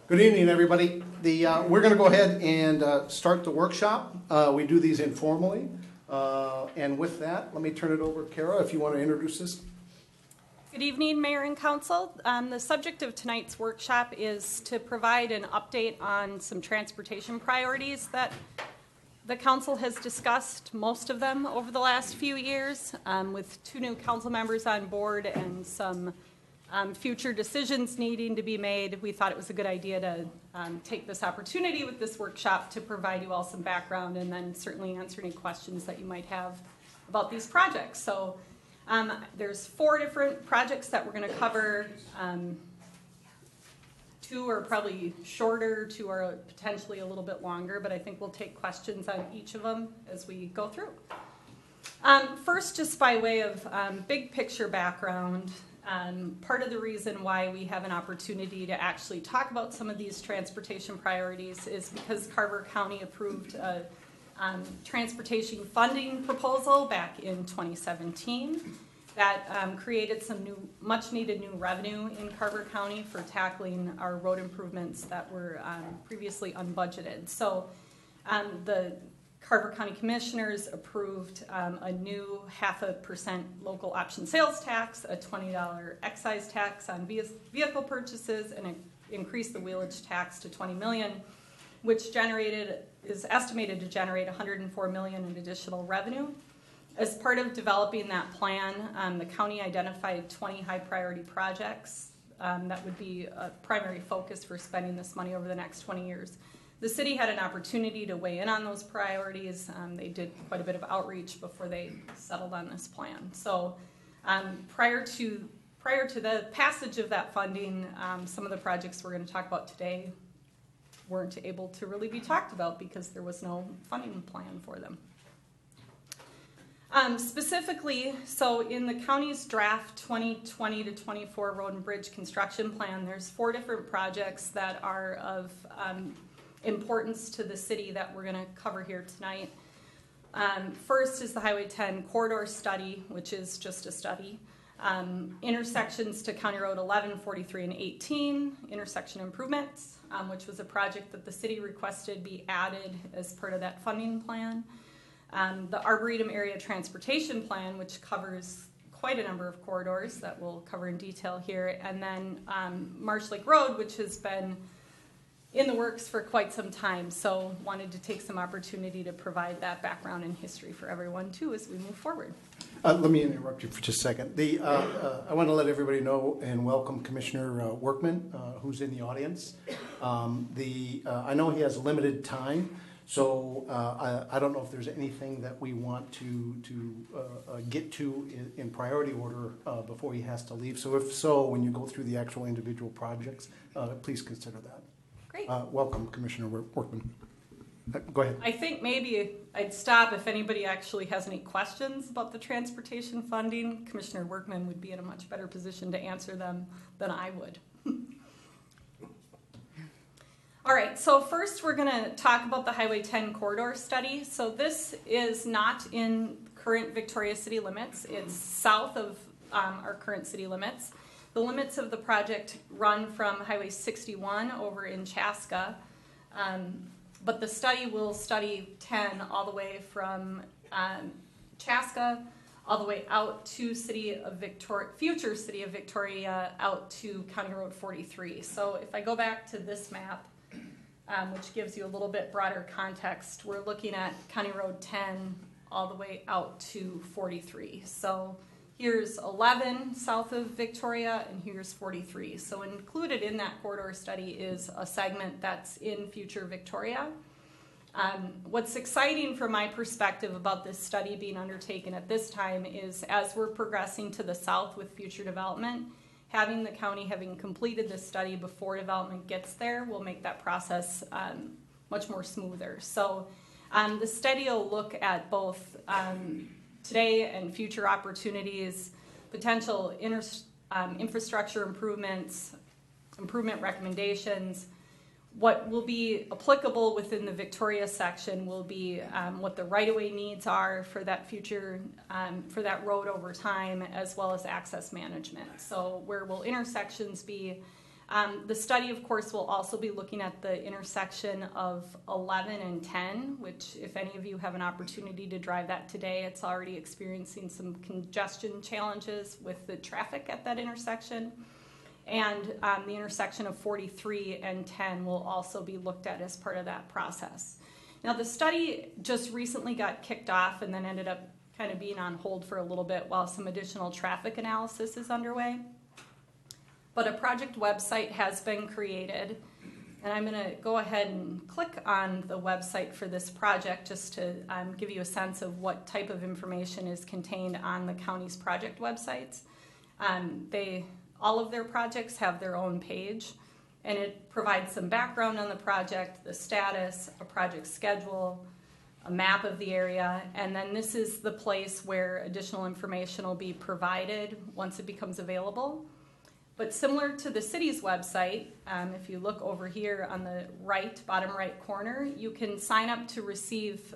Good evening, everybody. We're going to go ahead and start the workshop. We do these informally. And with that, let me turn it over to Kara if you want to introduce this. Good evening, Mayor and Council. The subject of tonight's workshop is to provide an update on some transportation priorities that the Council has discussed, most of them over the last few years, with 2 new council members on board and some future decisions needing to be made. We thought it was a good idea to take this opportunity with this workshop to provide you all some background and then certainly answer any questions that you might have about these projects. So there's 4 different projects that we're going to cover. 2 are probably shorter, 2 are potentially a little bit longer, but I think we'll take questions on each of them as we go through. First, just by way of big picture background, part of the reason why we have an opportunity to actually talk about some of these transportation priorities is because Carver County approved a transportation funding proposal back in 2017 that created some much needed new revenue in Carver County for tackling our road improvements that were previously unbudgeted. So the Carver County Commissioners approved a new 0.5% local option sales tax, a $20 excise tax on vehicle purchases, and increased the wheelage tax to $20 million, which is estimated to generate $104 million in additional revenue. As part of developing that plan, the county identified 20 high priority projects that would be a primary focus for spending this money over the next 20 years. The city had an opportunity to weigh in on those priorities. They did quite a bit of outreach before they settled on this plan. So prior to the passage of that funding, some of the projects we're going to talk about today weren't able to really be talked about because there was no funding plan for them. Specifically, so in the county's draft 2020 to 24 road and bridge construction plan, there's 4 different projects that are of importance to the city that we're going to cover here tonight. First is the Highway 10 corridor study, which is just a study. Intersections to County Road 11, 43, and 18, intersection improvements, which was a project that the city requested be added as part of that funding plan. The Arboretum Area Transportation Plan, which covers quite a number of corridors that we'll cover in detail here, and then Marsh Lake Road, which has been in the works for quite some time, so wanted to take some opportunity to provide that background and history for everyone too as we move forward. Let me interrupt you for just a second. I want to let everybody know and welcome Commissioner Workman, who's in the audience. I know he has limited time, so I don't know if there's anything that we want to get to in priority order before he has to leave. So if so, when you go through the actual individual projects, please consider that. Great. Welcome, Commissioner Workman. Go ahead. I think maybe I'd stop if anybody actually has any questions about the transportation funding. Commissioner Workman would be in a much better position to answer them than I would. All right, so first we're going to talk about the Highway 10 corridor study. So this is not in current Victoria city limits. It's south of our current city limits. The limits of the project run from Highway 61 over in Chaska, but the study will study 10 all the way from Chaska all the way out to future City of Victoria, out to County Road 43. So if I go back to this map, which gives you a little bit broader context, we're looking at County Road 10 all the way out to 43. So here's 11 south of Victoria, and here's 43. So included in that corridor study is a segment that's in future Victoria. What's exciting from my perspective about this study being undertaken at this time is as we're progressing to the south with future development, having the county having completed this study before development gets there will make that process much more smoother. So the study will look at both today and future opportunities, potential infrastructure improvements, improvement recommendations. What will be applicable within the Victoria section will be what the right-of-way needs are for that future, for that road over time, as well as access management. So where will intersections be? The study, of course, will also be looking at the intersection of 11 and 10, which if any of you have an opportunity to drive that today, it's already experiencing some congestion challenges with the traffic at that intersection. And the intersection of 43 and 10 will also be looked at as part of that process. Now, the study just recently got kicked off and then ended up kind of being on hold for a little bit while some additional traffic analysis is underway. But a project website has been created, and I'm going to go ahead and click on the website for this project just to give you a sense of what type of information is contained on the county's project websites. All of their projects have their own page, and it provides some background on the project, the status, a project schedule, a map of the area, and then this is the place where additional information will be provided once it becomes available. But similar to the city's website, if you look over here on the right, bottom right corner, you can sign up to receive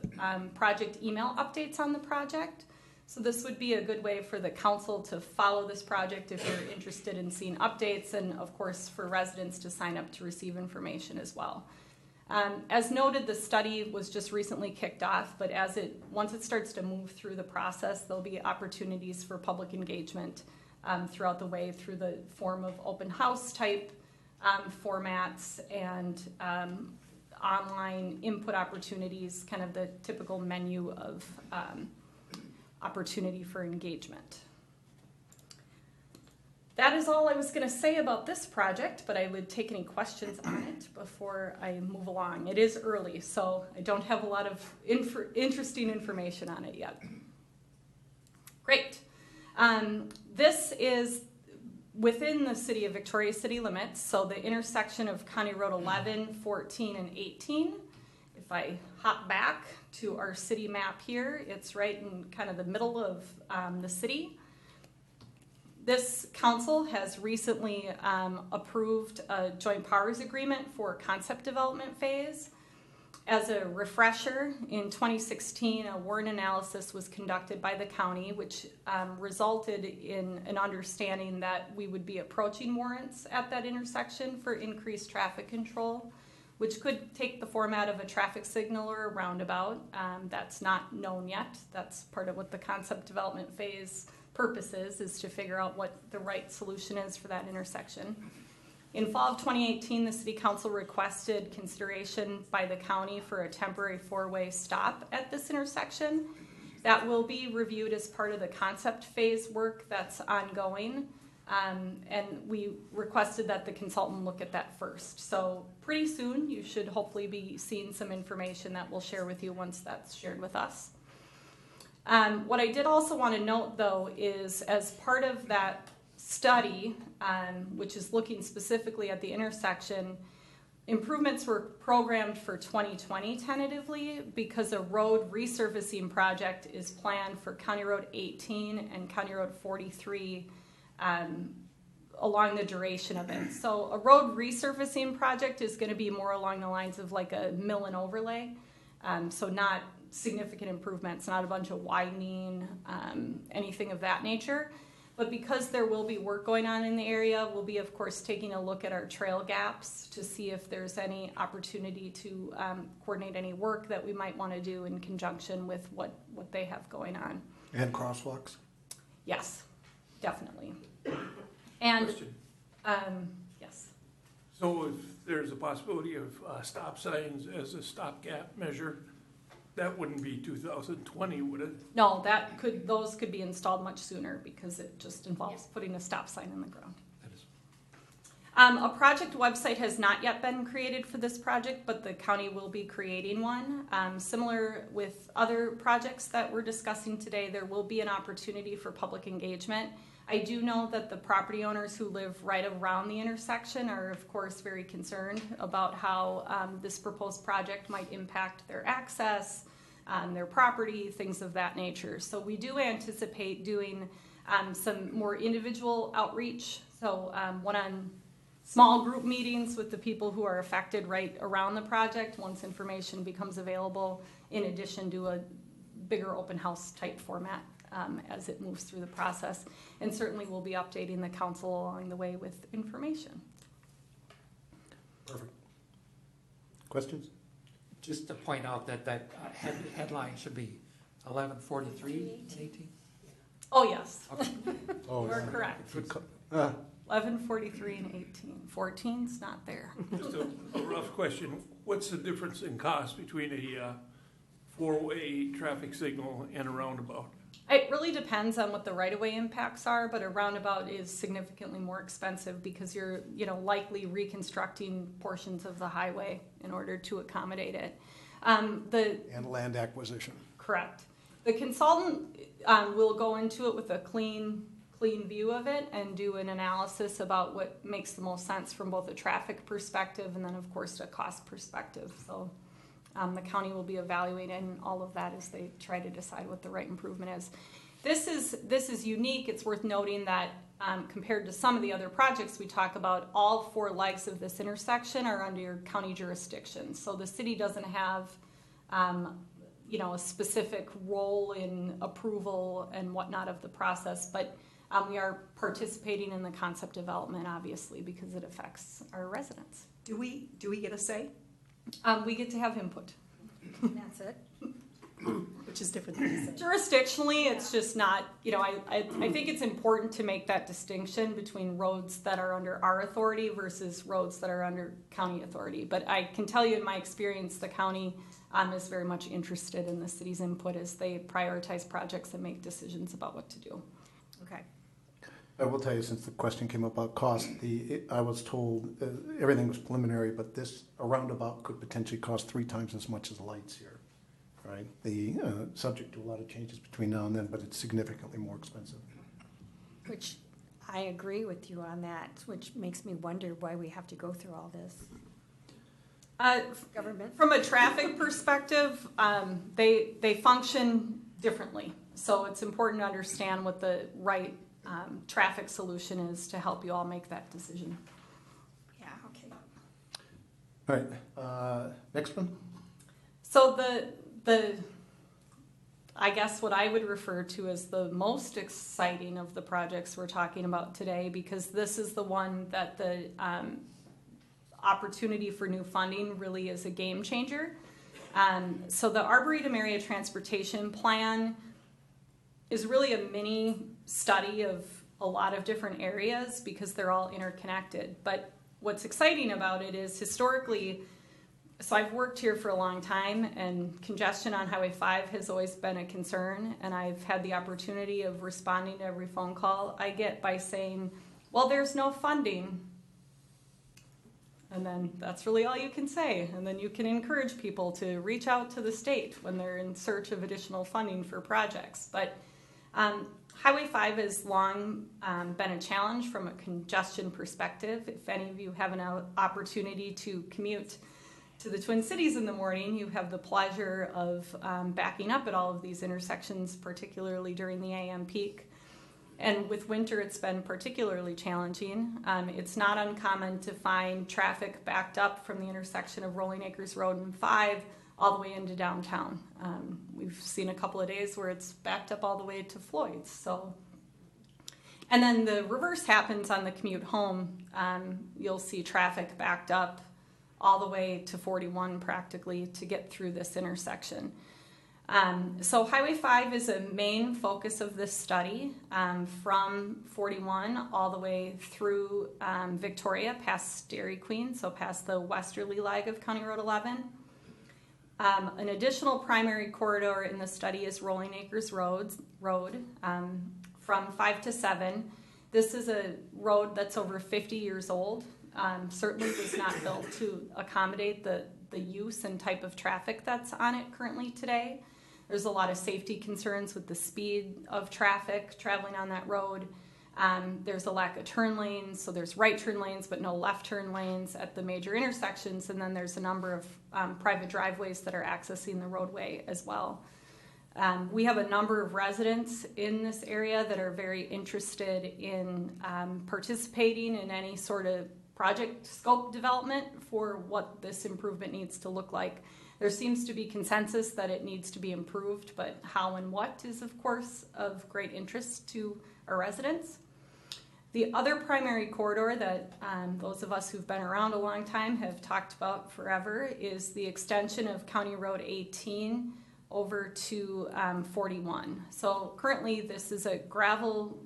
project email updates on the project. So this would be a good way for the council to follow this project if you're interested in seeing updates, and of course for residents to sign up to receive information as well. As noted, the study was just recently kicked off, but once it starts to move through the process, there'll be opportunities for public engagement throughout the way through the form of open house type formats and online input opportunities, kind of the typical menu of opportunity for engagement. That is all I was going to say about this project, but I would take any questions on it before I move along. It is early, so I don't have a lot of interesting information on it yet. Great. This is within the city of Victoria city limits, so the intersection of County Road 11, 14, and 18. If I hop back to our city map here, it's right in kind of the middle of the city. This council has recently approved a joint powers agreement for concept development phase. As a refresher, in 2016, a warrant analysis was conducted by the county, which resulted in an understanding that we would be approaching warrants at that intersection for increased traffic control, which could take the format of a traffic signal or a roundabout. That's not known yet. That's part of what the concept development phase purpose is to figure out what the right solution is for that intersection. In fall of 2018, the City Council requested consideration by the county for a temporary four-way stop at this intersection. That will be reviewed as part of the concept phase work that's ongoing. And we requested that the consultant look at that first. So pretty soon you should hopefully be seeing some information that we'll share with you once that's shared with us. What I did also want to note though is as part of that study, which is looking specifically at the intersection, improvements were programmed for 2020 tentatively because a road resurfacing project is planned for County Road 18 and County Road 43 along the duration of it. So a road resurfacing project is going to be more along the lines of like a mill and overlay. So not significant improvements, not a bunch of widening, anything of that nature. But because there will be work going on in the area, we'll be, of course, taking a look at our trail gaps to see if there's any opportunity to coordinate any work that we might want to do in conjunction with what they have going on. And crosswalks? Yes, definitely. And Question. yes. So if there's a possibility of stop signs as a stopgap measure, that wouldn't be 2020, would it? No, those could be installed much sooner because it just involves putting a stop sign in the ground. A project website has not yet been created for this project, but the county will be creating one. Similar with other projects that we're discussing today, there will be an opportunity for public engagement. I do know that the property owners who live right around the intersection are, of course, very concerned about how this proposed project might impact their access, their property, things of that nature. So we do anticipate doing some more individual outreach, so one-on small group meetings with the people who are affected right around the project once information becomes available, in addition to a bigger open house type format as it moves through the process. And certainly we'll be updating the council along the way with information. Perfect. Questions? Just to point out that headline should be 11:43 and 18. Oh, yes, Oh, we're yeah. correct. Good 11:43 and 18. 14's not there. Just a rough question. What's the difference in cost between a four-way traffic signal and a roundabout? It really depends on what the right-of-way impacts are, but a roundabout is significantly more expensive because you're, likely reconstructing portions of the highway in order to accommodate it. And land acquisition. Correct. The consultant will go into it with a clean view of it and do an analysis about what makes the most sense from both a traffic perspective and then, of course, a cost perspective. So the county will be evaluating all of that as they try to decide what the right improvement is. This is unique. It's worth noting that compared to some of the other projects we talk about, all 4 legs of this intersection are under county jurisdiction. So the city doesn't have a specific role in approval and whatnot of the process, but we are participating in the concept development, obviously, because it affects our residents. Do we get a say? We get to have input. That's it. Which is different than a say. Jurisdictionally, it's just not, I think it's important to make that distinction between roads that are under our authority versus roads that are under county authority. But I can tell you in my experience, the county is very much interested in the city's input as they prioritize projects and make decisions about what to do. Okay. I will tell you, since the question came up about cost, I was told everything was preliminary, but a roundabout could potentially cost 3 times as much as the lights here, right? Subject to a lot of changes between now and then, but it's significantly more expensive. Which I agree with you on that, which makes me wonder why we have to go through all this. Government? From a traffic perspective, they function differently. So it's important to understand what the right traffic solution is to help you all make that decision. Yeah, okay. All right, next one. So the I guess what I would refer to as the most exciting of the projects we're talking about today, because this is the one that the opportunity for new funding really is a game changer. So the Arboretum Area Transportation Plan is really a mini study of a lot of different areas because they're all interconnected. But what's exciting about it is historically, so I've worked here for a long time, and congestion on Highway 5 has always been a concern, and I've had the opportunity of responding to every phone call I get by saying, well, there's no funding. And then that's really all you can say. And then you can encourage people to reach out to the state when they're in search of additional funding for projects. But Highway 5 has long been a challenge from a congestion perspective. If any of you have an opportunity to commute to the Twin Cities in the morning, you have the pleasure of backing up at all of these intersections, particularly during the AM peak. And with winter, it's been particularly challenging. It's not uncommon to find traffic backed up from the intersection of Rolling Acres Road and 5 all the way into downtown. We've seen a couple of days where it's backed up all the way to Floyd's. So, and then the reverse happens on the commute home. You'll see traffic backed up all the way to 41 practically to get through this intersection. So Highway 5 is a main focus of this study from 41 all the way through Victoria past Dairy Queen, so past the westerly leg of County Road 11. An additional primary corridor in the study is Rolling Acres Road from 5 to 7. This is a road that's over 50 years old. Certainly was not built to accommodate the use and type of traffic that's on it currently today. There's a lot of safety concerns with the speed of traffic traveling on that road. There's a lack of turn lanes, so there's right turn lanes but no left turn lanes at the major intersections, and then there's a number of private driveways that are accessing the roadway as well. We have a number of residents in this area that are very interested in participating in any sort of project scope development for what this improvement needs to look like. There seems to be consensus that it needs to be improved, but how and what is, of course, of great interest to our residents. The other primary corridor that those of us who've been around a long time have talked about forever is the extension of County Road 18 over to 41. So currently this is a gravel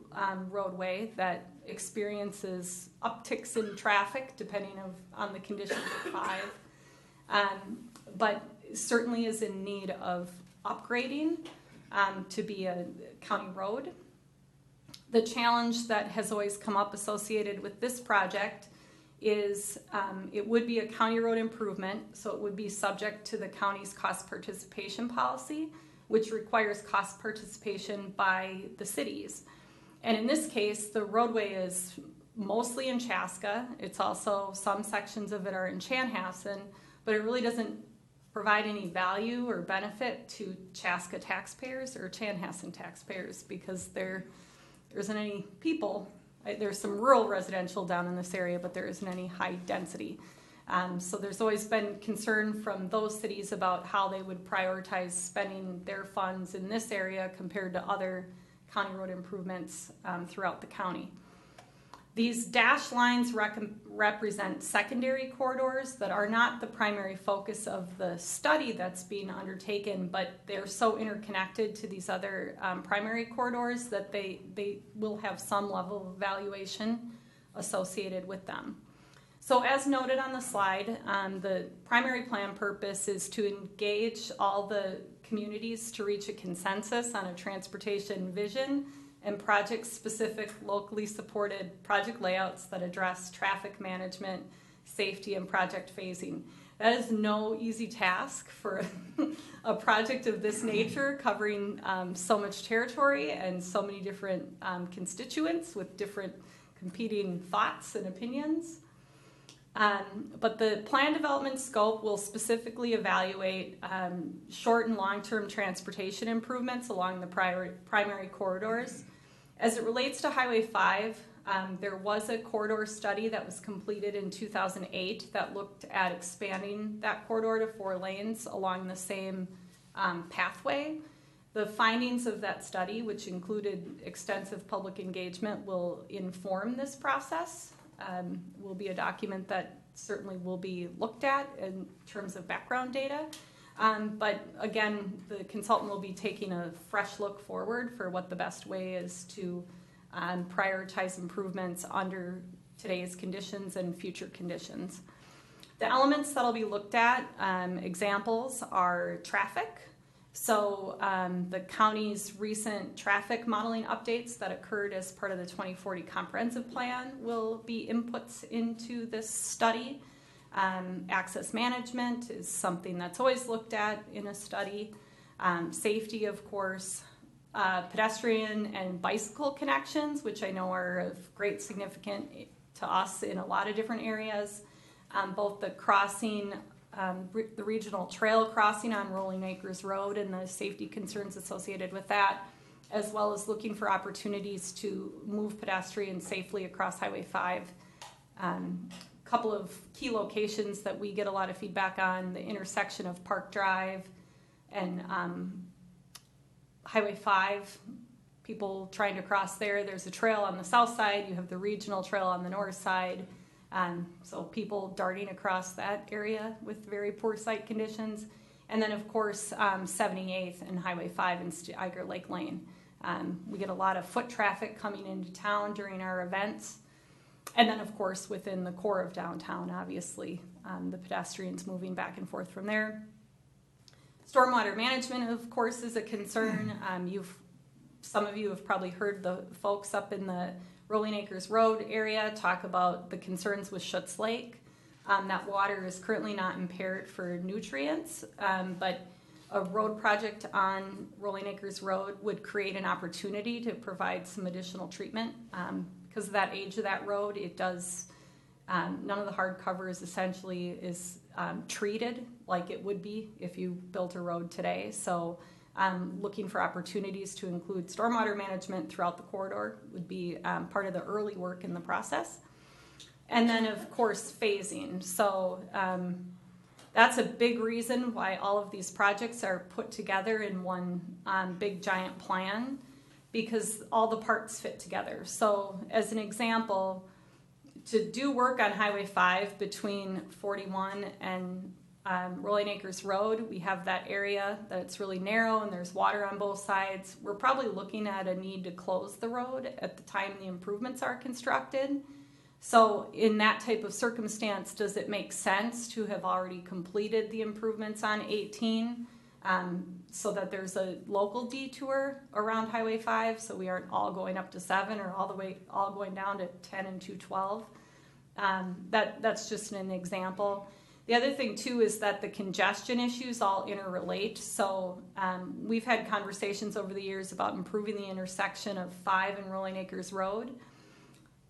roadway that experiences upticks in traffic depending on the conditions of 5, but certainly is in need of upgrading to be a county road. The challenge that has always come up associated with this project is it would be a county road improvement, so it would be subject to the county's cost participation policy, which requires cost participation by the cities. And in this case, the roadway is mostly in Chaska. It's also, some sections of it are in Chanhassen, but it really doesn't provide any value or benefit to Chaska taxpayers or Chanhassen taxpayers because there isn't any people. There's some rural residential down in this area, but there isn't any high density. So there's always been concern from those cities about how they would prioritize spending their funds in this area compared to other county road improvements throughout the county. These dashed lines represent secondary corridors that are not the primary focus of the study that's being undertaken, but they're so interconnected to these other primary corridors that they will have some level of evaluation associated with them. So as noted on the slide, the primary plan purpose is to engage all the communities to reach a consensus on a transportation vision and project-specific, locally supported project layouts that address traffic management, safety, and project phasing. That is no easy task for a project of this nature, covering so much territory and so many different constituents with different competing thoughts and opinions. But the plan development scope will specifically evaluate short and long-term transportation improvements along the primary corridors. As it relates to Highway 5, there was a corridor study that was completed in 2008 that looked at expanding that corridor to 4 lanes along the same pathway. The findings of that study, which included extensive public engagement, will inform this process. Will be a document that certainly will be looked at in terms of background data. But again, the consultant will be taking a fresh look forward for what the best way is to prioritize improvements under today's conditions and future conditions. The elements that'll be looked at, examples are traffic. So the county's recent traffic modeling updates that occurred as part of the 2040 comprehensive plan will be inputs into this study. Access management is something that's always looked at in a study. Safety, of course. Pedestrian and bicycle connections, which I know are of great significance to us in a lot of different areas. Both the crossing, the regional trail crossing on Rolling Acres Road and the safety concerns associated with that, as well as looking for opportunities to move pedestrians safely across Highway 5. Couple of key locations that we get a lot of feedback on: the intersection of Park Drive and Highway 5. People trying to cross there. There's a trail on the south side. You have the regional trail on the north side. So people darting across that area with very poor sight conditions. And then, of course, 78th and Highway 5 and Eiger Lake Lane. We get a lot of foot traffic coming into town during our events. And then, of course, within the core of downtown, obviously, the pedestrians moving back and forth from there. Stormwater management, of course, is a concern. Some of you have probably heard the folks up in the Rolling Acres Road area talk about the concerns with Schutz Lake. That water is currently not impaired for nutrients, but a road project on Rolling Acres Road would create an opportunity to provide some additional treatment. Because of that age of that road, it does, none of the hard covers essentially is treated like it would be if you built a road today. So looking for opportunities to include stormwater management throughout the corridor would be part of the early work in the process. And then, of course, phasing. So that's a big reason why all of these projects are put together in one big giant plan. because all the parts fit together. So as an example, to do work on Highway 5 between 41 and Rolling Acres Road, we have that area that's really narrow and there's water on both sides. We're probably looking at a need to close the road at the time the improvements are constructed. So in that type of circumstance, does it make sense to have already completed the improvements on 18 so that there's a local detour around Highway 5 so we aren't all going up to 7 or all going down to 10 and 212? That's just an example. The other thing too is that the congestion issues all interrelate. So we've had conversations over the years about improving the intersection of 5 and Rolling Acres Road.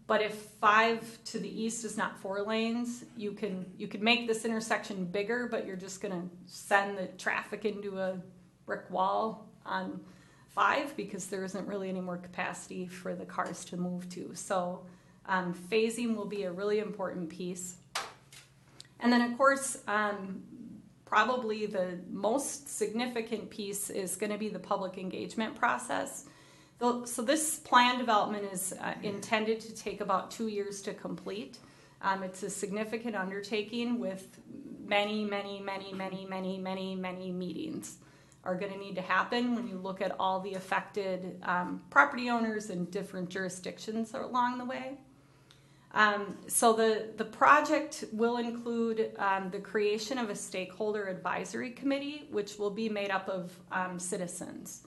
But if 5 to the east is not 4 lanes, you can make this intersection bigger, but you're just going to send the traffic into a brick wall on 5 because there isn't really any more capacity for the cars to move to. So phasing will be a really important piece. And then, of course, probably the most significant piece is going to be the public engagement process. So this plan development is intended to take about 2 years to complete. It's a significant undertaking with many meetings are going to need to happen when you look at all the affected property owners in different jurisdictions along the way. So the project will include the creation of a stakeholder advisory committee, which will be made up of citizens.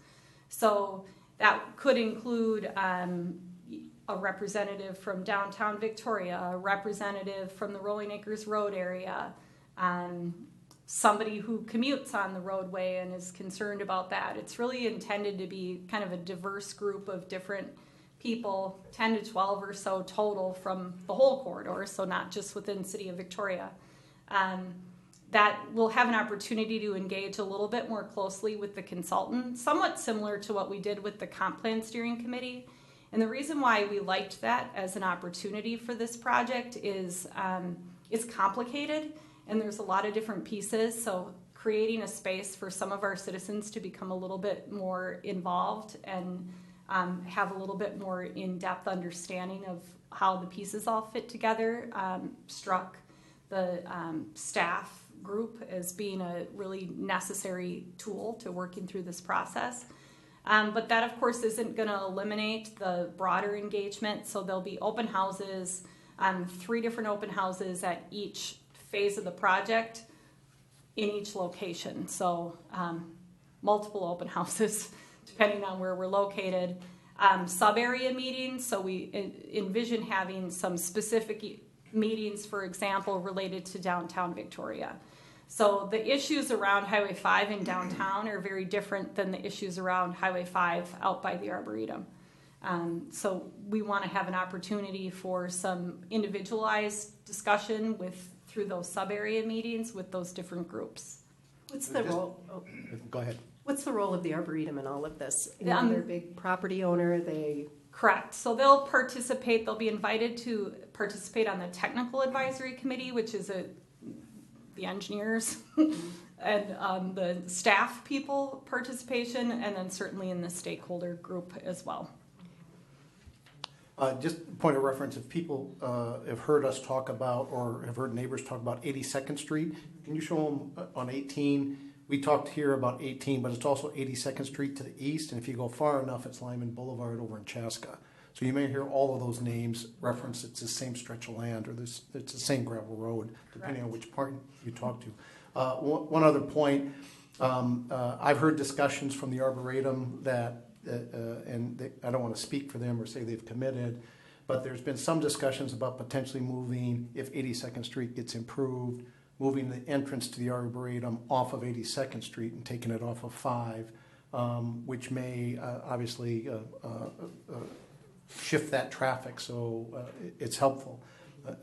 So that could include a representative from downtown Victoria, a representative from the Rolling Acres Road area, somebody who commutes on the roadway and is concerned about that. It's really intended to be kind of a diverse group of different people, 10 to 12 or so total from the whole corridor, so not just within the city of Victoria. That will have an opportunity to engage a little bit more closely with the consultant, somewhat similar to what we did with the Comp Plan Steering Committee. And the reason why we liked that as an opportunity for this project is it's complicated and there's a lot of different pieces. So creating a space for some of our citizens to become a little bit more involved and have a little bit more in-depth understanding of how the pieces all fit together struck the staff group as being a really necessary tool to working through this process. But that, of course, isn't going to eliminate the broader engagement. So there'll be open houses, 3 different open houses at each phase of the project in each location. So multiple open houses depending on where we're located. Sub-area meetings, so we envision having some specific meetings, for example, related to downtown Victoria. So the issues around Highway 5 in downtown are very different than the issues around Highway 5 out by the Arboretum. So we want to have an opportunity for some individualized discussion through those sub-area meetings with those different groups. What's the role? Oh, Go ahead. what's the role of the Arboretum in all of this? Another big property owner. Correct. So they'll participate. They'll be invited to participate on the technical advisory committee, which is the engineers and the staff people participation, and then certainly in the stakeholder group as well. Just a point of reference, if people have heard us talk about or have heard neighbors talk about 82nd Street, can you show them on 18? We talked here about 18, but it's also 82nd Street to the east, and if you go far enough, it's Lyman Boulevard over in Chaska. So you may hear all of those names referenced. It's the same stretch of land, or it's the same gravel road, depending on which part you talk to. One other point, I've heard discussions from the Arboretum that, I don't want to speak for them or say they've committed, but there's been some discussions about potentially moving, if 82nd Street gets improved, moving the entrance to the Arboretum off of 82nd Street and taking it off of 5, which may obviously shift that traffic, so it's helpful.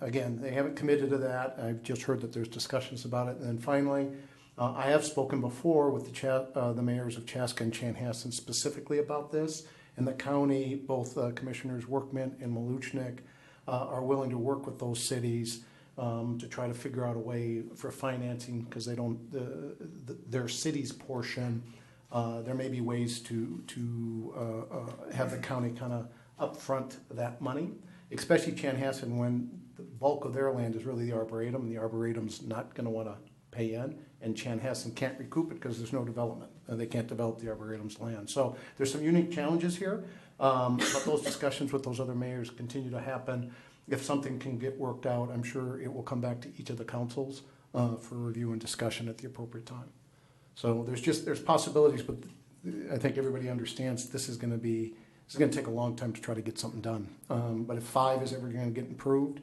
Again, they haven't committed to that. I've just heard that there's discussions about it. And then finally, I have spoken before with the mayors of Chaska and Chanhassen specifically about this, and the county, both Commissioners Workman and Maluchnik, are willing to work with those cities to try to figure out a way for financing, because they don't their city's portion there may be ways to have the county kind of upfront that money, especially Chanhassen, when the bulk of their land is really the Arboretum, and the Arboretum's not going to want to pay in, and Chanhassen can't recoup it because there's no development. They can't develop the Arboretum's land. So there's some unique challenges here, but those discussions with those other mayors continue to happen. If something can get worked out, I'm sure it will come back to each of the councils for review and discussion at the appropriate time. So there's possibilities, but I think everybody understands this is going to take a long time to try to get something done. But if 5 is ever going to get improved,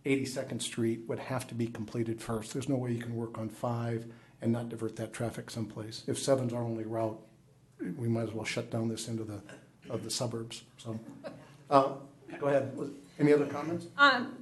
82nd Street would have to be completed first. There's no way you can work on 5 and not divert that traffic someplace. If 7's our only route, we might as well shut down this end of the suburbs. So, go ahead. Any other comments?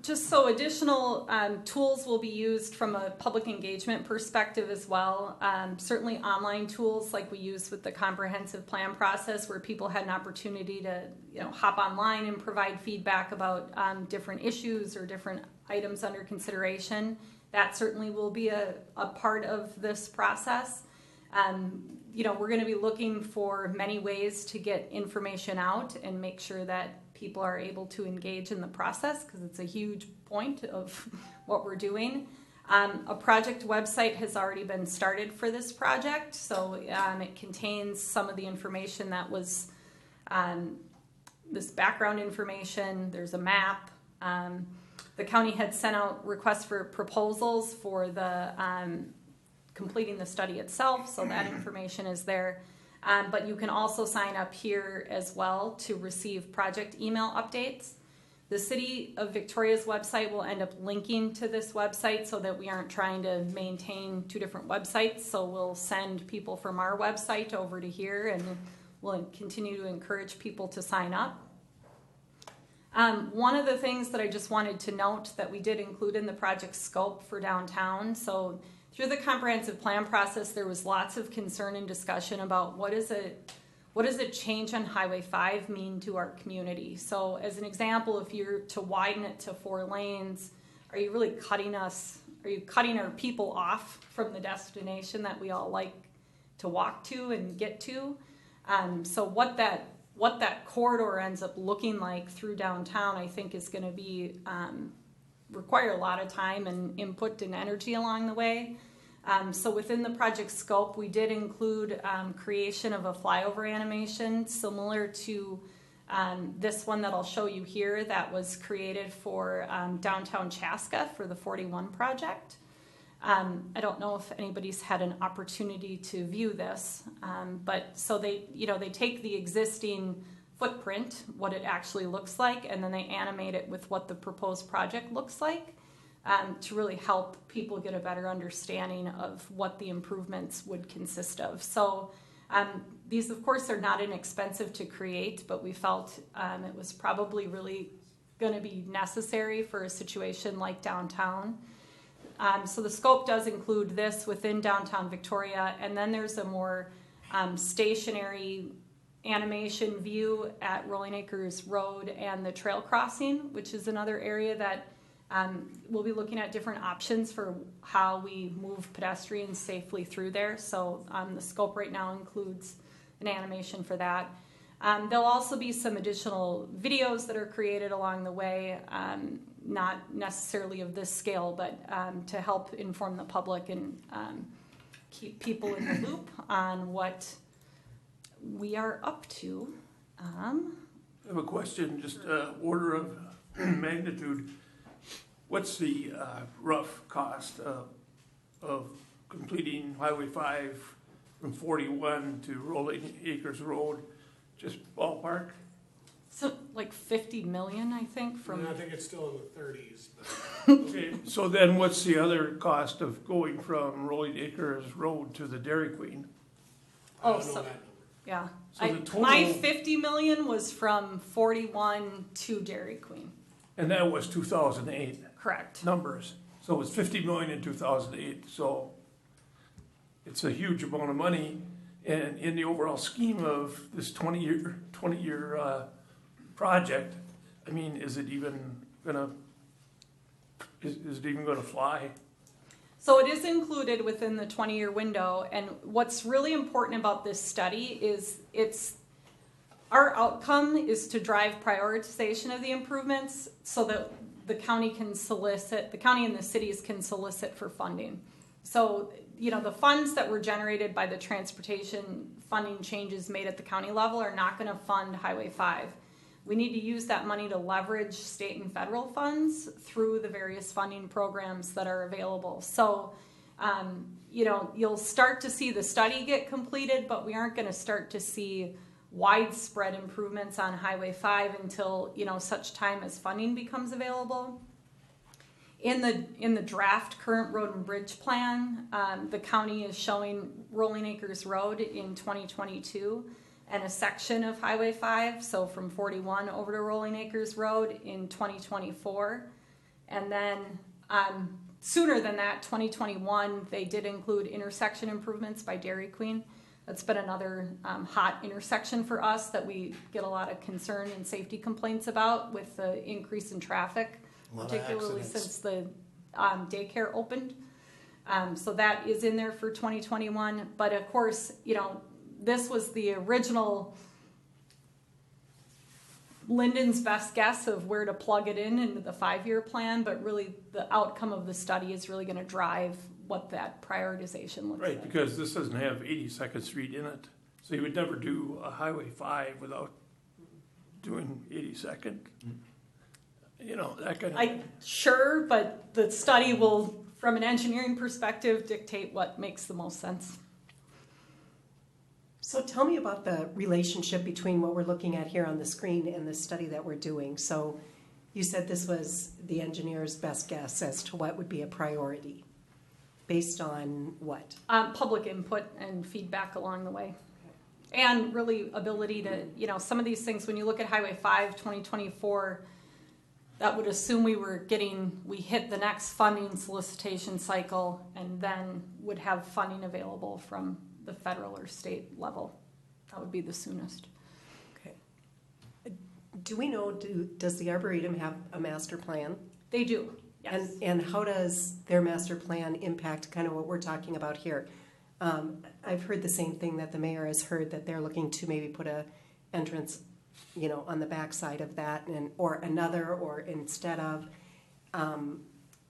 Just so additional tools will be used from a public engagement perspective as well. Certainly online tools like we use with the comprehensive plan process, where people had an opportunity to hop online and provide feedback about different issues or different items under consideration. That certainly will be a part of this process. We're going to be looking for many ways to get information out and make sure that people are able to engage in the process, because it's a huge point of what we're doing. A project website has already been started for this project, so it contains some of the information that was this background information. There's a map. The county had sent out requests for proposals for the completing the study itself, so that information is there. But you can also sign up here as well to receive project email updates. The City of Victoria's website will end up linking to this website so that we aren't trying to maintain 2 different websites. So we'll send people from our website over to here, and we'll continue to encourage people to sign up. One of the things that I just wanted to note that we did include in the project scope for downtown, so through the comprehensive plan process, there was lots of concern and discussion about what does a change on Highway 5 mean to our community. So as an example, if you're to widen it to 4 lanes, are you really cutting our people off from the destination that we all like to walk to and get to? So what that corridor ends up looking like through downtown, I think is going to be require a lot of time and input and energy along the way. So within the project scope, we did include creation of a flyover animation similar to this one that I'll show you here that was created for downtown Chaska for the 41 project. I don't know if anybody's had an opportunity to view this, but so they take the existing footprint, what it actually looks like, and then they animate it with what the proposed project looks like to really help people get a better understanding of what the improvements would consist of. So these, of course, are not inexpensive to create, but we felt it was probably really going to be necessary for a situation like downtown. So the scope does include this within downtown Victoria, and then there's a more stationary animation view at Rolling Acres Road and the trail crossing, which is another area that we'll be looking at different options for how we move pedestrians safely through there. So the scope right now includes an animation for that. There'll also be some additional videos that are created along the way, not necessarily of this scale, but to help inform the public and keep people in the loop on what we are up to. I have a question, just order of magnitude. What's the rough cost of completing Highway 5 from 41 to Rolling Acres Road? Just ballpark? So like 50 million, I think, from. I think it's still in the 30s. Okay, so then what's the other cost of going from Rolling Acres Road to the Dairy Queen? I Oh, don't know so that number. yeah. So the total- My 50 million was from 41 to Dairy Queen. And that was 2008 Correct. numbers. So it was 50 million in 2008. So it's a huge amount of money. And in the overall scheme of this 20-year project, I mean, is it even gonna fly? So it is included within the 20-year window, and what's really important about this study is our outcome is to drive prioritization of the improvements so that the county and the cities can solicit for funding. So, the funds that were generated by the transportation funding changes made at the county level are not going to fund Highway 5. We need to use that money to leverage state and federal funds through the various funding programs that are available. So, you'll start to see the study get completed, but we aren't going to start to see widespread improvements on Highway 5 until, such time as funding becomes available. In the draft current road and bridge plan, the county is showing Rolling Acres Road in 2022 and a section of Highway 5, so from 41 over to Rolling Acres Road in 2024. And then sooner than that, 2021, they did include intersection improvements by Dairy Queen. That's been another hot intersection for us that we get a lot of concern and safety complaints about with the increase in traffic, particularly since the daycare opened. So that is in there for 2021. But of course, this was the original Linden's best guess of where to plug it into the 5-year plan, but really the outcome of the study is really going to drive what that prioritization looks like. Right, because this doesn't have 82nd Street in it. So you would never do a Highway 5 without doing 82nd. That kind of... Sure, but the study will, from an engineering perspective, dictate what makes the most sense. So tell me about the relationship between what we're looking at here on the screen and the study that we're doing. So you said this was the engineer's best guess as to what would be a priority. Based on what? Public input and feedback along the way. And really ability to, some of these things, when you look at Highway 5, 2024, that would assume we hit the next funding solicitation cycle and then would have funding available from the federal or state level. That would be the soonest. Okay. Do we know, does the Arboretum have a master plan? They do. Yes. And how does their master plan impact kind of what we're talking about here? I've heard the same thing that the mayor has heard, that they're looking to maybe put a entrance, on the backside of that, or another, or instead of.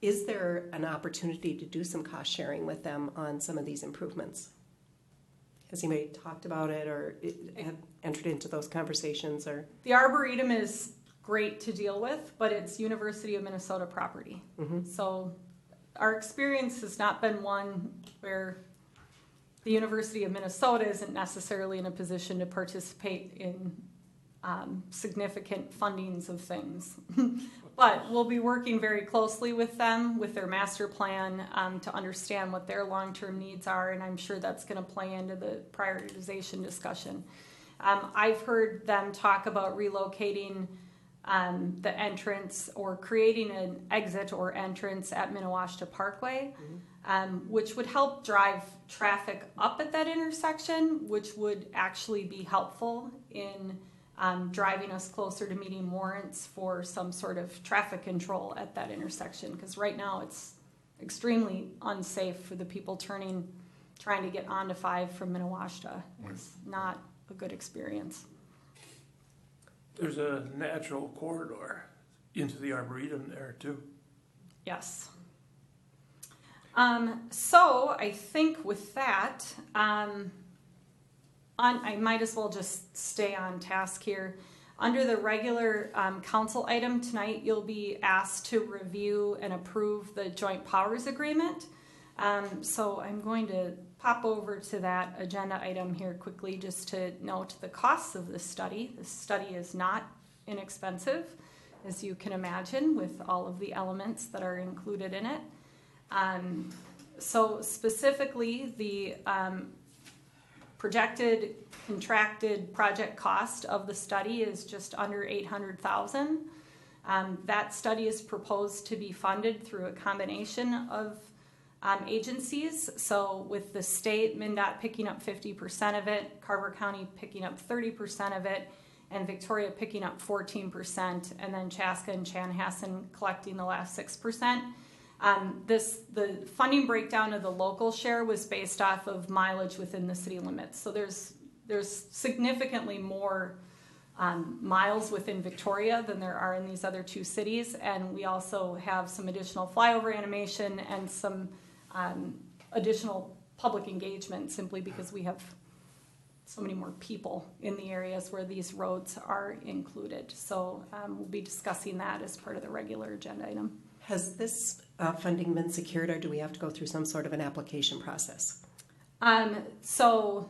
Is there an opportunity to do some cost sharing with them on some of these improvements? Has anybody talked about it or have entered into those conversations? Or the Arboretum is great to deal with, but it's University of Minnesota property. Mm-hmm. So our experience has not been one where the University of Minnesota isn't necessarily in a position to participate in significant fundings of things. But we'll be working very closely with them with their master plan to understand what their long-term needs are, and I'm sure that's going to play into the prioritization discussion. I've heard them talk about relocating the entrance or creating an exit or entrance at Minnewaska Parkway, which would help drive traffic up at that intersection, which would actually be helpful in driving us closer to meeting warrants for some sort of traffic control at that intersection. Because right now it's extremely unsafe for the people trying to get onto 5 from Minnewaska. It's not a good experience. There's a natural corridor into the Arboretum there, too. Yes. So I think with that, I might as well just stay on task here. Under the regular council item tonight, you'll be asked to review and approve the joint powers agreement. So I'm going to pop over to that agenda item here quickly just to note the costs of this study. This study is not inexpensive, as you can imagine, with all of the elements that are included in it. So specifically, the projected contracted project cost of the study is just under $800,000. That study is proposed to be funded through a combination of agencies. So with the state, MnDOT picking up 50% of it, Carver County picking up 30% of it, and Victoria picking up 14%, and then Chaska and Chanhassen collecting the last 6%. The funding breakdown of the local share was based off of mileage within the city limits. So there's significantly more miles within Victoria than there are in these other two cities, and we also have some additional flyover animation and some additional public engagement simply because we have so many more people in the areas where these roads are included. So we'll be discussing that as part of the regular agenda item. Has this funding been secured, or do we have to go through some sort of an application process? The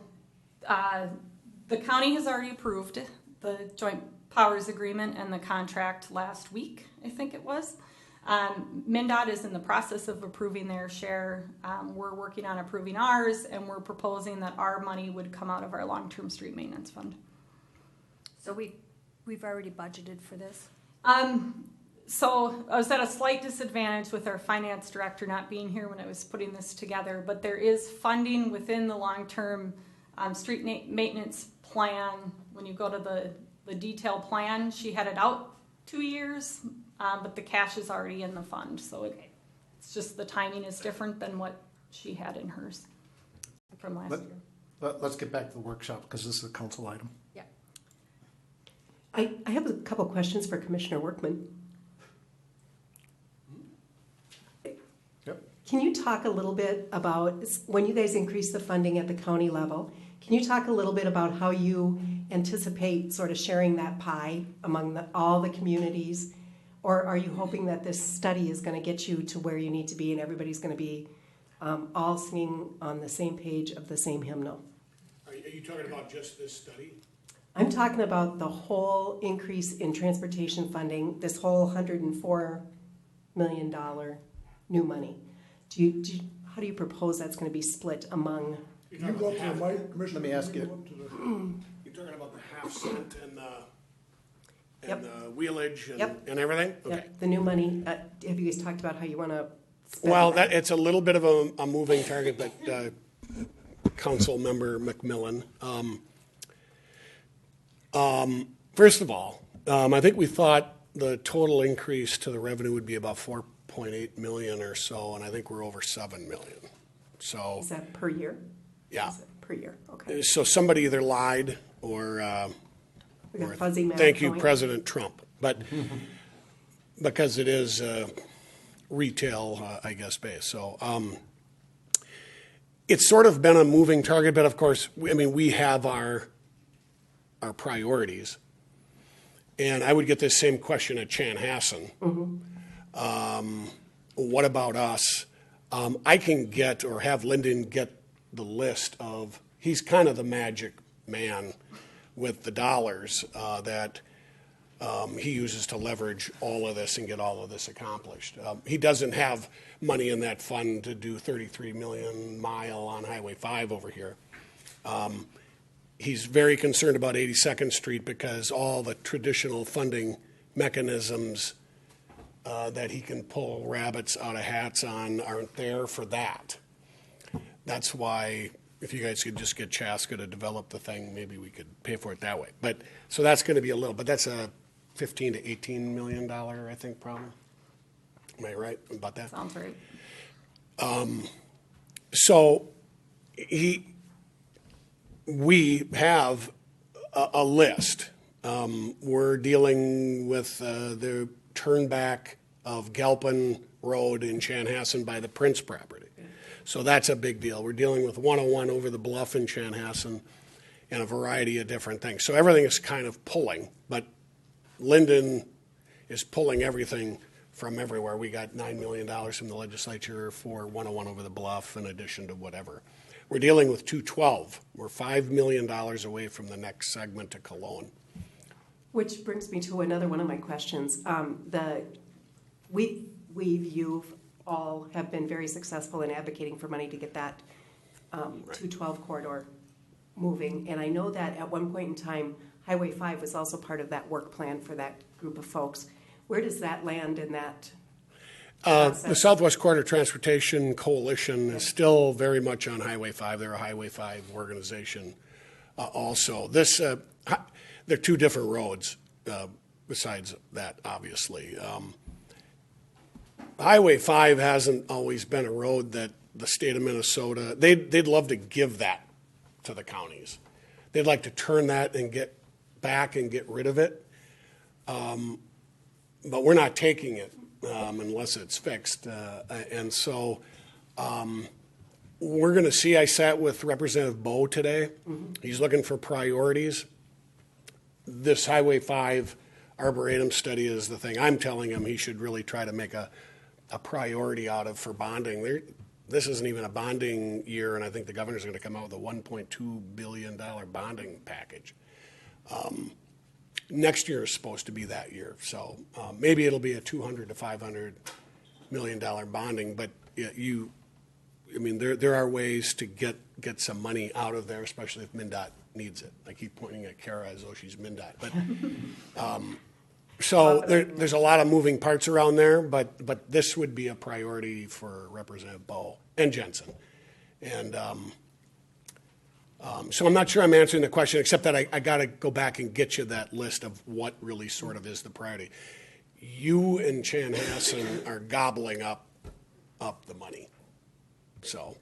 county has already approved the joint powers agreement and the contract last week, I think it was. MnDOT is in the process of approving their share. We're working on approving ours, and we're proposing that our money would come out of our long-term street maintenance fund. So we've already budgeted for this? So I was at a slight disadvantage with our finance director not being here when I was putting this together, but there is funding within the long-term street maintenance plan. When you go to the detailed plan, she had it out 2 years, but the cash is already in the fund. So it's just the timing is different than what she had in hers from last year. Let's get back to the workshop because this is a council item. Yeah. I have a couple questions for Commissioner Workman. Yep. Can you talk a little bit about, when you guys increase the funding at the county level, can you talk a little bit about how you anticipate sort of sharing that pie among all the communities? Or are you hoping that this study is going to get you to where you need to be and everybody's going to be all singing on the same page of the same hymnal? Are you talking about just this study? I'm talking about the whole increase in transportation funding, this whole $104 million new money. How do you propose that's going to be split among? You're You talking go about up the to the half, mic, Commissioner. Let me ask you you. go up to the- you're talking about the half cent and Yep. the wheelage and, Yep. and everything? Okay. Yep, the new money. Have you guys talked about how you want to spend Well, that? it's a little bit of a moving target, but Council Member McMillan. First of all, I think we thought the total increase to the revenue would be about 4.8 million or so, and I think we're over 7 million. So, Is that per year? yeah. Is it per year, okay. So somebody either lied or We got fuzzy math thank you, going. President Trump. But because it is retail, I guess, based. So it's sort of been a moving target, but of course, we have our priorities. And I would get this same question at Chanhassen. What about us? I can get or have Lyndon get the list of, he's kind of the magic man with the dollars that he uses to leverage all of this and get all of this accomplished. He doesn't have money in that fund to do 33 million mile on Highway 5 over here. He's very concerned about 82nd Street because all the traditional funding mechanisms that he can pull rabbits out of hats on aren't there for that. That's why if you guys could just get Chaska to develop the thing, maybe we could pay for it that way. But so that's going to be a little, but that's a $15 to $18 million, I think, problem. Am I right about that? Sounds right. So we have a list. We're dealing with the turnback of Galpin Road in Chanhassen by the Prince property. So that's a big deal. We're dealing with 101 over the bluff in Chanhassen and a variety of different things. So everything is kind of pulling, but Lyndon is pulling everything from everywhere. We got $9 million from the legislature for 101 over the bluff in addition to whatever. We're dealing with 212. We're $5 million away from the next segment to Cologne. Which brings me to another one of my questions. You all have been very successful in advocating for money to get that 212 corridor moving. And I know that at one point in time, Highway 5 was also part of that work plan for that group of folks. Where does that land in that process? The Southwest Corridor Transportation Coalition is still very much on Highway 5. They're a Highway 5 organization also. There are two different roads besides that, obviously. Highway 5 hasn't always been a road that the state of Minnesota, they'd love to give that to the counties. They'd like to turn that and get back and get rid of it. But we're not taking it unless it's fixed. And so we're going to see. I sat with Representative Bowe today. He's looking for priorities. This Highway 5 Arboretum study is the thing I'm telling him he should really try to make a priority out of for bonding. This isn't even a bonding year, and I think the governor's going to come out with a $1.2 billion bonding package. Next year is supposed to be that year, so maybe it'll be a $200 to $500 million bonding. But there are ways to get some money out of there, especially if MnDOT needs it. I keep pointing at Kara as though she's MnDOT, but so there's a lot of moving parts around there. But this would be a priority for Representative Bowe and Jensen, and. So I'm not sure I'm answering the question, except that I got to go back and get you that list of what really sort of is the priority. You and Chanhassen are gobbling up the money. So.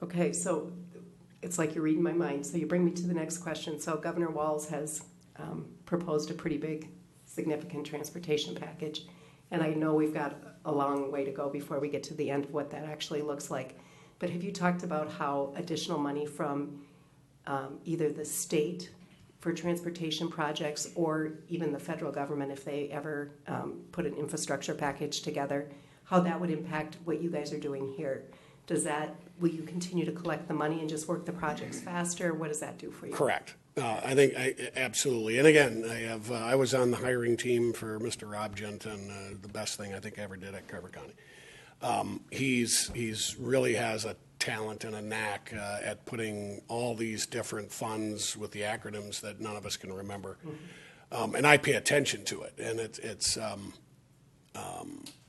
Okay, so it's like you're reading my mind. So you bring me to the next question. So Governor Walz has proposed a pretty big, significant transportation package. And I know we've got a long way to go before we get to the end of what that actually looks like. But have you talked about how additional money from either the state for transportation projects or even the federal government, if they ever put an infrastructure package together, how that would impact what you guys are doing here? Will you continue to collect the money and just work the projects faster? What does that do for you? Correct. I think absolutely. And again, I was on the hiring team for Mr. Rob Genton, the best thing I think I ever did at Carver County. He's really has a talent and a knack at putting all these different funds with the acronyms that none of us can remember. And I pay attention to it. And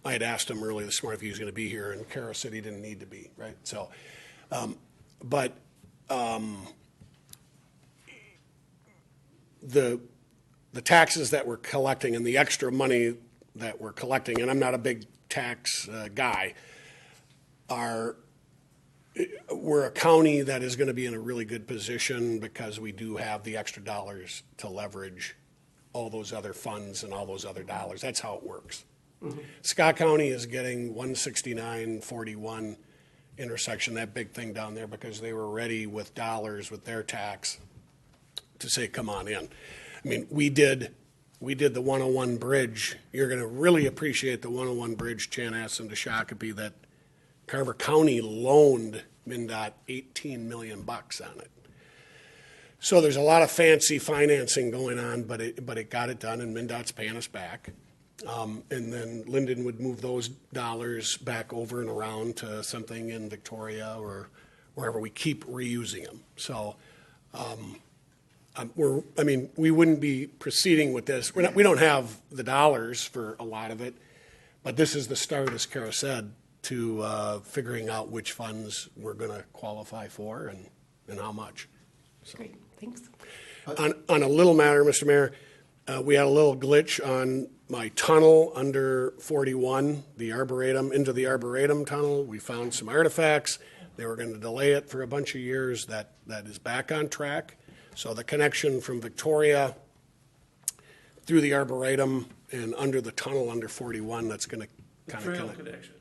I had asked him early this morning if he was going to be here, and Kara said he didn't need to be, right? So, the taxes that we're collecting and the extra money that we're collecting, and I'm not a big tax guy, we're a county that is going to be in a really good position because we do have the extra dollars to leverage all those other funds and all those other dollars. That's how it works. Scott County is getting 169-41 intersection, that big thing down there, because they were ready with dollars with their tax to say, come on in. I mean, we did the 101 bridge. You're going to really appreciate the 101 bridge, Chanhassen to Shakopee, that Carver County loaned MnDOT $18 million on it. So there's a lot of fancy financing going on, but it got it done, and MnDOT's paying us back. And then Linden would move those dollars back over and around to something in Victoria or wherever. We keep reusing them. So we wouldn't be proceeding with this. We don't have the dollars for a lot of it, but this is the start, as Kara said, to figuring out which funds we're going to qualify for and how much. So. Great, thanks. On a little matter, Mr. Mayor, we had a little glitch on my tunnel under 41, the Arboretum, into the Arboretum tunnel. We found some artifacts. They were going to delay it for a bunch of years. That is back on track. So the connection from Victoria through the Arboretum and under the tunnel under 41, that's going to kind of connect. Connection.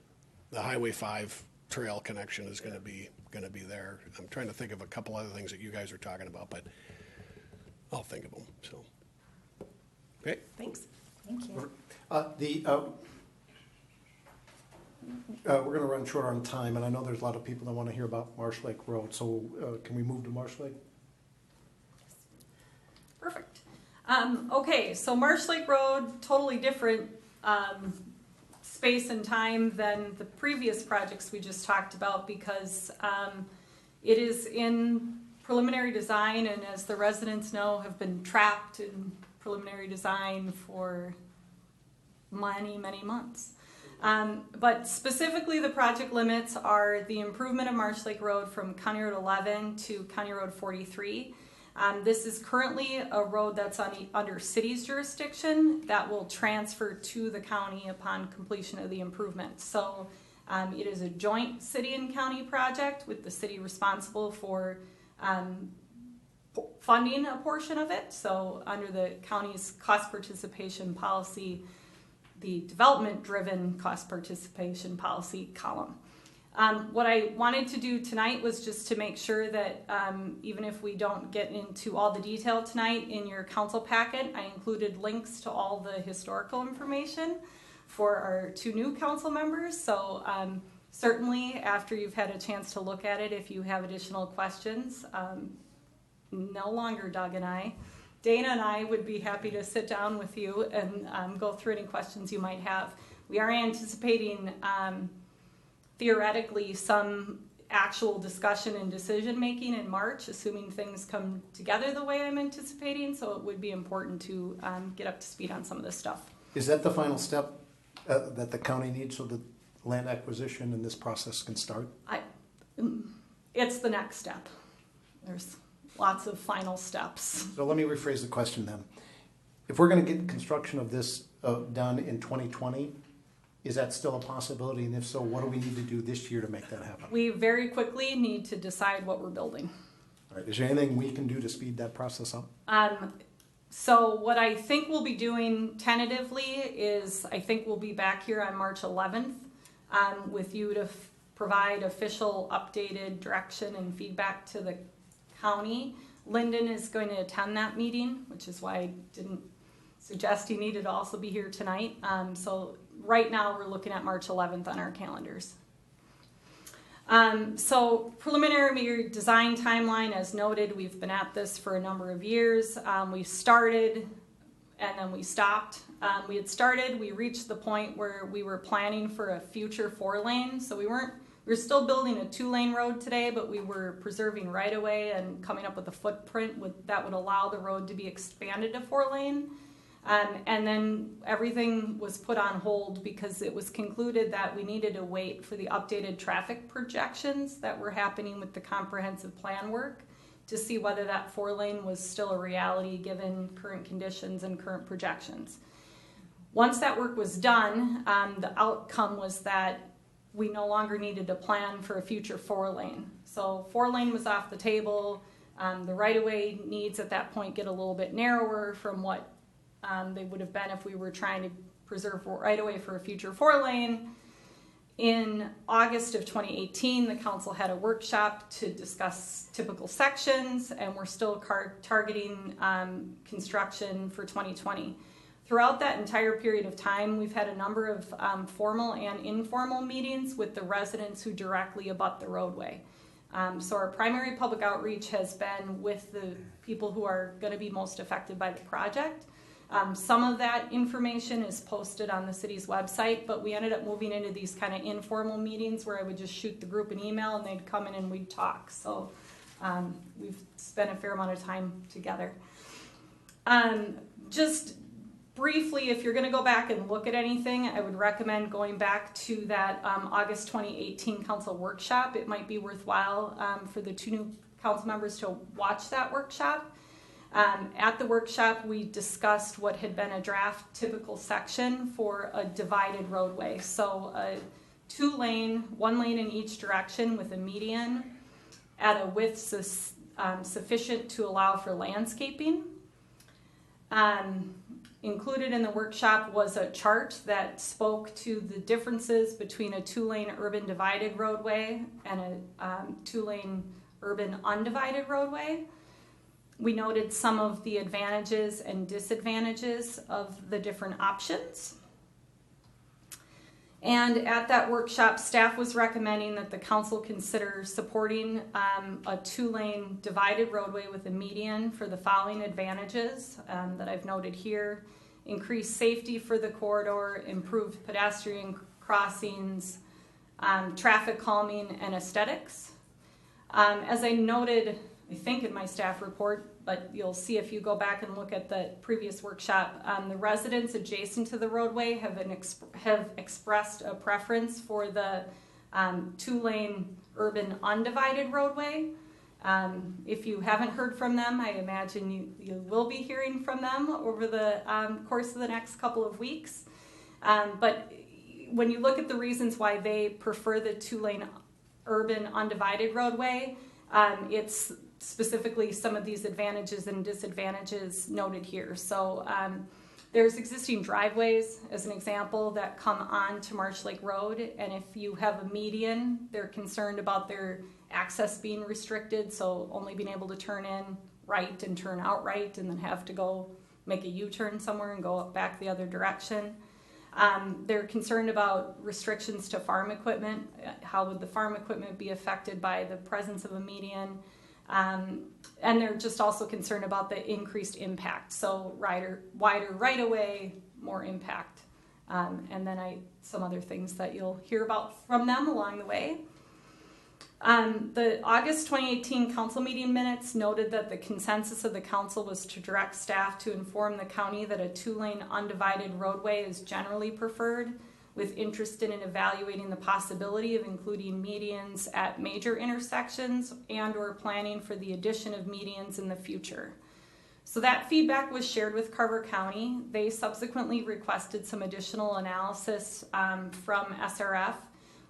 The Highway 5 trail connection is going to be there. I'm trying to think of a couple other things that you guys are talking about, but I'll think of them. So, okay. Thanks. Thank you. We're going to run short on time, and I know there's a lot of people that want to hear about Marsh Lake Road. So can we move to Marsh Lake? Perfect. Okay, so Marsh Lake Road, totally different space and time than the previous projects we just talked about, because it is in preliminary design, and as the residents know, have been trapped in preliminary design for many, many months. But specifically, the project limits are the improvement of Marsh Lake Road from County Road 11 to County Road 43. This is currently a road that's under city's jurisdiction that will transfer to the county upon completion of the improvement. So it is a joint city and county project with the city responsible for funding a portion of it. So under the county's cost participation policy, the development-driven cost participation policy column. What I wanted to do tonight was just to make sure that even if we don't get into all the detail tonight, in your council packet, I included links to all the historical information for our 2 new council members. So certainly after you've had a chance to look at it, if you have additional questions, no longer Doug and I, Dana and I would be happy to sit down with you and go through any questions you might have. We are anticipating theoretically some actual discussion and decision making in March, assuming things come together the way I'm anticipating, so it would be important to get up to speed on some of this stuff. Is that the final step that the county needs so that land acquisition and this process can start? It's the next step. There's lots of final steps. So let me rephrase the question then. If we're going to get construction of this done in 2020, is that still a possibility? And if so, what do we need to do this year to make that happen? We very quickly need to decide what we're building. All right. Is there anything we can do to speed that process up? So what I think we'll be doing tentatively is I think we'll be back here on March 11th with you to provide official updated direction and feedback to the county. Lyndon is going to attend that meeting, which is why I didn't suggest he needed to also be here tonight. So right now we're looking at March 11th on our calendars. So preliminary design timeline, as noted, we've been at this for a number of years. We started and then we stopped. We reached the point where we were planning for a future 4-lane. So we were still building a 2-lane road today, but we were preserving right of way and coming up with a footprint that would allow the road to be expanded to 4-lane. And then everything was put on hold because it was concluded that we needed to wait for the updated traffic projections that were happening with the comprehensive plan work to see whether that 4-lane was still a reality given current conditions and current projections. Once that work was done, the outcome was that we no longer needed to plan for a future 4-lane. So 4-lane was off the table. The right-of-way needs at that point get a little bit narrower from what they would have been if we were trying to preserve right-of-way for a future 4-lane. In August of 2018, the council had a workshop to discuss typical sections, and we're still targeting construction for 2020. Throughout that entire period of time, we've had a number of formal and informal meetings with the residents who directly abut the roadway. So our primary public outreach has been with the people who are going to be most affected by the project. Some of that information is posted on the city's website, but we ended up moving into these kind of informal meetings where I would just shoot the group an email and they'd come in and we'd talk. So we've spent a fair amount of time together. Just briefly, if you're going to go back and look at anything, I would recommend going back to that August 2018 council workshop. It might be worthwhile for the 2 new council members to watch that workshop. At the workshop, we discussed what had been a draft typical section for a divided roadway. So a 2-lane, 1 lane in each direction with a median at a width sufficient to allow for landscaping. Included in the workshop was a chart that spoke to the differences between a 2-lane urban divided roadway and a 2-lane urban undivided roadway. We noted some of the advantages and disadvantages of the different options. And at that workshop, staff was recommending that the council consider supporting a 2-lane divided roadway with a median for the following advantages that I've noted here: increased safety for the corridor, improved pedestrian crossings, traffic calming, and aesthetics. As I noted, I think in my staff report, but you'll see if you go back and look at the previous workshop, the residents adjacent to the roadway have expressed a preference for the 2-lane urban undivided roadway. If you haven't heard from them, I imagine you will be hearing from them over the course of the next couple of weeks. But when you look at the reasons why they prefer the 2-lane urban undivided roadway, it's specifically some of these advantages and disadvantages noted here. So there's existing driveways, as an example, that come on to Marsh Lake Road, and if you have a median, they're concerned about their access being restricted, so only being able to turn in right and turn out right, and then have to go make a U-turn somewhere and go back the other direction. They're concerned about restrictions to farm equipment. How would the farm equipment be affected by the presence of a median? And they're just also concerned about the increased impact. So wider right-of-way, more impact. And then some other things that you'll hear about from them along the way. The August 2018 council meeting minutes noted that the consensus of the council was to direct staff to inform the county that a 2-lane undivided roadway is generally preferred, with interest in evaluating the possibility of including medians at major intersections and or planning for the addition of medians in the future. So that feedback was shared with Carver County. They subsequently requested some additional analysis from SRF,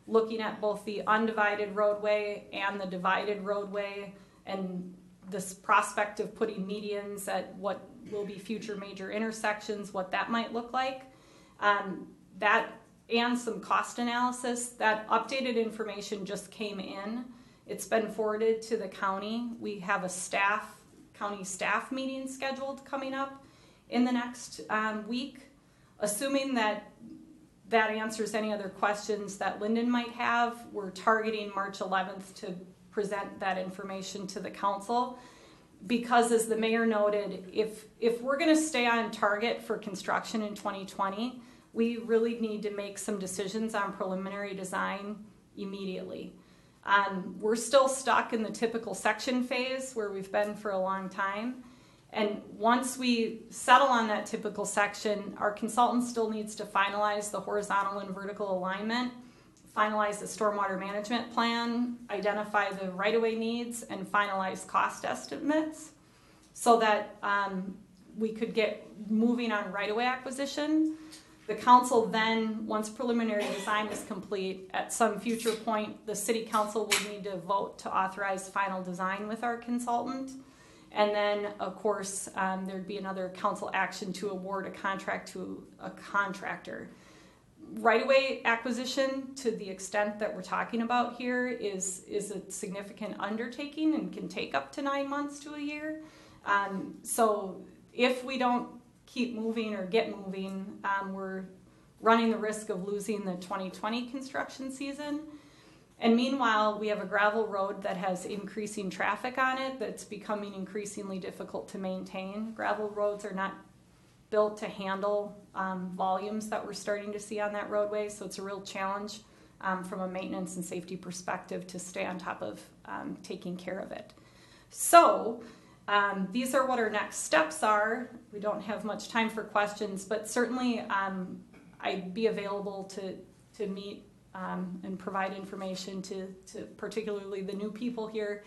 looking at both the undivided roadway and the divided roadway, and this prospect of putting medians at what will be future major intersections, what that might look like. That and some cost analysis. That updated information just came in. It's been forwarded to the county. We have a county staff meeting scheduled coming up in the next week. Assuming that answers any other questions that Lyndon might have, we're targeting March 11th to present that information to the council. Because as the mayor noted, if we're going to stay on target for construction in 2020, we really need to make some decisions on preliminary design immediately. We're still stuck in the typical section phase where we've been for a long time. And once we settle on that typical section, our consultant still needs to finalize the horizontal and vertical alignment, finalize the stormwater management plan, identify the right-of-way needs, and finalize cost estimates so that we could get moving on right-of-way acquisition. The council then, once preliminary design is complete, at some future point, the city council will need to vote to authorize final design with our consultant. And then, of course, there'd be another council action to award a contract to a contractor. Right-of-way acquisition, to the extent that we're talking about here, is a significant undertaking and can take up to 9 months to a year. So if we don't keep moving or get moving, we're running the risk of losing the 2020 construction season. And meanwhile, we have a gravel road that has increasing traffic on it that's becoming increasingly difficult to maintain. Gravel roads are not built to handle volumes that we're starting to see on that roadway, so it's a real challenge from a maintenance and safety perspective to stay on top of taking care of it. So these are what our next steps are. We don't have much time for questions, but certainly I'd be available to meet and provide information to particularly the new people here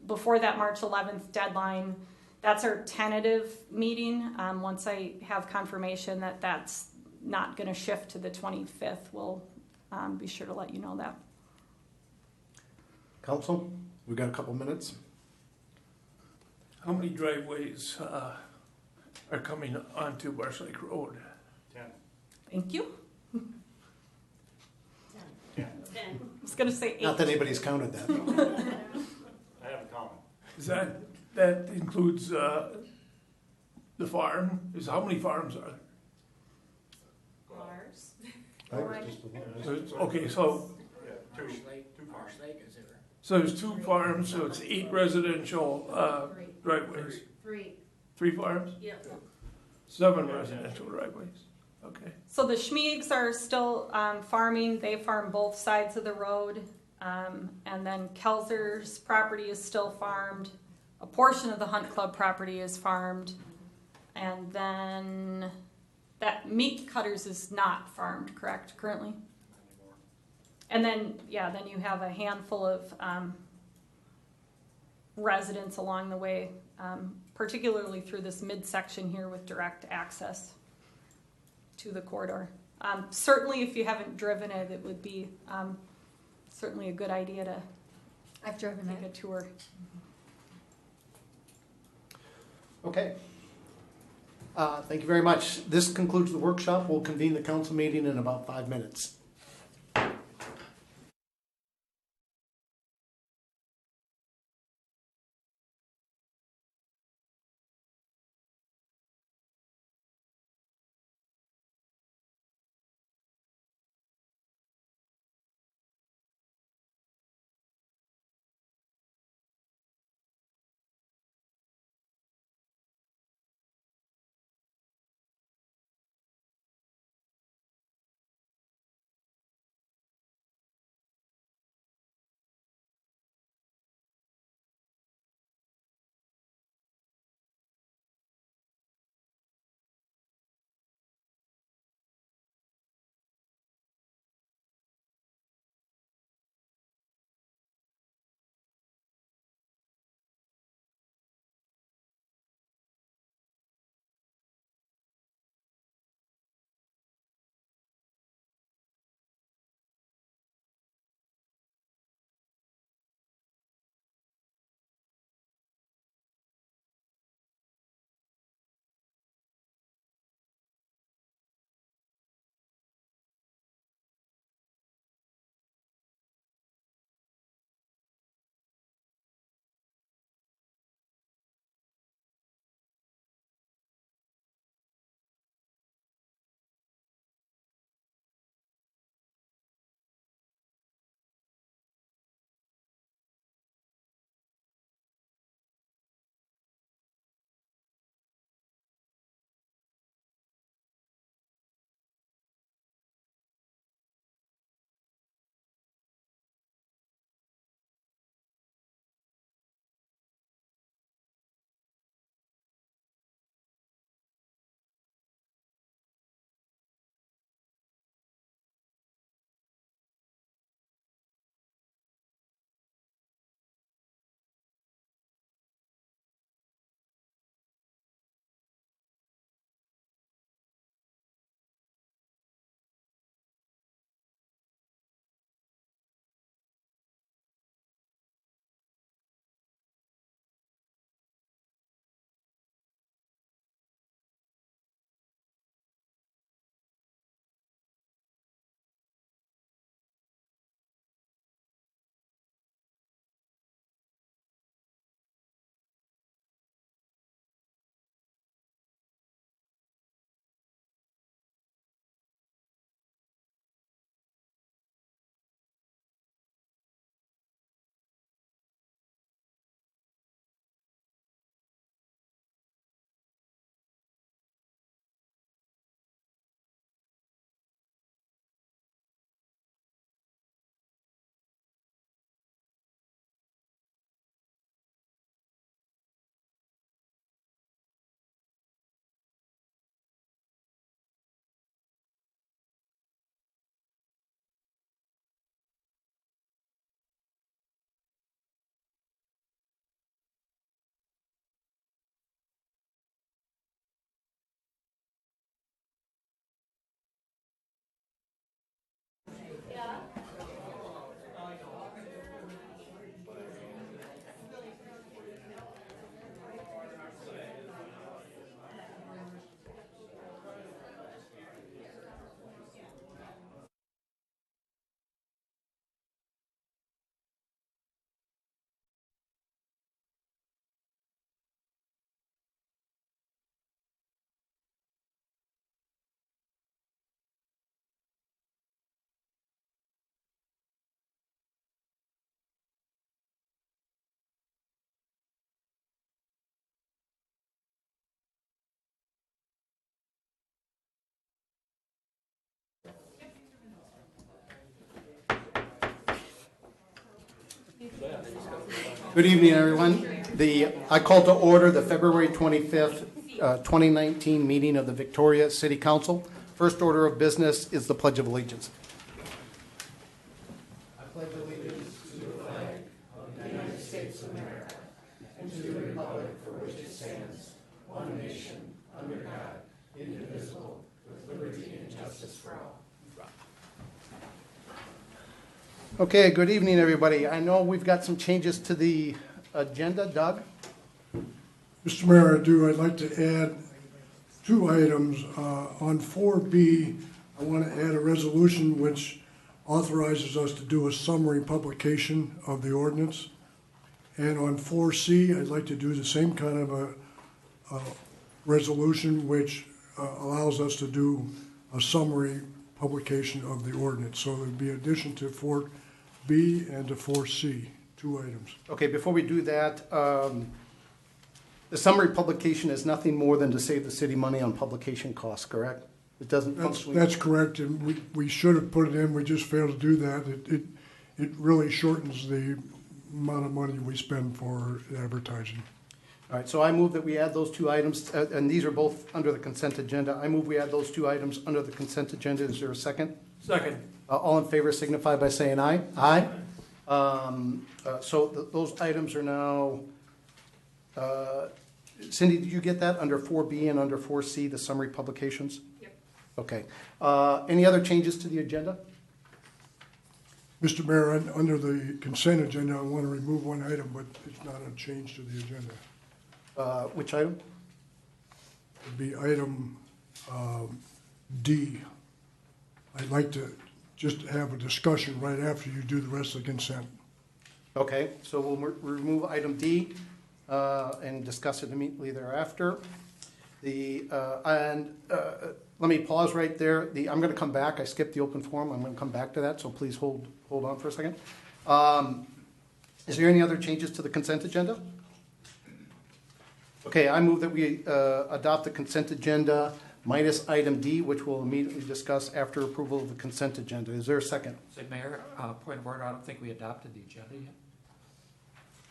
before that March 11th deadline. That's our tentative meeting. Once I have confirmation that that's not going to shift to the 25th, we'll be sure to let you know that. Council, we've got a couple minutes. How many driveways are coming onto Marsh Lake Road? 10. Thank you. 10. I was going to say 8. Not that anybody's counted that. I have a comment. Is that includes the farm? How many farms are Mars. there? Okay, so Yeah, two. Marsh Lake is there? so there's 2 farms, so it's 8 residential driveways. 3. 3 farms? Yeah. 7 residential driveways. Okay. So the Schmiegs are still farming. They farm both sides of the road. And then Kelzer's property is still farmed. A portion of the Hunt Club property is farmed. And then that Meat Cutters is not farmed, correct, currently? And then, then you have a handful of residents along the way, particularly through this midsection here with direct access to the corridor. Certainly, if you haven't driven it, it would be certainly a good idea to I've driven take a it. tour. Okay. Thank you very much. This concludes the workshop. We'll convene the council meeting in about 5 minutes. Good evening, everyone. I call to order the February 25th, 2019 meeting of the Victoria City Council. First order of business is the Pledge of Allegiance. I pledge allegiance to the flag of the United States of America Okay, good evening, everybody. I know we've got some changes to the agenda. Doug? Mr. Mayor, I do. I'd like to add two items. On 4B, I want to add a resolution which authorizes us to do a summary publication of the ordinance. And on 4C, I'd like to do the same kind of a resolution which allows us to do a summary publication of the ordinance. So there'd be addition to 4B and to 4C, two items. Okay, before we do that, the summary publication is nothing more than to save the city money on publication costs, correct? It doesn't functionally. That's correct, and we should have put it in, we just failed to do that. It really shortens the amount of money we spend for advertising. All right, so I move that we add those two items, and these are both under the consent agenda. I move we add those two items under the consent agenda. Is there a second? Second. All in favor signify by saying aye. Aye. So those items are now, Cindy, did you get that under 4B and under 4C, the summary publications? Yep. Okay. Any other changes to the agenda? Mr. Mayor, under the consent agenda, I want to remove one item, but it's not a change to the agenda. Which item? It'd be item D. I'd like to just have a discussion right after you do the rest of the consent. Okay, so we'll remove item D and discuss it immediately thereafter. Let me pause right there. I'm going to come back. I skipped the open forum. I'm going to come back to that, so please hold on for a second. Is there any other changes to the consent agenda? Okay, I move that we adopt the consent agenda minus item D, which we'll immediately discuss after approval of the consent agenda. Is there a second? Say, Mayor, point of order, I don't think we adopted the agenda yet.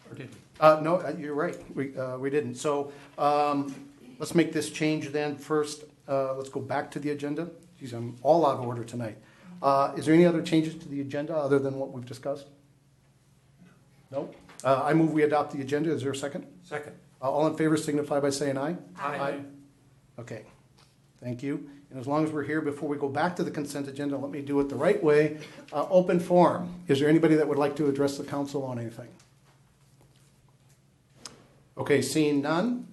Or did we? No, you're right. We didn't. So let's make this change then first. Let's go back to the agenda. Geez, I'm all out of order tonight. Is there any other changes to the agenda other than what we've discussed? No? I move we adopt the agenda. Is there a second? Second. All in favor signify by saying aye. Aye. Okay, thank you. And as long as we're here, before we go back to the consent agenda, let me do it the right way. Open forum. Is there anybody that would like to address the council on anything? Okay, seeing none.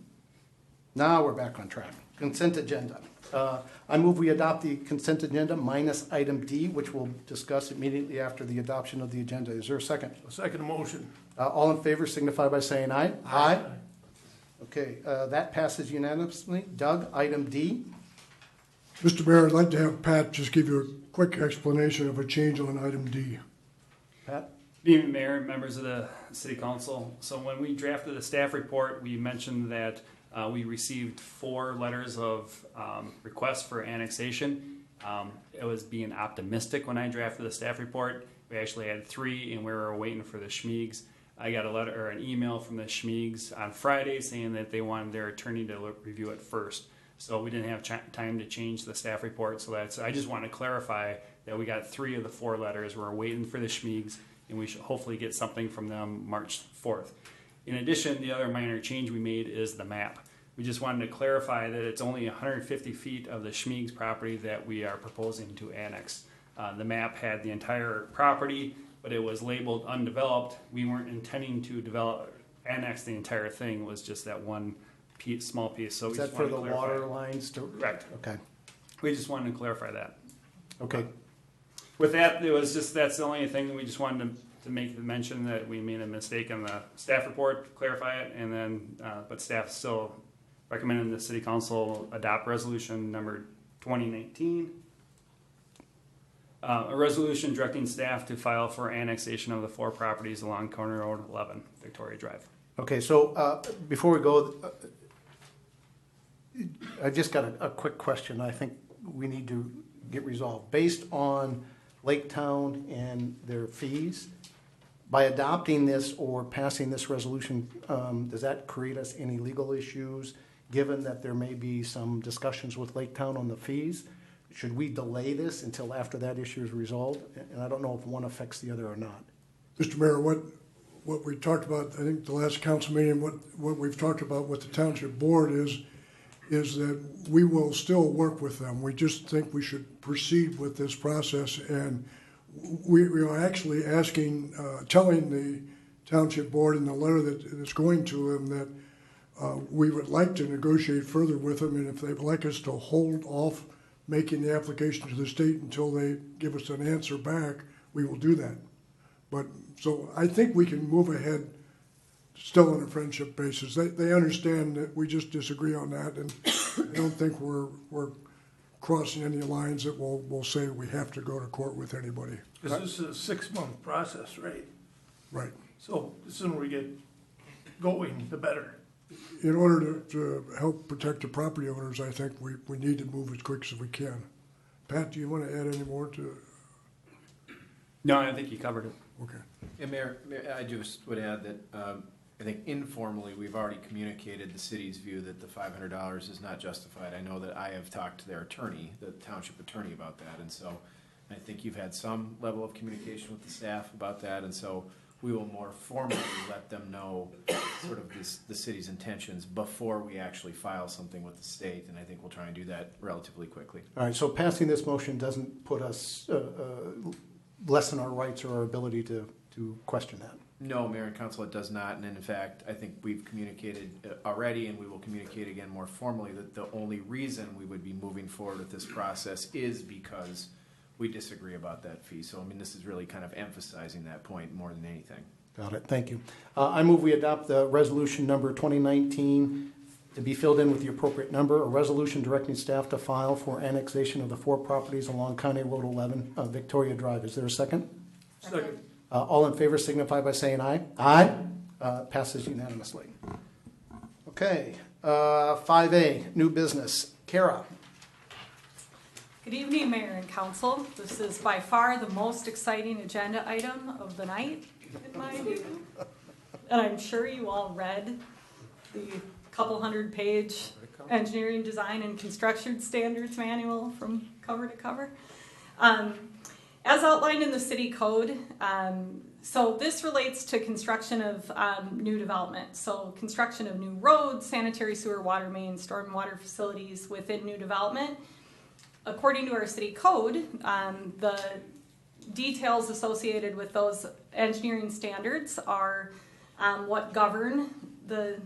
Now we're back on track. Consent agenda. I move we adopt the consent agenda minus item D, which we'll discuss immediately after the adoption of the agenda. Is there a second? A second motion. All in favor signify by saying aye. Aye. Okay, that passes unanimously. Doug, item D. Mr. Mayor, I'd like to have Pat just give you a quick explanation of a change on item D. Pat? Good evening, Mayor, members of the City Council. So when we drafted the staff report, we mentioned that we received 4 letters of requests for annexation. It was being optimistic when I drafted the staff report. We actually had 3, and we were waiting for the Schmiegs. I got a letter or an email from the Schmiegs on Friday saying that they wanted their attorney to review it first. So we didn't have time to change the staff report. So I just want to clarify that we got 3 of the 4 letters. We're waiting for the Schmiegs, and we should hopefully get something from them March 4th. In addition, the other minor change we made is the map. We just wanted to clarify that it's only 150 feet of the Schmiegs property that we are proposing to annex. The map had the entire property, but it was labeled undeveloped. We weren't intending to annex the entire thing. It was just that one small piece. So Is we that just for wanted the to clarify. water lines? Correct. Okay. We just wanted to clarify that. Okay. With that, that's the only thing that we just wanted to make the mention that we made a mistake in the staff report, clarify it, and then, but staff still recommending the City Council adopt resolution number 2019. A resolution directing staff to file for annexation of the 4 properties along Corner Road 11, Victoria Drive. Okay, so before we go, I just got a quick question I think we need to get resolved. Based on Lake Town and their fees, by adopting this or passing this resolution, does that create us any legal issues, given that there may be some discussions with Lake Town on the fees? Should we delay this until after that issue is resolved? And I don't know if one affects the other or not. Mr. Mayor, what we talked about, I think the last council meeting, what we've talked about with the township board is is that we will still work with them. We just think we should proceed with this process, and we are actually asking, telling the township board in the letter that is going to them that we would like to negotiate further with them, and if they'd like us to hold off making the application to the state until they give us an answer back, we will do that. But, so I think we can move ahead still on a friendship basis. They understand that we just disagree on that, and I don't think we're crossing any lines that we'll say we have to go to court with anybody. Because this is a 6-month process, right? Right. So the sooner we get going, the better. In order to help protect the property owners, I think we need to move as quick as we can. Pat, do you want to add any more to? No, I think you covered it. Okay. Yeah, Mayor, I just would add that I think informally, we've already communicated the city's view that the $500 is not justified. I know that I have talked to their attorney, the township attorney, about that, and so I think you've had some level of communication with the staff about that, and so we will more formally let them know sort of the city's intentions before we actually file something with the state, and I think we'll try and do that relatively quickly. All right, so passing this motion doesn't put us, lessen our rights or our ability to question that. No, Mayor and Council, it does not, and in fact, I think we've communicated already, and we will communicate again more formally, that the only reason we would be moving forward with this process is because we disagree about that fee. So, I mean, this is really kind of emphasizing that point more than anything. Got it, thank you. I move we adopt the resolution number 2019 to be filled in with the appropriate number, a resolution directing staff to file for annexation of the 4 properties along County Road 11, Victoria Drive. Is there a second? Second. All in favor signify by saying aye. Aye. Passes unanimously. Okay, 5A, new business. Kara. Good evening, Mayor and Council. This is by far the most exciting agenda item of the night, in my view. And I'm sure you all read the couple 100-page engineering, design, and construction standards manual from cover to cover. As outlined in the city code, so this relates to construction of new development. So construction of new roads, sanitary sewer, water mains, stormwater facilities within new development. According to our city code, the details associated with those engineering standards are what govern the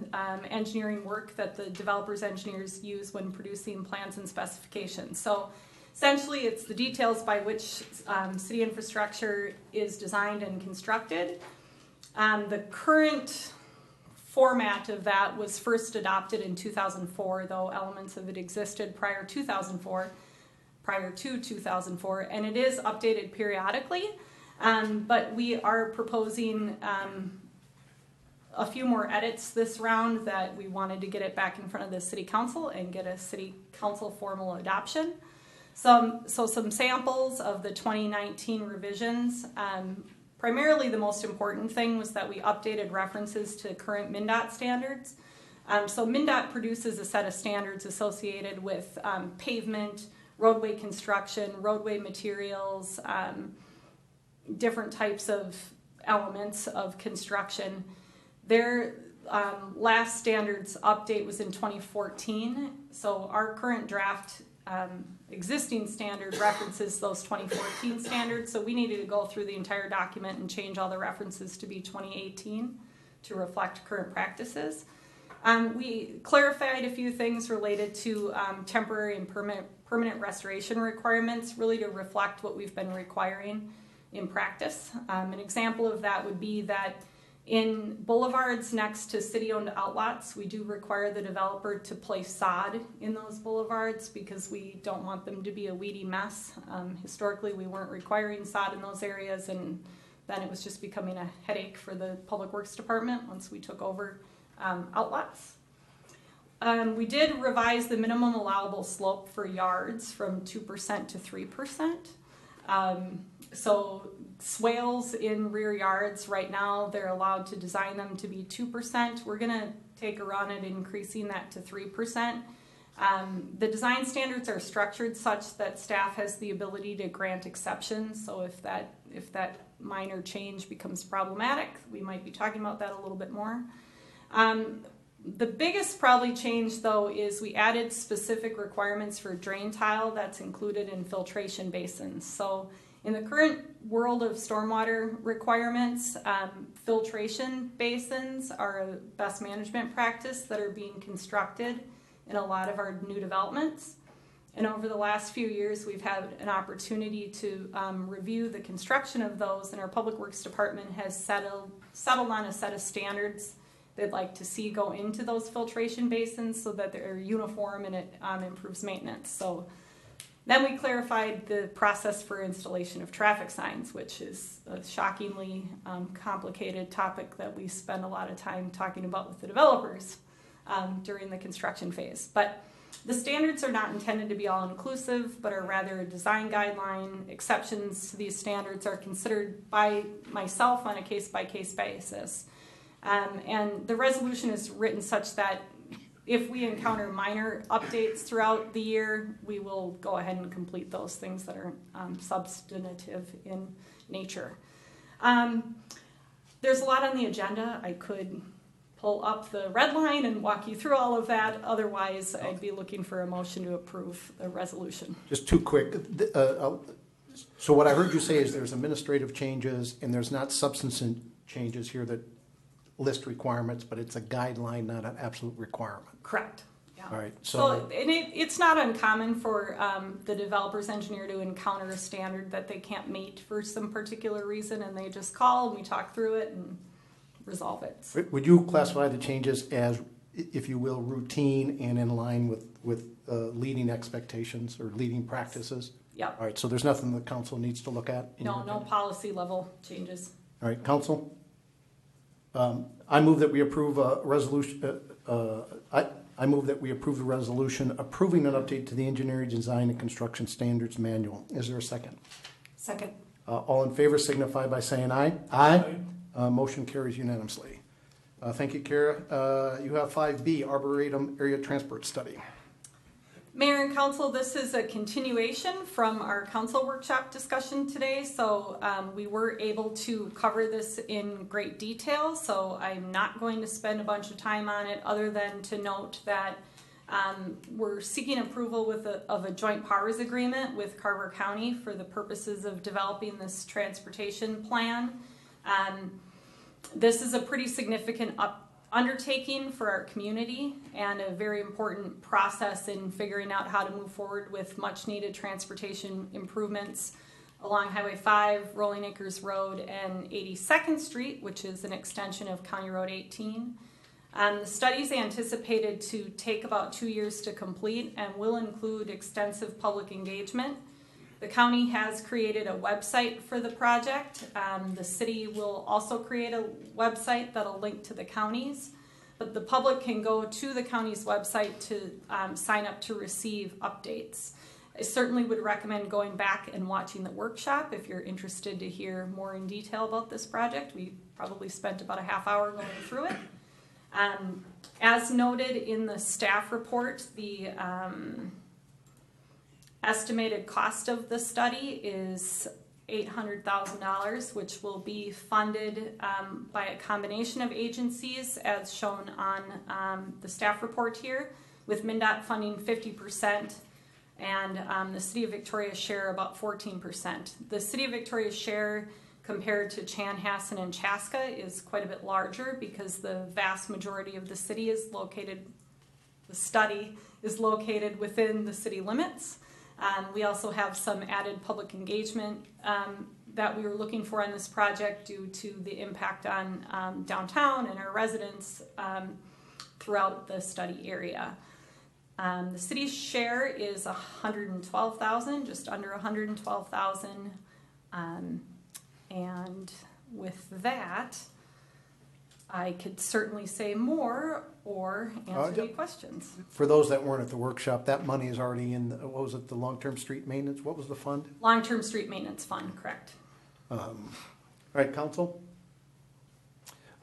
engineering work that the developer's engineers use when producing plans and specifications. So essentially, it's the details by which city infrastructure is designed and constructed. The current format of that was first adopted in 2004, though elements of it existed prior to 2004, and it is updated periodically. But we are proposing a few more edits this round that we wanted to get it back in front of the city council and get a city council formal adoption. Some samples of the 2019 revisions. Primarily the most important thing was that we updated references to current MnDOT standards. So MnDOT produces a set of standards associated with pavement, roadway construction, roadway materials, different types of elements of construction. Their last standards update was in 2014, so our current draft existing standard references those 2014 standards, so we needed to go through the entire document and change all the references to be 2018 to reflect current practices. We clarified a few things related to temporary and permanent restoration requirements, really to reflect what we've been requiring in practice. An example of that would be that in boulevards next to city-owned outlots, we do require the developer to place sod in those boulevards because we don't want them to be a weedy mess. Historically, we weren't requiring sod in those areas, and then it was just becoming a headache for the Public Works Department once we took over outlots. We did revise the minimum allowable slope for yards from 2% to 3%. So swales in rear yards, right now, they're allowed to design them to be 2%. We're going to take a run at increasing that to 3%. The design standards are structured such that staff has the ability to grant exceptions. So if that minor change becomes problematic, we might be talking about that a little bit more. The biggest probably change though is we added specific requirements for drain tile that's included in filtration basins. So in the current world of stormwater requirements, filtration basins are a best management practice that are being constructed in a lot of our new developments. And over the last few years, we've had an opportunity to review the construction of those, and our Public Works Department has settled on a set of standards they'd like to see go into those filtration basins so that they're uniform and it improves maintenance. So then we clarified the process for installation of traffic signs, which is a shockingly complicated topic that we spend a lot of time talking about with the developers during the construction phase. But the standards are not intended to be all-inclusive, but are rather a design guideline. Exceptions to these standards are considered by myself on a case-by-case basis. And the resolution is written such that if we encounter minor updates throughout the year, we will go ahead and complete those things that are substantive in nature. There's a lot on the agenda. I could pull up the red line and walk you through all of that. Otherwise, I'd be looking for a motion to approve the resolution. Just too quick. So what I heard you say is there's administrative changes and there's not substantive changes here that list requirements, but it's a guideline, not an absolute requirement. Correct. Yeah. All right. So it's not uncommon for the developer's engineer to encounter a standard that they can't meet for some particular reason, and they just call and we talk through it and resolve it. Would you classify the changes as, if you will, routine and in line with leading expectations or leading practices? Yeah. All right. So there's nothing the council needs to look at? No policy level changes. All right, council. I move that we approve a resolution. I move that we approve the resolution approving an update to the engineering design and construction standards manual. Is there a second? Second. All in favor signify by saying aye. Aye. Motion carries unanimously. Thank you, Kara. You have 5B, Arboretum Area Transport Study. Mayor and Council, this is a continuation from our council workshop discussion today. So we were able to cover this in great detail. So I'm not going to spend a bunch of time on it other than to note that we're seeking approval of a joint powers agreement with Carver County for the purposes of developing this transportation plan. This is a pretty significant undertaking for our community and a very important process in figuring out how to move forward with much needed transportation improvements along Highway 5, Rolling Acres Road, and 82nd Street, which is an extension of County Road 18. The study is anticipated to take about 2 years to complete and will include extensive public engagement. The county has created a website for the project. The city will also create a website that'll link to the counties, but the public can go to the county's website to sign up to receive updates. I certainly would recommend going back and watching the workshop if you're interested to hear more in detail about this project. We probably spent about a half hour going through it. As noted in the staff report, the estimated cost of the study is $800,000, which will be funded by a combination of agencies as shown on the staff report here, with MnDOT funding 50% and the City of Victoria's share about 14%. The City of Victoria's share compared to Chanhassen and Chaska is quite a bit larger because the vast majority of the study is located within the city limits. We also have some added public engagement that we were looking for on this project due to the impact on downtown and our residents throughout the study area. The city's share is $112,000, just under $112,000. And with that, I could certainly say more or answer any questions. For those that weren't at the workshop, that money is already in, what was it, the long-term street maintenance? What was the fund? Long-term street maintenance fund, correct. All right, council.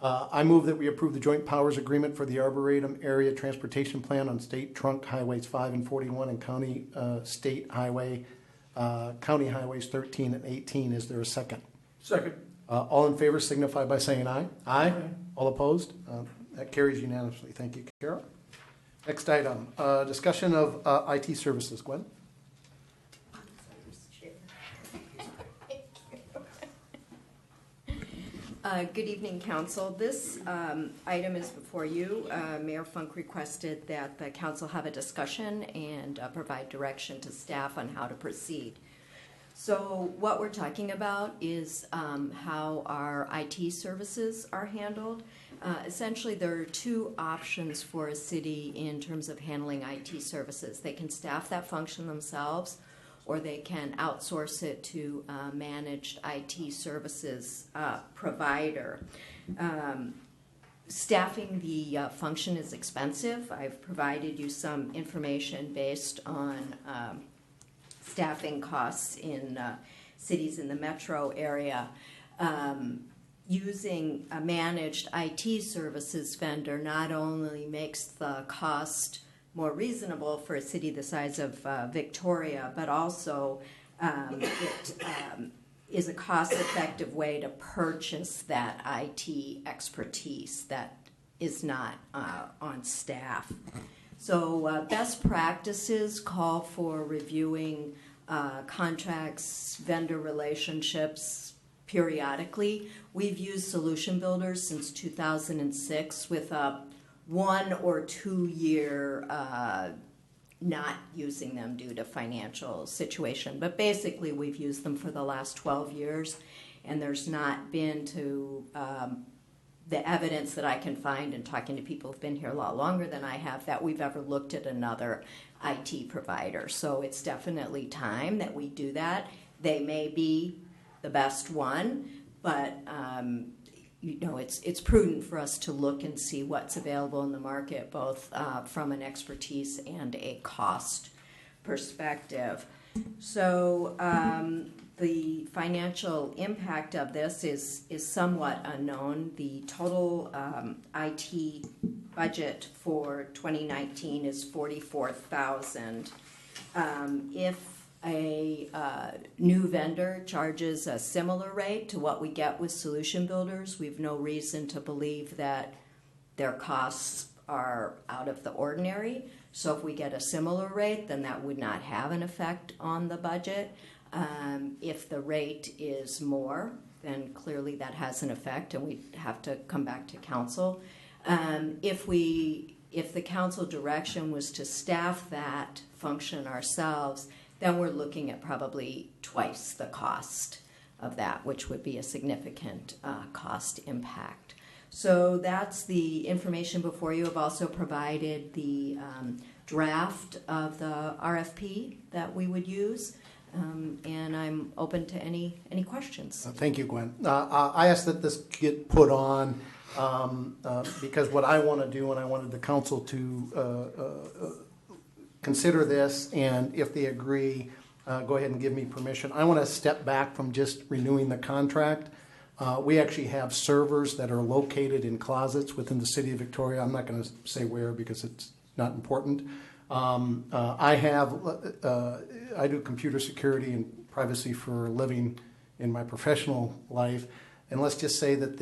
I move that we approve the joint powers agreement for the Arboretum Area Transportation Plan on State Trunk Highways 5 and 41 and County State Highway, County Highways 13 and 18. Is there a second? Second. All in favor signify by saying aye. Aye. All opposed? That carries unanimously. Thank you, Kara. Next item, discussion of IT services. Gwen? Good evening, Council. This item is before you. Mayor Funk requested that the Council have a discussion and provide direction to staff on how to proceed. So what we're talking about is how our IT services are handled. Essentially, there are two options for a city in terms of handling IT services. They can staff that function themselves, or they can outsource it to a managed IT services provider. Staffing the function is expensive. I've provided you some information based on staffing costs in cities in the metro area. Using a managed IT services vendor not only makes the cost more reasonable for a city the size of Victoria, but also it is a cost-effective way to purchase that IT expertise that is not on staff. So best practices call for reviewing contracts, vendor relationships periodically. We've used solution builders since 2006 with a 1 or 2 year not using them due to financial situation. But basically we've used them for the last 12 years, and there's not been to the evidence that I can find in talking to people who've been here a lot longer than I have that we've ever looked at another IT provider. So it's definitely time that we do that. They may be the best one, but it's prudent for us to look and see what's available in the market, both from an expertise and a cost perspective. So the financial impact of this is somewhat unknown. The total IT budget for 2019 is $44,000. If a new vendor charges a similar rate to what we get with solution builders, we've no reason to believe that their costs are out of the ordinary. So if we get a similar rate, then that would not have an effect on the budget. If the rate is more, then clearly that has an effect, and we have to come back to council. If the council direction was to staff that function ourselves, then we're looking at probably twice the cost of that, which would be a significant cost impact. So that's the information before you. I've also provided the draft of the RFP that we would use, and I'm open to any questions. Thank you, Gwen. I asked that this get put on because what I want to do, and I wanted the council to consider this, and if they agree, go ahead and give me permission. I want to step back from just renewing the contract. We actually have servers that are located in closets within the city of Victoria. I'm not going to say where because it's not important. I do computer security and privacy for a living in my professional life. And let's just say that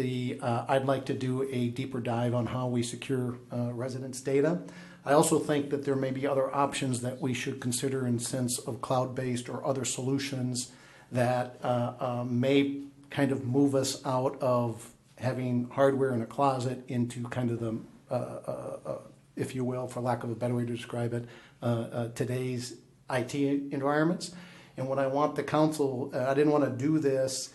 I'd like to do a deeper dive on how we secure residents' data. I also think that there may be other options that we should consider in sense of cloud-based or other solutions that may kind of move us out of having hardware in a closet into kind of the, if you will, for lack of a better way to describe it, today's IT environments. And what I want the council, I didn't want to do this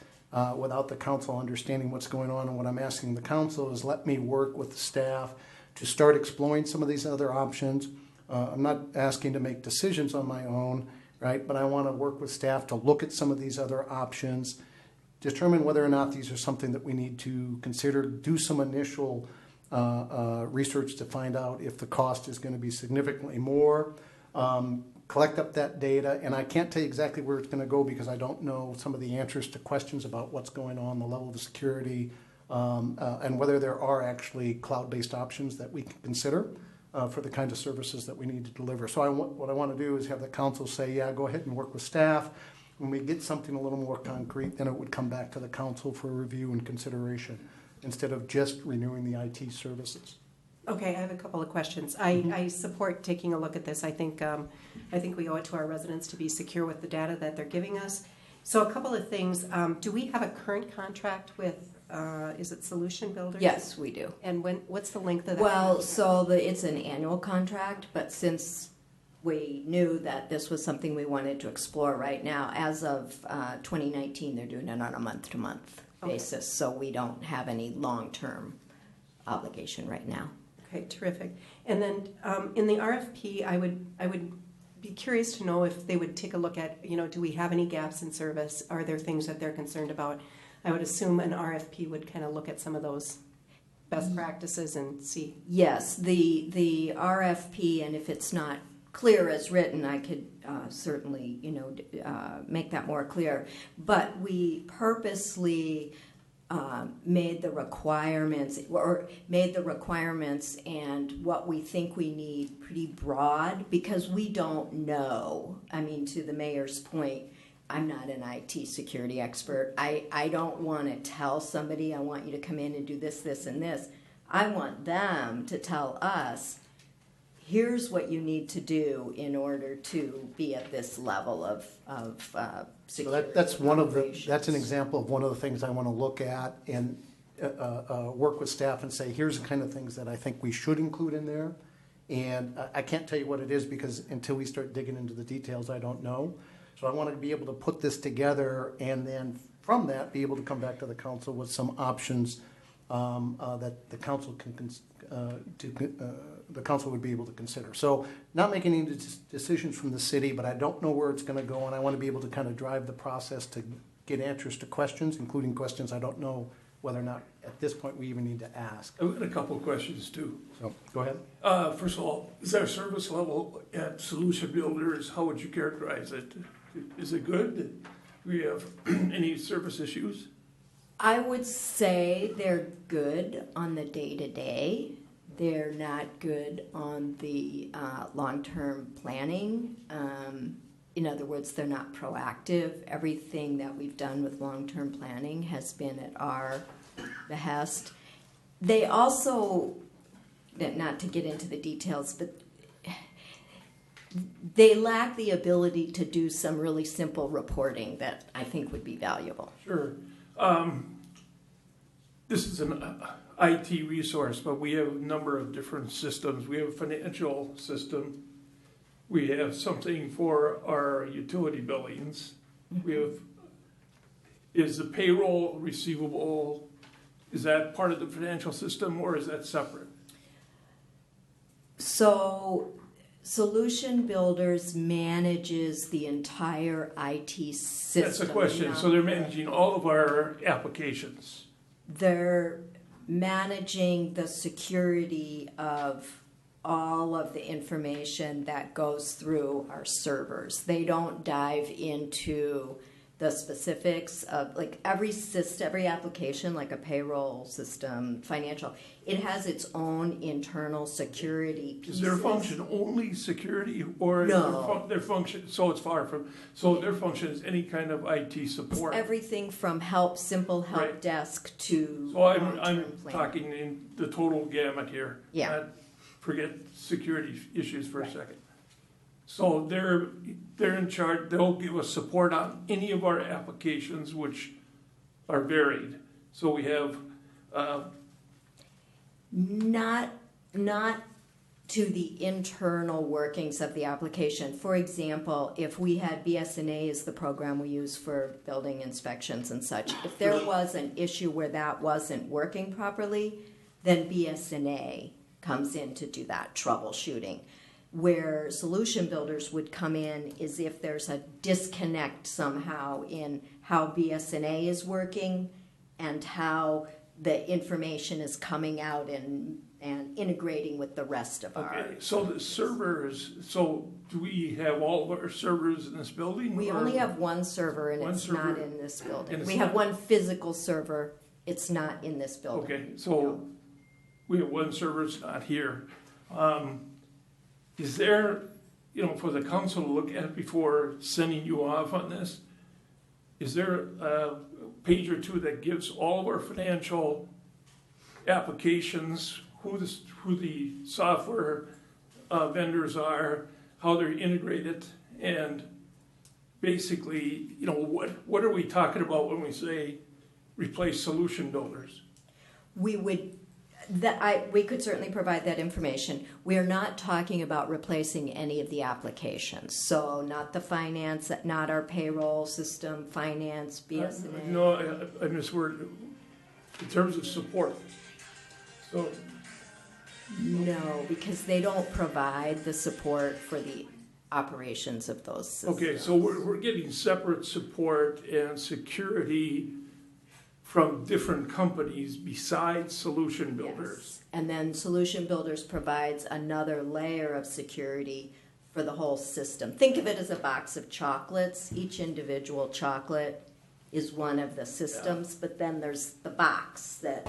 without the council understanding what's going on. And what I'm asking the council is let me work with the staff to start exploring some of these other options. I'm not asking to make decisions on my own, right? But I want to work with staff to look at some of these other options, determine whether or not these are something that we need to consider, do some initial research to find out if the cost is going to be significantly more, collect up that data, and I can't tell you exactly where it's going to go because I don't know some of the answers to questions about what's going on, the level of security, and whether there are actually cloud-based options that we can consider for the kind of services that we need to deliver. So what I want to do is have the council say, yeah, go ahead and work with staff. When we get something a little more concrete, then it would come back to the council for review and consideration instead of just renewing the IT services. Okay, I have a couple of questions. I support taking a look at this. I think we owe it to our residents to be secure with the data that they're giving us. So a couple of things. Do we have a current contract with, is it Solution Builders? Yes, we do. And what's the length of that? Well, so it's an annual contract, but since we knew that this was something we wanted to explore right now, as of 2019, they're doing it on a month-to-month basis, so we don't have any long-term obligation right now. Okay, terrific. And then in the RFP, I would be curious to know if they would take a look at, do we have any gaps in service? Are there things that they're concerned about? I would assume an RFP would kind of look at some of those best practices and see. Yes, the RFP, and if it's not clear as written, I could certainly, make that more clear. But we purposely made the requirements and what we think we need pretty broad, because we don't know. I mean, to the mayor's point, I'm not an IT security expert. I don't want to tell somebody, I want you to come in and do this, this, and this. I want them to tell us, here's what you need to do in order to be at this level of security. So that's an example of one of the things I want to look at and work with staff and say, here's the kind of things that I think we should include in there. And I can't tell you what it is, because until we start digging into the details, I don't know. So I want to be able to put this together, and then from that, be able to come back to the council with some options that the council the council would be able to consider. So not making any decisions from the city, but I don't know where it's going to go, and I want to be able to kind of drive the process to get answers to questions, including questions I don't know whether or not at this point we even need to ask. I've got a couple of questions too. So go ahead. First of all, is our service level at Solution Builders, how would you characterize it? Is it good? Do we have any service issues? I would say they're good on the day-to-day. They're not good on the long-term planning. In other words, they're not proactive. Everything that we've done with long-term planning has been at our behest. They also, not to get into the details, but they lack the ability to do some really simple reporting that I think would be valuable. Sure. This is an IT resource, but we have a number of different systems. We have a financial system. We have something for our utility billings. We have, is the payroll receivable, is that part of the financial system or is that separate? So Solution Builders manages the entire IT system. That's the question. So they're managing all of our applications. They're managing the security of all of the information that goes through our servers. They don't dive into the specifics of, like, every system, every application, like a payroll system, financial, it has its own internal security pieces. Is their function only security, or No. their function, so it's far from, so their function is any kind of IT support? Everything from simple help Right. desk to So I'm long-term plan. talking in the total gamut here. Yeah. Forget security issues for a second. So they're in charge, they'll give us support on any of our applications, which are varied. So we have, Not to the internal workings of the application. For example, if we had BSNA as the program we use for building inspections and such, if there was an issue where that wasn't working properly, then BSNA comes in to do that troubleshooting. Where Solution Builders would come in is if there's a disconnect somehow in how BSNA is working and how the information is coming out and integrating with the rest of our. okay, so the servers, so do we have all of our servers in this building? We or- only have one server and One it's server, not in this building. and it's We have not- one physical server, it's not in this building. Okay, so we have one server, it's not here. Is there, for the council to look at before sending you off on this, is there a page or two that gives all of our financial applications, who the software vendors are, how they're integrated, and basically, you know, what are we talking about when we say replace solution builders? We would, we could certainly provide that information. We are not talking about replacing any of the applications. So not the finance, not our payroll system, finance, BSNA. No, I misworded. In terms of support. So, No, because they don't provide the support for the operations of those systems. okay, so we're getting separate support and security from different companies besides solution builders. Yes. And then Solution Builders provides another layer of security for the whole system. Think of it as a box of chocolates. Each individual chocolate is one of the systems, but then there's the box that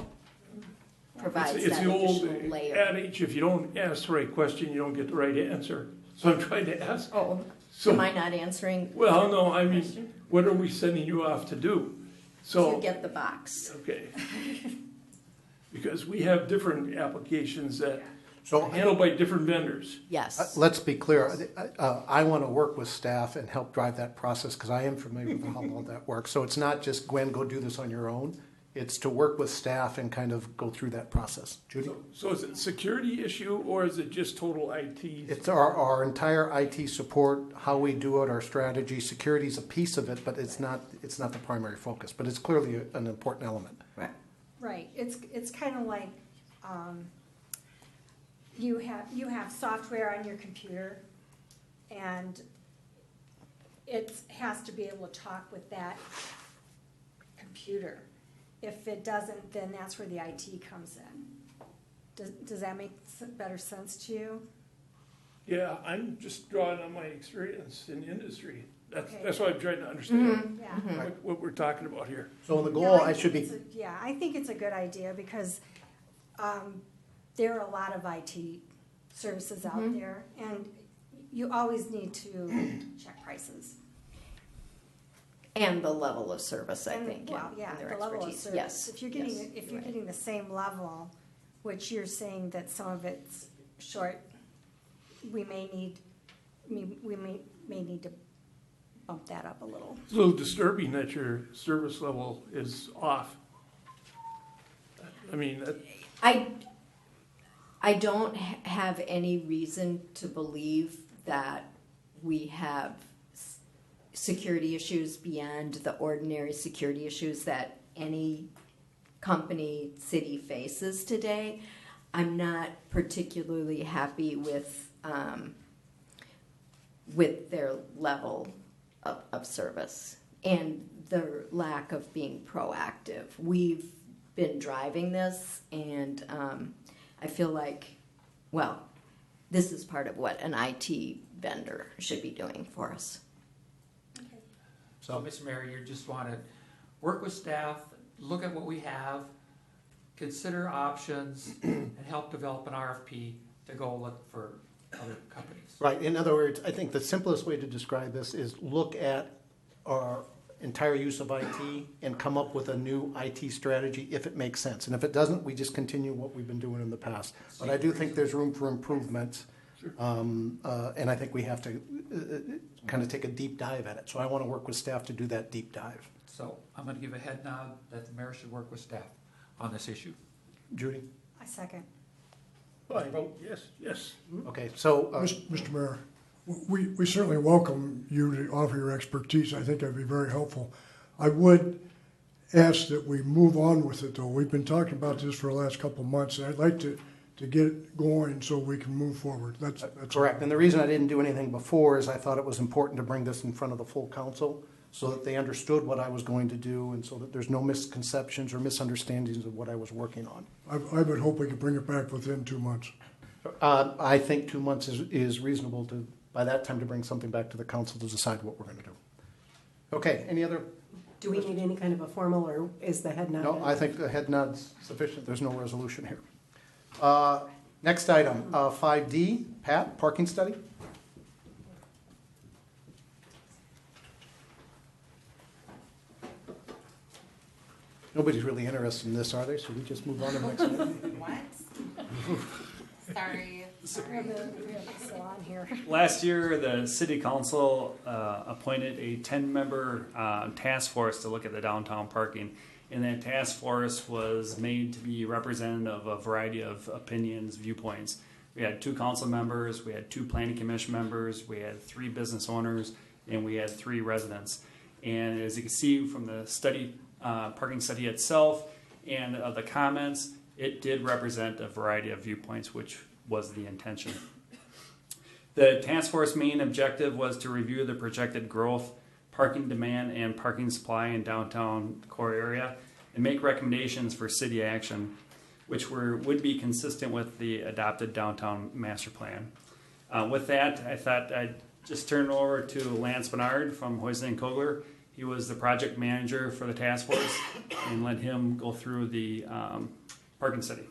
provides It's that the old additional layer. adage, if you don't ask the right question, you don't get the right answer. So I'm trying to ask. Oh, So, am I not answering? well, no, I the mean, question? what are we sending you off to do? To So, get the box. okay. Because we have different applications that So are handled by different vendors. Yes. let's be clear. I want to work with staff and help drive that process because I am familiar with how all that works. So it's not just, Gwen, go do this on your own. It's to work with staff and kind of go through that process. Judy? So is it a security issue or is it just total IT? It's our entire IT support, how we do it, our strategy. Security is a piece of it, but it's not the primary focus. But it's clearly an important element. Right. Right, it's kind of like, you have software on your computer, and it has to be able to talk with that computer. If it doesn't, then that's where the IT comes in. Does that make better sense to you? Yeah, I'm just drawing on my experience in the industry. Okay. That's what I'm trying to understand, Yeah. what we're talking about here. So the Yeah, goal, I think should be, it's yeah, I think it's a good idea because there are a lot of IT services out there, and you always need to check prices. And the level of service, I And, think, well, and yeah, their the level of expertise. service. Yes. If you're getting, Yes, if you're right. getting the same level, which you're saying that some of it's short, we may need to bump that up a little. It's a little disturbing that your service level is off. I mean, I don't have any reason to believe that we have security issues beyond the ordinary security issues that any company, city faces today. I'm not particularly happy with their level of service and their lack of being proactive. We've been driving this, and I feel like, well, this is part of what an IT vendor should be doing for us. So, Mr. Mayor, you just want to work with staff, look at what we have, consider options, and help develop an RFP to go look for other companies. right, in other words, I think the simplest way to describe this is look at our entire use of IT and come up with a new IT strategy if it makes sense. And if it doesn't, we just continue what we've been doing in the past. But I do think there's room for improvement. And I think we have to kind of take a deep dive at it. So I want to work with staff to do that deep dive. So I'm going to give a head nod that the mayor should work with staff on this issue. Judy? I second. I vote yes, yes. Okay, so, Mr. Mayor, we certainly welcome you to offer your expertise. I think that'd be very helpful. I would ask that we move on with it, though. We've been talking about this for the last couple of months, and I'd like to get it going so we can move forward. That's correct. And the reason I didn't do anything before is I thought it was important to bring this in front of the full council so that they understood what I was going to do and so that there's no misconceptions or misunderstandings of what I was working on. I would hope we could bring it back within 2 months. I think 2 months is reasonable to, by that time, to bring something back to the council to decide what we're going to do. Okay, any other? Do we need any kind of a formal, or is the head nod? No, I think the head nod's sufficient. There's no resolution here. Next item, 5D, Pat, parking study. Nobody's really interested in this, are they? Should we just move on to the next one? What? Sorry. We have a salon here. Last year, the city council appointed a 10-member task force to look at the downtown parking. And that task force was made to be representative of a variety of opinions, viewpoints. We had 2 council members, we had 2 planning commission members, we had 3 business owners, and we had 3 residents. And as you can see from the study, parking study itself and the comments, it did represent a variety of viewpoints, which was the intention. The task force main objective was to review the projected growth, parking demand, and parking supply in downtown core area and make recommendations for city action, which would be consistent with the adopted downtown master plan. With that, I thought I'd just turn it over to Lance Bernard from Hoysley & Kogler. He was the project manager for the task force, and let him go through the parking study.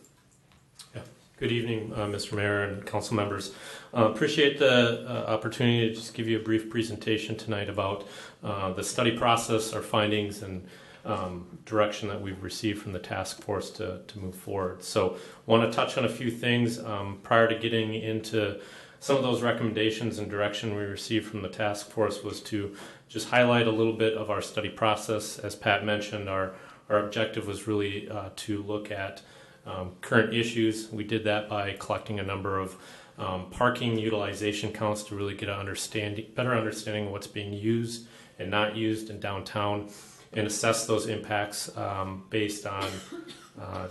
Yeah. Good evening, Mr. Mayor and council members. Appreciate the opportunity to just give you a brief presentation tonight about the study process, our findings, and direction that we've received from the task force to move forward. So want to touch on a few things prior to getting into some of those recommendations and direction we received from the task force was to just highlight a little bit of our study process. As Pat mentioned, our objective was really to look at current issues. We did that by collecting a number of parking utilization counts to really get a better understanding of what's being used and not used in downtown, and assess those impacts based on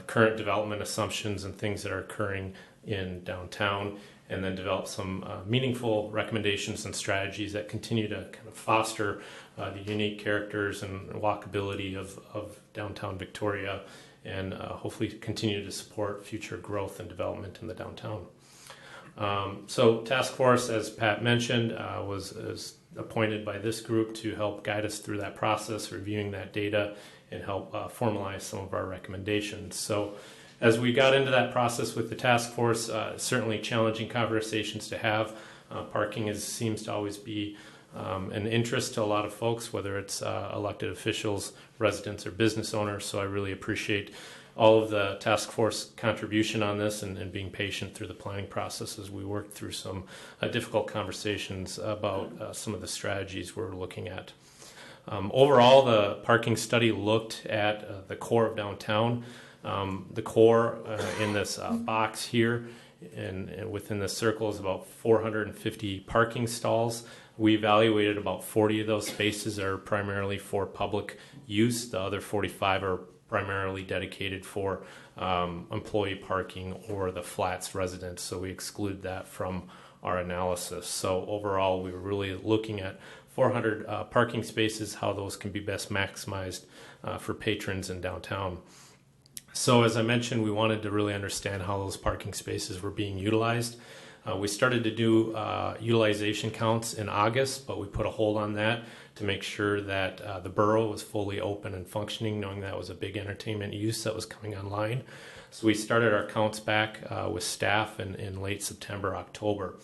current development assumptions and things that are occurring in downtown, and then develop some meaningful recommendations and strategies that continue to kind of foster the unique characters and walkability of downtown Victoria, and hopefully continue to support future growth and development in the downtown. So task force, as Pat mentioned, was appointed by this group to help guide us through that process, reviewing that data, and help formalize some of our recommendations. So as we got into that process with the task force, certainly challenging conversations to have. Parking seems to always be an interest to a lot of folks, whether it's elected officials, residents, or business owners. So I really appreciate all of the task force contribution on this and being patient through the planning process as we worked through some difficult conversations about some of the strategies we're looking at. Overall, the parking study looked at the core of downtown. The core in this box here and within the circle is about 450 parking stalls. We evaluated about 40 of those spaces are primarily for public use. The other 45 are primarily dedicated for employee parking or the flats residents, so we exclude that from our analysis. So overall, we were really looking at 400 parking spaces, how those can be best maximized for patrons in downtown. So as I mentioned, we wanted to really understand how those parking spaces were being utilized. We started to do utilization counts in August, but we put a hold on that to make sure that the borough was fully open and functioning, knowing that was a big entertainment use that was coming online. So we started our counts back with staff in late September, October.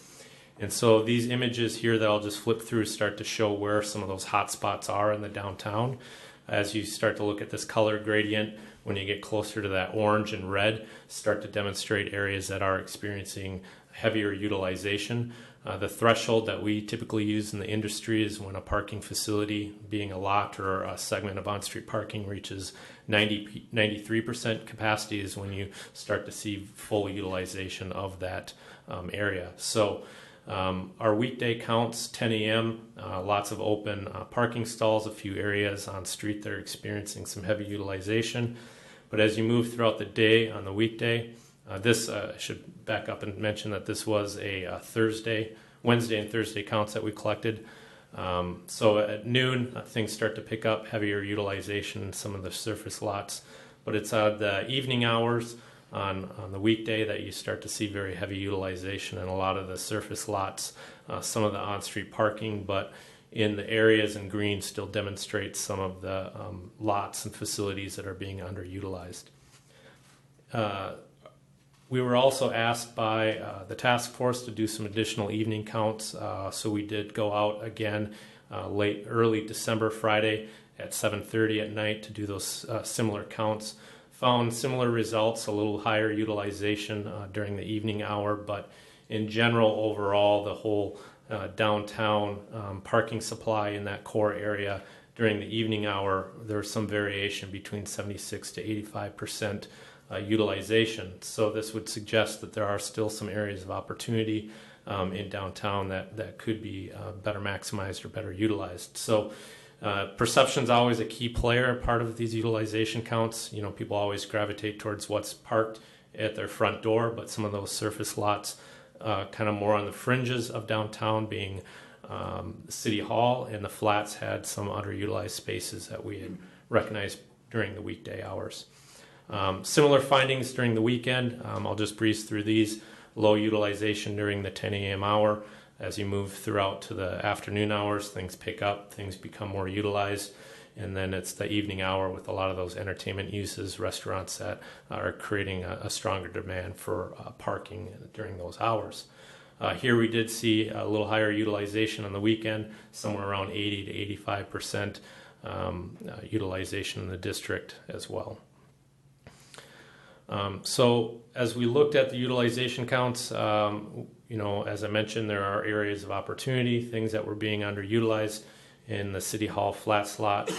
And so these images here that I'll just flip through start to show where some of those hot spots are in the downtown. As you start to look at this color gradient, when you get closer to that orange and red, start to demonstrate areas that are experiencing heavier utilization. The threshold that we typically use in the industry is when a parking facility, being a lot or a segment of on-street parking, reaches 93% capacity is when you start to see full utilization of that area. So our weekday counts, 10 a.m., lots of open parking stalls, a few areas on street that are experiencing some heavy utilization. But as you move throughout the day on the weekday, I should back up and mention that this was a Wednesday and Thursday counts that we collected. So at noon, things start to pick up, heavier utilization in some of the surface lots. But it's at the evening hours on the weekday that you start to see very heavy utilization in a lot of the surface lots, some of the on-street parking, but in the areas in green still demonstrates some of the lots and facilities that are being underutilized. We were also asked by the task force to do some additional evening counts, so we did go out again early December, Friday at 7:30 at night to do those similar counts. found similar results, a little higher utilization during the evening hour, but in general, overall, the whole downtown parking supply in that core area during the evening hour, there's some variation between 76 to 85% utilization. So this would suggest that there are still some areas of opportunity in downtown that could be better maximized or better utilized. So perception is always a key player, part of these utilization counts. You know, people always gravitate towards what's parked at their front door, but some of those surface lots kind of more on the fringes of downtown, being City Hall, and the flats had some underutilized spaces that we had recognized during the weekday hours. Similar findings during the weekend. I'll just breeze through these. Low utilization during the 10 a.m. hour. As you move throughout to the afternoon hours, things pick up, things become more utilized. And then it's the evening hour with a lot of those entertainment uses, restaurants that are creating a stronger demand for parking during those hours. Here we did see a little higher utilization on the weekend, somewhere around 80 to 85% utilization in the district as well. So as we looked at the utilization counts, you know, as I mentioned, there are areas of opportunity, things that were being underutilized in the City Hall flat slot.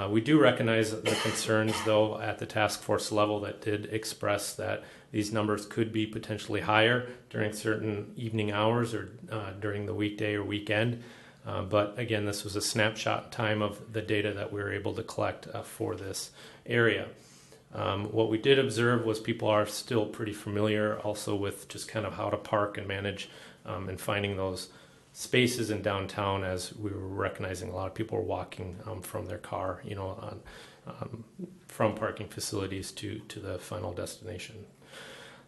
We do recognize the concerns, though, at the task force level that did express that these numbers could be potentially higher during certain evening hours or during the weekday or weekend. But again, this was a snapshot time of the data that we were able to collect for this area. What we did observe was people are still pretty familiar also with just kind of how to park and manage and finding those spaces in downtown, as we were recognizing a lot of people were walking from their car, you know, from parking facilities to the final destination.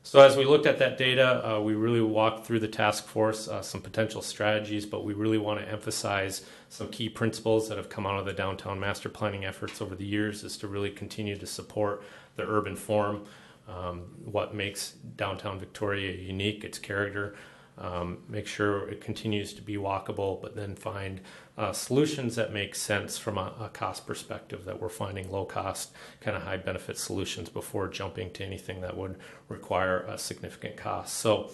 So as we looked at that data, we really walked through the task force, some potential strategies, but we really want to emphasize some key principles that have come out of the downtown master planning efforts over the years, is to really continue to support the urban form, what makes downtown Victoria unique, its character, make sure it continues to be walkable, but then find solutions that make sense from a cost perspective, that we're finding low cost, kind of high benefit solutions before jumping to anything that would require a significant cost. So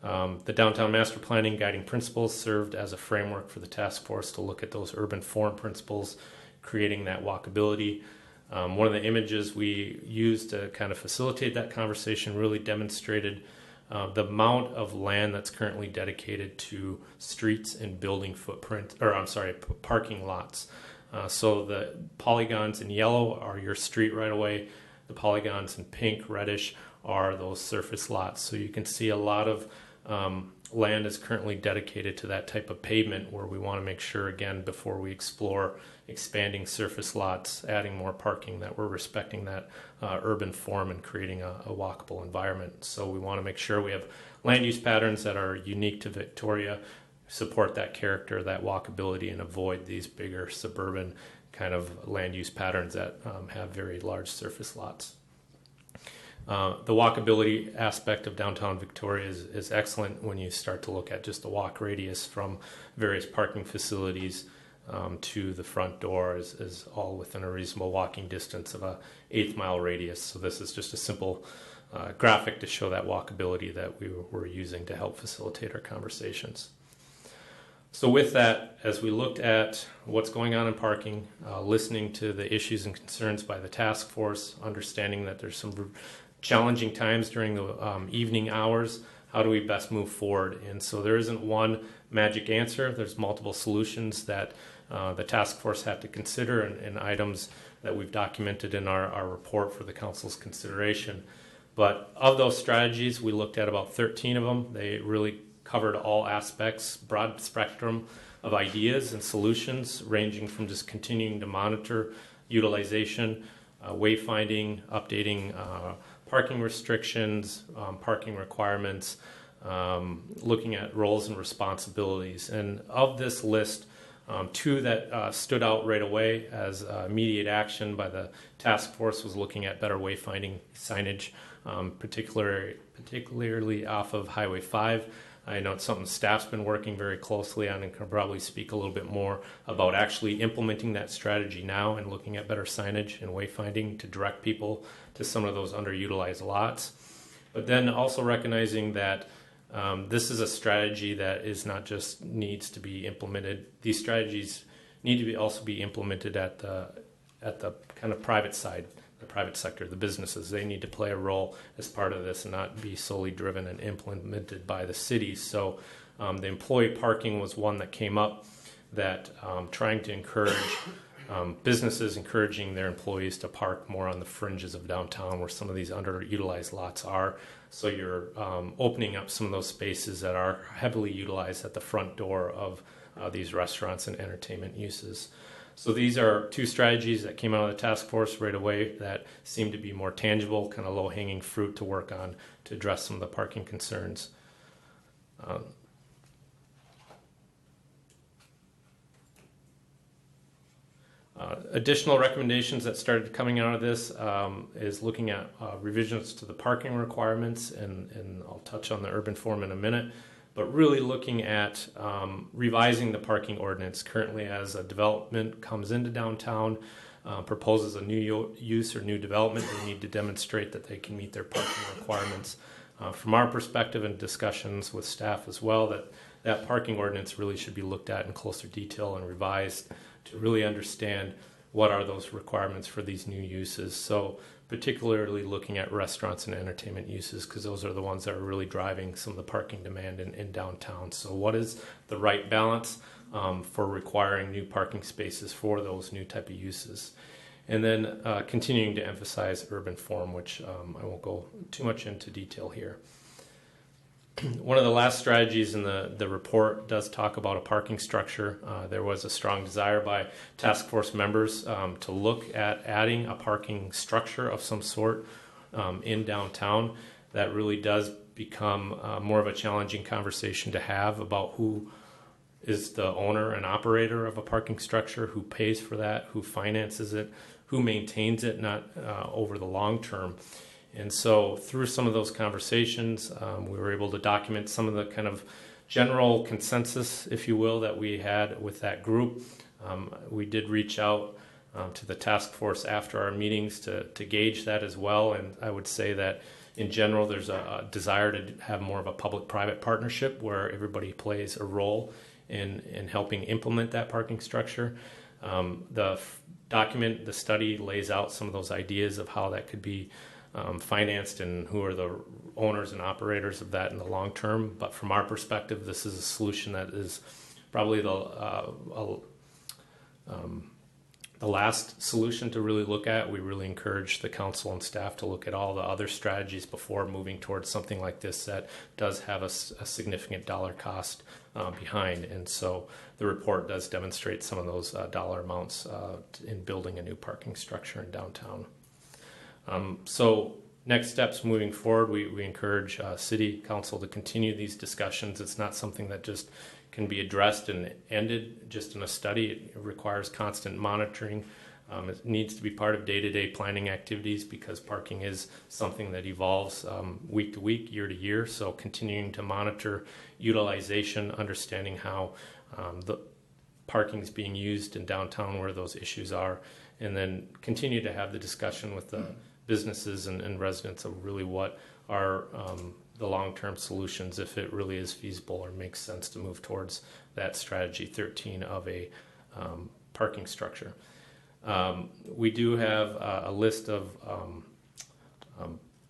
the downtown master planning guiding principles served as a framework for the task force to look at those urban form principles, creating that walkability. One of the images we used to kind of facilitate that conversation really demonstrated the amount of land that's currently dedicated to streets and building footprint, parking lots. So the polygons in yellow are your street right away. The polygons in pink, reddish are those surface lots. So you can see a lot of land is currently dedicated to that type of pavement, where we want to make sure, again, before we explore expanding surface lots, adding more parking, that we're respecting that urban form and creating a walkable environment. So we want to make sure we have land use patterns that are unique to Victoria, support that character, that walkability, and avoid these bigger suburban kind of land use patterns that have very large surface lots. The walkability aspect of downtown Victoria is excellent when you start to look at just the walk radius from various parking facilities to the front door is all within a reasonable walking distance of a 1/8 mile radius. So this is just a simple graphic to show that walkability that we were using to help facilitate our conversations. So with that, as we looked at what's going on in parking, listening to the issues and concerns by the task force, understanding that there's some challenging times during the evening hours, how do we best move forward? And so there isn't one magic answer. There's multiple solutions that the task force had to consider, and items that we've documented in our report for the council's consideration. But of those strategies, we looked at about 13 of them. They really covered all aspects, broad spectrum of ideas and solutions, ranging from just continuing to monitor utilization, wayfinding, updating parking restrictions, parking requirements, looking at roles and responsibilities. And of this list, two that stood out right away as immediate action by the task force was looking at better wayfinding signage, particularly off of Highway 5. I know it's something staff's been working very closely on and can probably speak a little bit more about actually implementing that strategy now and looking at better signage and wayfinding to direct people to some of those underutilized lots. But then also recognizing that this is a strategy that is not just needs to be implemented. These strategies need to also be implemented at the kind of private side, the private sector, the businesses. They need to play a role as part of this and not be solely driven and implemented by the cities. So the employee parking was one that came up, that trying to encourage businesses encouraging their employees to park more on the fringes of downtown where some of these underutilized lots are. So you're opening up some of those spaces that are heavily utilized at the front door of these restaurants and entertainment uses. So these are two strategies that came out of the task force right away that seem to be more tangible, kind of low-hanging fruit to work on to address some of the parking concerns. Additional recommendations that started coming out of this is looking at revisions to the parking requirements, and I'll touch on the urban form in a minute, but really looking at revising the parking ordinance. Currently, as a development comes into downtown, proposes a new use or new development, they need to demonstrate that they can meet their parking requirements. From our perspective and discussions with staff as well, that parking ordinance really should be looked at in closer detail and revised to really understand what are those requirements for these new uses. So particularly looking at restaurants and entertainment uses, because those are the ones that are really driving some of the parking demand in downtown. So what is the right balance for requiring new parking spaces for those new type of uses? And then continuing to emphasize urban form, which I won't go too much into detail here. One of the last strategies in the report does talk about a parking structure. There was a strong desire by task force members to look at adding a parking structure of some sort in downtown. That really does become more of a challenging conversation to have about who is the owner and operator of a parking structure, who pays for that, who finances it, who maintains it, not over the long term. And so through some of those conversations, we were able to document some of the kind of general consensus, if you will, that we had with that group. We did reach out to the task force after our meetings to gauge that as well. And I would say that in general, there's a desire to have more of a public-private partnership where everybody plays a role in helping implement that parking structure. The document, the study lays out some of those ideas of how that could be financed and who are the owners and operators of that in the long term. But from our perspective, this is a solution that is probably the last solution to really look at. We really encourage the council and staff to look at all the other strategies before moving towards something like this that does have a significant dollar cost behind. And so the report does demonstrate some of those dollar amounts in building a new parking structure in downtown. So next steps moving forward, we encourage City Council to continue these discussions. It's not something that just can be addressed and ended just in a study. It requires constant monitoring. It needs to be part of day-to-day planning activities because parking is something that evolves week to week, year to year. So continuing to monitor utilization, understanding how the parking is being used in downtown, where those issues are, and then continue to have the discussion with the businesses and residents of really what are the long-term solutions, if it really is feasible or makes sense to move towards that strategy 13 of a parking structure. We do have a list of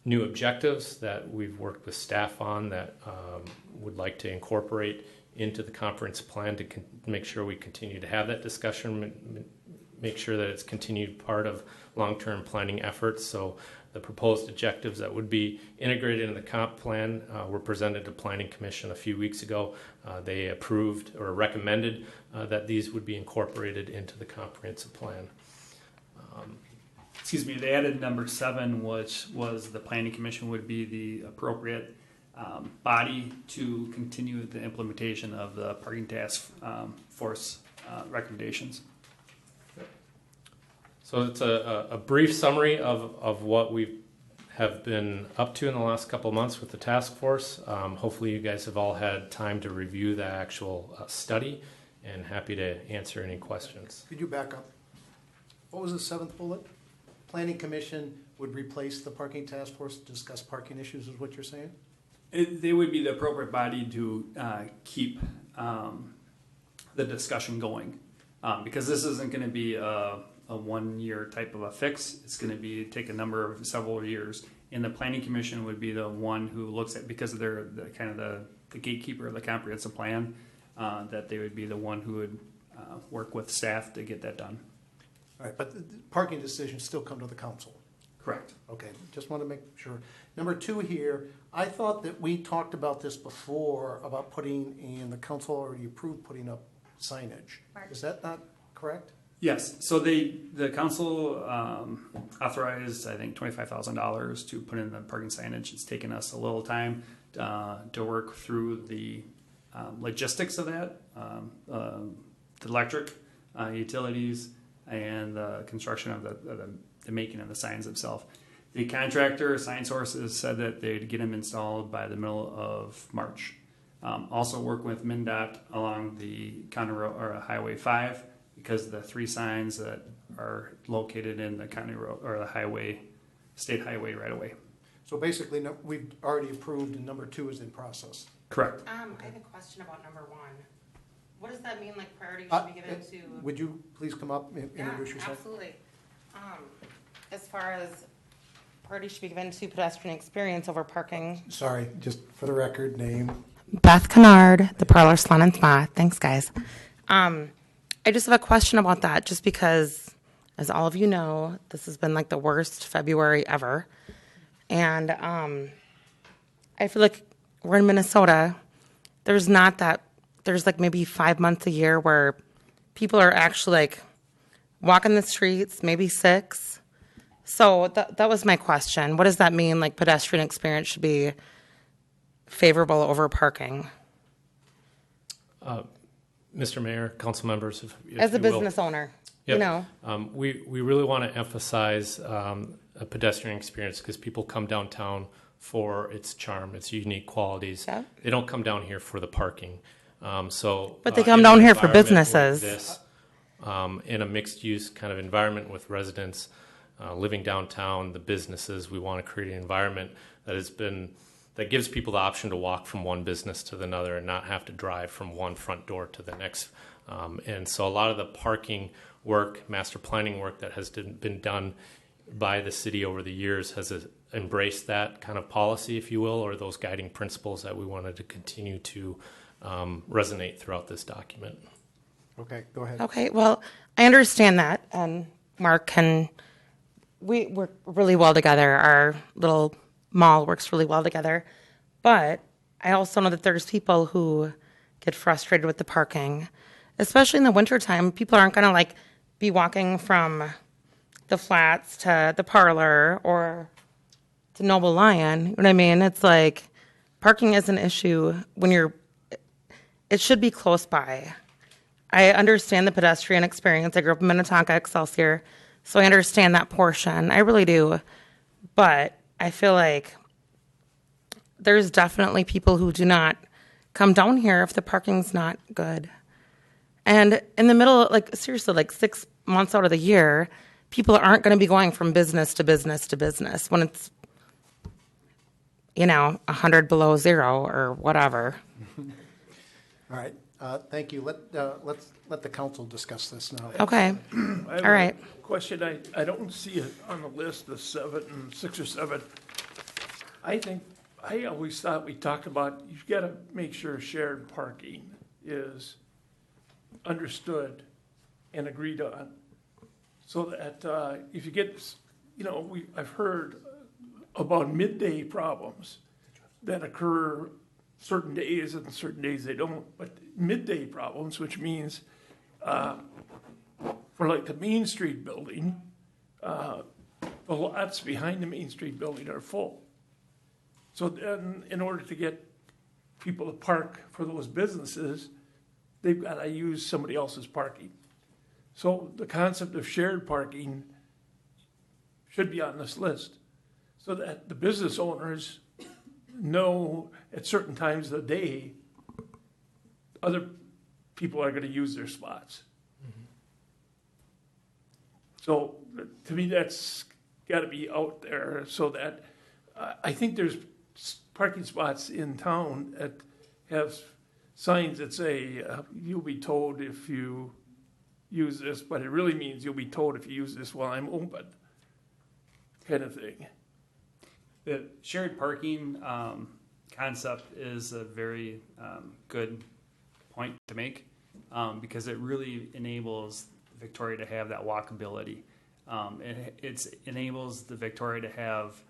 new objectives that we've worked with staff on that would like to incorporate into the conference plan to make sure we continue to have that discussion, make sure that it's continued part of long-term planning efforts. So the proposed objectives that would be integrated in the comp plan were presented to Planning Commission a few weeks ago. They approved or recommended that these would be incorporated into the comprehensive plan. Excuse me, they added number 7, which was the Planning Commission would be the appropriate body to continue the implementation of the parking task force recommendations. So it's a brief summary of what we've have been up to in the last couple of months with the task force. Hopefully you guys have all had time to review the actual study, and happy to answer any questions. Could you back up? What was the seventh bullet? Planning Commission would replace the parking task force to discuss parking issues, is what you're saying? They would be the appropriate body to keep the discussion going, because this isn't going to be a 1 year type of a fix. It's going to be take a number of several years, and the Planning Commission would be the one who looks at, because they're the gatekeeper of the comprehensive plan, that they would be the one who would work with staff to get that done. All right, but the parking decisions still come to the council. Correct. Okay, just want to make sure. Number 2 here, I thought that we talked about this before, about putting, and the council already approved putting up signage. Is that not correct? Yes. So the council authorized, I think, $25,000 to put in the parking signage. It's taken us a little time to work through the logistics of that, the electric, utilities, and the construction of the making of the signs themselves. The contractor, Sign Sources, said that they'd get them installed by the middle of March. Also work with MnDOT along the County Road or Highway 5, because the 3 signs that are located in the county road or the highway, state highway right away. So basically, we've already approved, and number 2 is in process. Correct. I have a question about number 1. What does that mean, like priority should be given to? Would you please come up and introduce yourself? Absolutely. As far as priority should be given to pedestrian experience over parking. Sorry, just for the record, name. Beth Kennard, the Parlor Salon and Spa. Thanks, guys. I just have a question about that, just because, as all of you know, this has been like the worst February ever. And I feel like we're in Minnesota. There's like maybe 5 months a year where people are actually like walking the streets, maybe 6. So that was my question. What does that mean? Like pedestrian experience should be favorable over parking? Mr. Mayor, council members, if As a you will. business owner, Yep. you know. We really want to emphasize a pedestrian experience, because people come downtown for its charm, its unique qualities. Yeah. They don't come down here for the parking. But they come in down an here for environment businesses. like this, in a mixed-use kind of environment with residents living downtown, the businesses, we want to create an environment that gives people the option to walk from one business to another and not have to drive from one front door to the next. And so a lot of the parking work, master planning work that has been done by the city over the years has embraced that kind of policy, if you will, or those guiding principles that we wanted to continue to resonate throughout this document. Okay, go ahead. Okay, well, I understand that, and Mark we work really well together. Our little mall works really well together. But I also know that there's people who get frustrated with the parking, especially in the wintertime. People aren't going to like be walking from the flats to the Parlor or to Noble Lion. You know what I mean? It's like parking is an issue when it should be close by. I understand the pedestrian experience. I grew up in Minnetonka, Excelsior, so I understand that portion. I really do. But I feel like there's definitely people who do not come down here if the parking's not good. And in the middle, like seriously, like 6 months out of the year, people aren't going to be going from business to business to business when it's, 100 below zero or whatever. All right, thank you. Let's let the council discuss this now. Okay, I have all right. a question. I don't see it on the list, the 6 or 7. I always thought we talked about, you've got to make sure shared parking is understood and agreed on. So that if you get, I've heard about midday problems that occur certain days and certain days they don't, but midday problems, which means for like the Main Street building, the lots behind the Main Street building are full. So then in order to get people to park for those businesses, they've got to use somebody else's parking. So the concept of shared parking should be on this list. so that the business owners know at certain times of the day, other people are gonna use their spots. So, to me, that's gotta be out there, so that, I think there's parking spots in town that have signs that say, you'll be towed if you use this, but it really means you'll be towed if you use this while I'm open, kind of thing. The shared parking concept is a very good point to make because it really enables Victoria to have that walkability. It enables the Victoria to have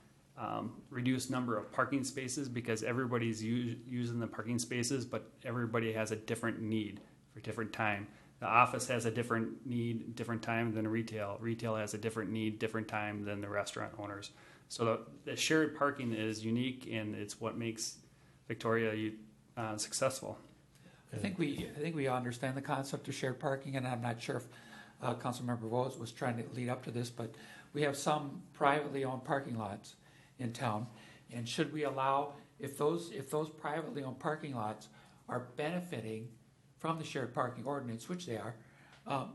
reduced number of parking spaces because everybody's using the parking spaces, but everybody has a different need for different time. The office has a different need, different time than retail. Retail has a different need, different time than the restaurant owners. So the shared parking is unique, and it's what makes Victoria successful. I think we understand the concept of shared parking, and I'm not sure if Councilmember Vos was trying to lead up to this, but we have some privately owned parking lots in town, and should we allow, if those privately owned parking lots are benefiting from the shared parking ordinance, which they are,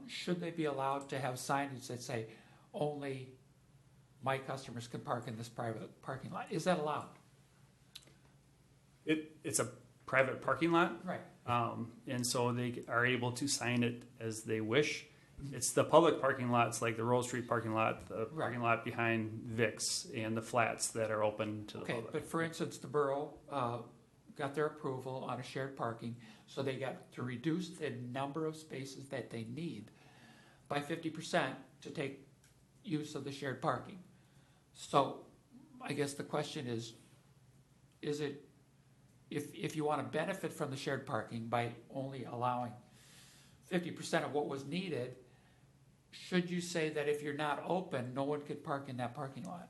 should they be allowed to have signage that say only my customers can park in this private parking lot? Is that allowed? It's a private parking lot, Right. and so they are able to sign it as they wish. It's the public parking lots, like the Rose Street parking lot, the parking lot behind Vic's, and the flats that are open to the Okay, public. but for instance, the borough got their approval on a shared parking, so they got to reduce the number of spaces that they need by 50% to take use of the shared parking. So I guess the question is it, if you want to benefit from the shared parking by only allowing 50% of what was needed, should you say that if you're not open, no one could park in that parking lot?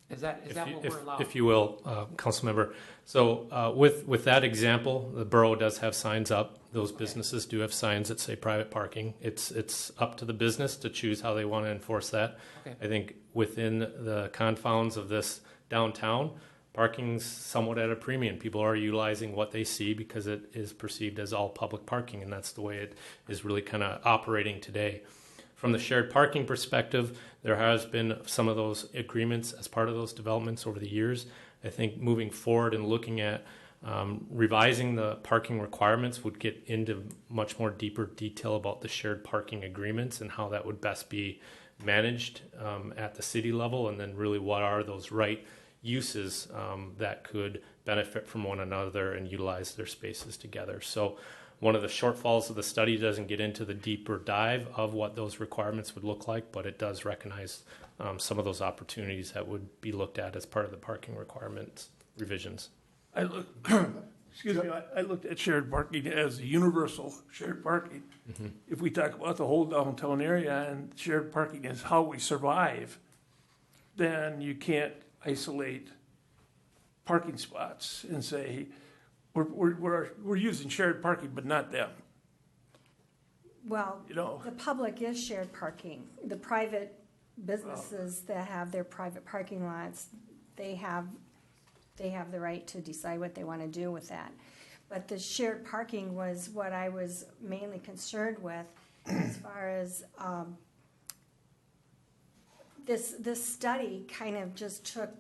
Is that what we're allowing? If you will, Councilmember. So with that example, the borough does have signs up. Those businesses do have signs that say private parking. It's up to the business to choose how they want to enforce that. Okay. I think within the confounds of this downtown, parking's somewhat at a premium. People are utilizing what they see because it is perceived as all public parking, and that's the way it is really kind of operating today. From the shared parking perspective, there has been some of those agreements as part of those developments over the years. I think moving forward and looking at revising the parking requirements would get into much more deeper detail about the shared parking agreements and how that would best be managed at the city level, and then really what are those right uses that could benefit from one another and utilize their spaces together. So one of the shortfalls of the study doesn't get into the deeper dive of what those requirements would look like, but it does recognize some of those opportunities that would be looked at as part of the parking requirements revisions. I looked at shared parking as a universal shared parking. Mm-hmm. If we talk about the whole downtown area and shared parking is how we survive, then you can't isolate parking spots and say, we're using shared parking, but not them. Well, You know. the public is shared parking. The private businesses that have their private parking lots, they have the right to decide what they want to do with that. But the shared parking was what I was mainly concerned with as far as this study kind of just took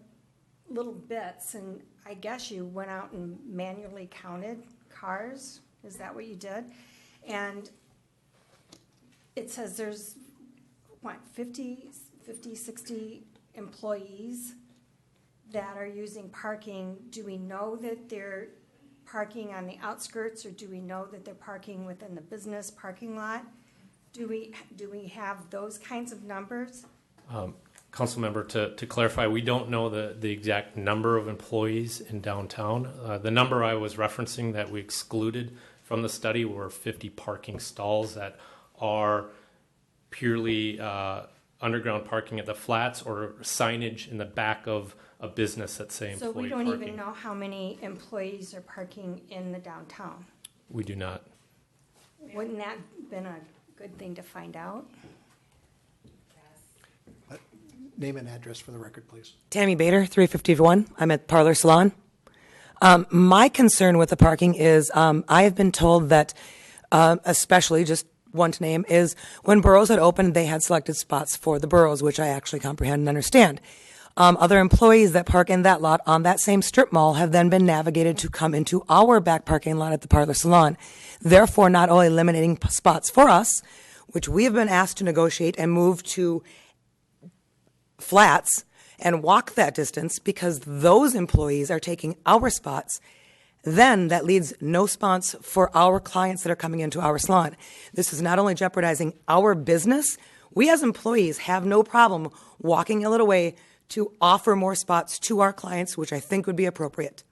little bits, and I guess you went out and manually counted cars. Is that what you did? And it says there's, 50, 60 employees that are using parking. Do we know that they're parking on the outskirts, or do we know that they're parking within the business parking lot? Do we have those kinds of numbers? Councilmember, to clarify, we don't know the exact number of employees in downtown. The number I was referencing that we excluded from the study were 50 parking stalls that are purely underground parking at the flats or signage in the back of a business that say employee So we parking. don't even know how many employees are parking in the downtown. We do not. Wouldn't that been a good thing to find out? Name and address for the record, please. Tammy Bader, 351. I'm at Parlor Salon. My concern with the parking is I have been told that, especially just one to name, is when Burroughs had opened, they had selected spots for the Burroughs, which I actually comprehend and understand. Other employees that park in that lot on that same strip mall have then been navigated to come into our back parking lot at the Parlor Salon, therefore not only eliminating spots for us, which we have been asked to negotiate and move to flats and walk that distance because those employees are taking our spots, then that leaves no spots for our clients that are coming into our salon. This is not only jeopardizing our business, we as employees have no problem walking a little way to offer more spots to our clients, which I think would be appropriate.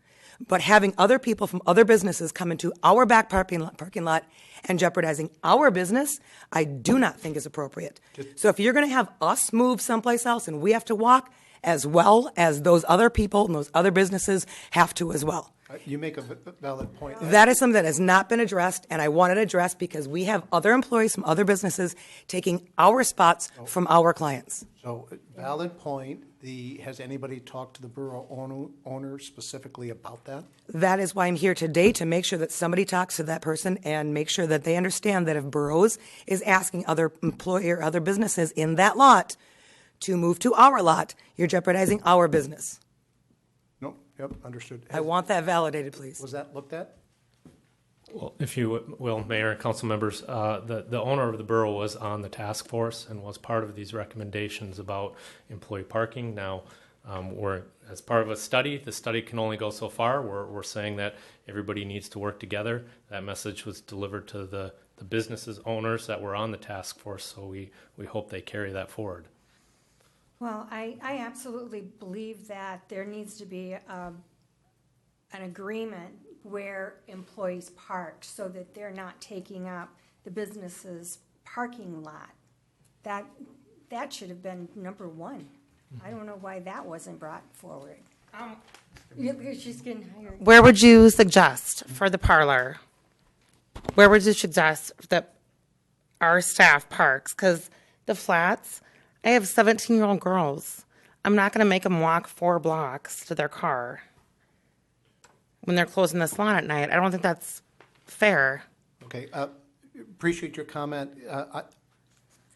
But having other people from other businesses come into our back parking lot and jeopardizing our business, I do not think is appropriate. So if you're going to have us move someplace else and we have to walk, as well as those other people and those other businesses have to as well. You make a valid point. That is something that has not been addressed, and I want it addressed because we have other employees from other businesses taking our spots from our clients. So, valid point. Has anybody talked to the borough owner specifically about that? That is why I'm here today, to make sure that somebody talks to that person and make sure that they understand that if Burroughs is asking other other businesses in that lot to move to our lot, you're jeopardizing our business. No, yep, understood. I want that validated, please. Was that looked at? Well, if you will, Mayor and council members, the owner of the borough was on the task force and was part of these recommendations about employee parking. Now, we're as part of a study. The study can only go so far. We're saying that everybody needs to work together. That message was delivered to the businesses owners that were on the task force, so we hope they carry that forward. Well, I absolutely believe that there needs to be an agreement where employees park so that they're not taking up the business's parking lot. That should have been number one. I don't know why that wasn't brought forward. She's getting hired. Where would you suggest for the parlor? Where would you suggest that our staff parks? Because the flats, I have 17-year-old girls. I'm not going to make them walk 4 blocks to their car when they're closing the salon at night. I don't think that's fair. Okay, appreciate your comment.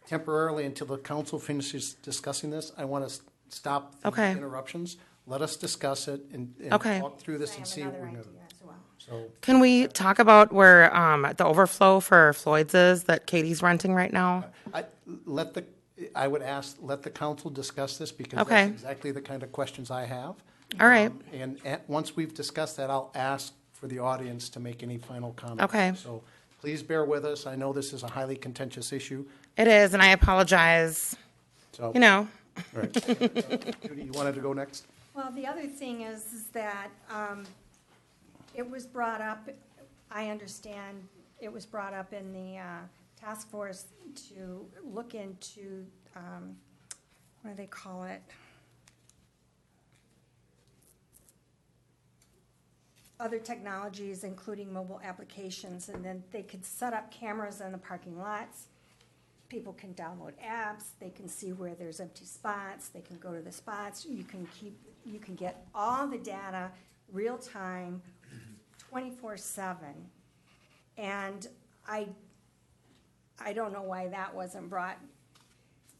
Temporarily, until the council finishes discussing this, I want to stop the interruptions. Let us discuss it and talk through this and see what we're doing. So, can we talk about where the overflow for Floyd's is that Katie's renting right now? I would ask, let the council discuss this because that's exactly the kind of questions I have. All right. And once we've discussed that, I'll ask for the audience to make any final comments. Okay. So please bear with us. I know this is a highly contentious issue. It is, and I apologize. So, you know. All right. Judy, you wanted to go next? Well, the other thing is that it was brought up, I understand, it was brought up in the task force to look into, what do they call it? Other technologies, including mobile applications, and then they could set up cameras in the parking lots. People can download apps, they can see where there's empty spots, they can go to the spots, you can get all the data real time, 24/7. And I don't know why that wasn't brought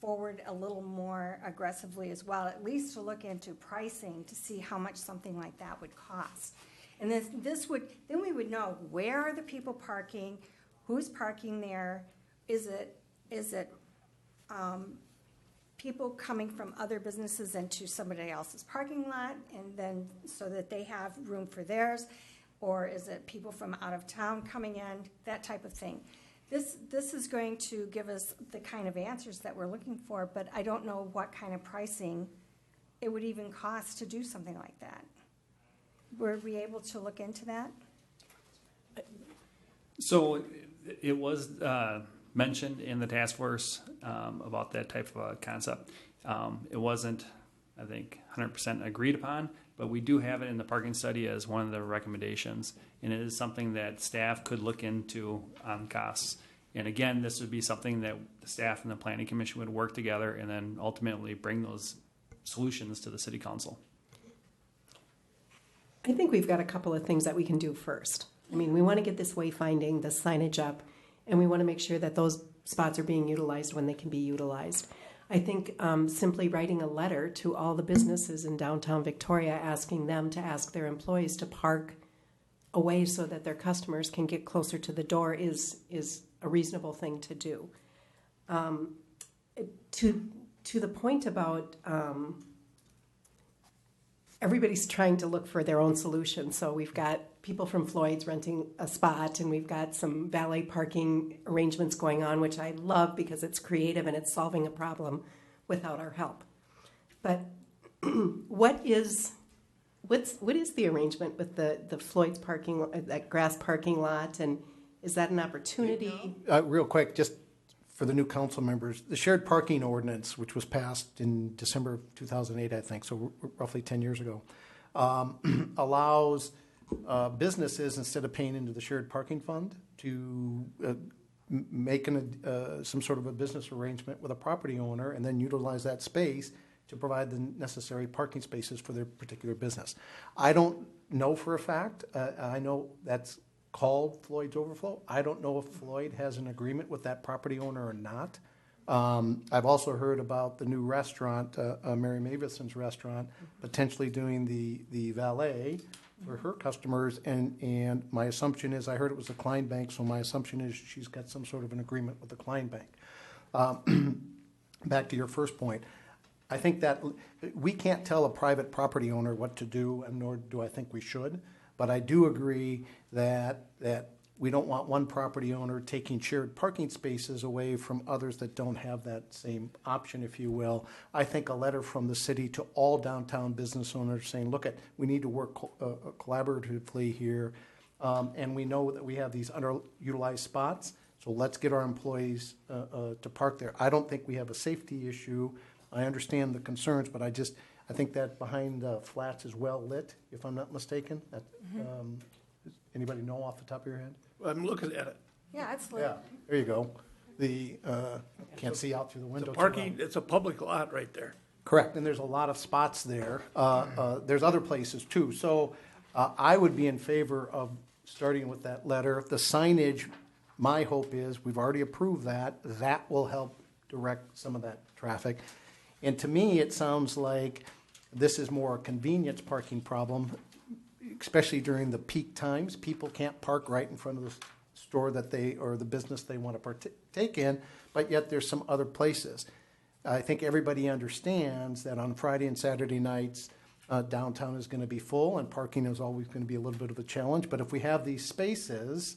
forward a little more aggressively as well, at least to look into pricing to see how much something like that would cost. And then we would know, where are the people parking, who's parking there, is it people coming from other businesses into somebody else's parking lot, and then so that they have room for theirs, or is it people from out of town coming in, that type of thing. This is going to give us the kind of answers that we're looking for, but I don't know what kind of pricing it would even cost to do something like that. Were we able to look into that? So it was mentioned in the task force about that type of a concept. It wasn't, I think, 100% agreed upon, but we do have it in the parking study as one of the recommendations, and it is something that staff could look into on costs. And again, this would be something that the staff and the planning commission would work together and then ultimately bring those solutions to the city council. I think we've got a couple of things that we can do first. I mean, we want to get this wayfinding, the signage up, and we want to make sure that those spots are being utilized when they can be utilized. I think simply writing a letter to all the businesses in downtown Victoria, asking them to ask their employees to park away so that their customers can get closer to the door is a reasonable thing to do. To the point about everybody's trying to look for their own solution. So we've got people from Floyd's renting a spot, and we've got some valet parking arrangements going on, which I love because it's creative and it's solving a problem without our help. But what is the arrangement with the Floyd's parking, that grass parking lot, and is that an opportunity? Real quick, just for the new council members, the shared parking ordinance, which was passed in December of 2008, I think, so roughly 10 years ago, allows businesses, instead of paying into the shared parking fund, to make some sort of a business arrangement with a property owner and then utilize that space to provide the necessary parking spaces for their particular business. I don't know for a fact. I know that's called Floyd's Overflow. I don't know if Floyd has an agreement with that property owner or not. I've also heard about the new restaurant, Mary Mavison's restaurant, potentially doing the valet for her customers, and my assumption is, I heard it was the Klein Bank, so my assumption is she's got some sort of an agreement with the Klein Bank. Back to your first point, I think that we can't tell a private property owner what to do, and nor do I think we should. But I do agree that we don't want one property owner taking shared parking spaces away from others that don't have that same option, if you will. I think a letter from the city to all downtown business owners saying, look, we need to work collaboratively here, and we know that we have these underutilized spots, so let's get our employees to park there. I don't think we have a safety issue. I understand the concerns, but I think that behind Flats is well lit, if I'm not mistaken. Does anybody know off the top of your head? I'm looking at it. Yeah, it's lit. Yeah, there you go. Can't see out through the window. It's a public lot right there. Correct, and there's a lot of spots there. There's other places too. So I would be in favor of starting with that letter. The signage, my hope is, we've already approved that. That will help direct some of that traffic. And to me, it sounds like this is more a convenience parking problem, especially during the peak times. People can't park right in front of the store or the business they want to partake in, but yet there's some other places. I think everybody understands that on Friday and Saturday nights, downtown is going to be full, and parking is always going to be a little bit of a challenge. But if we have these spaces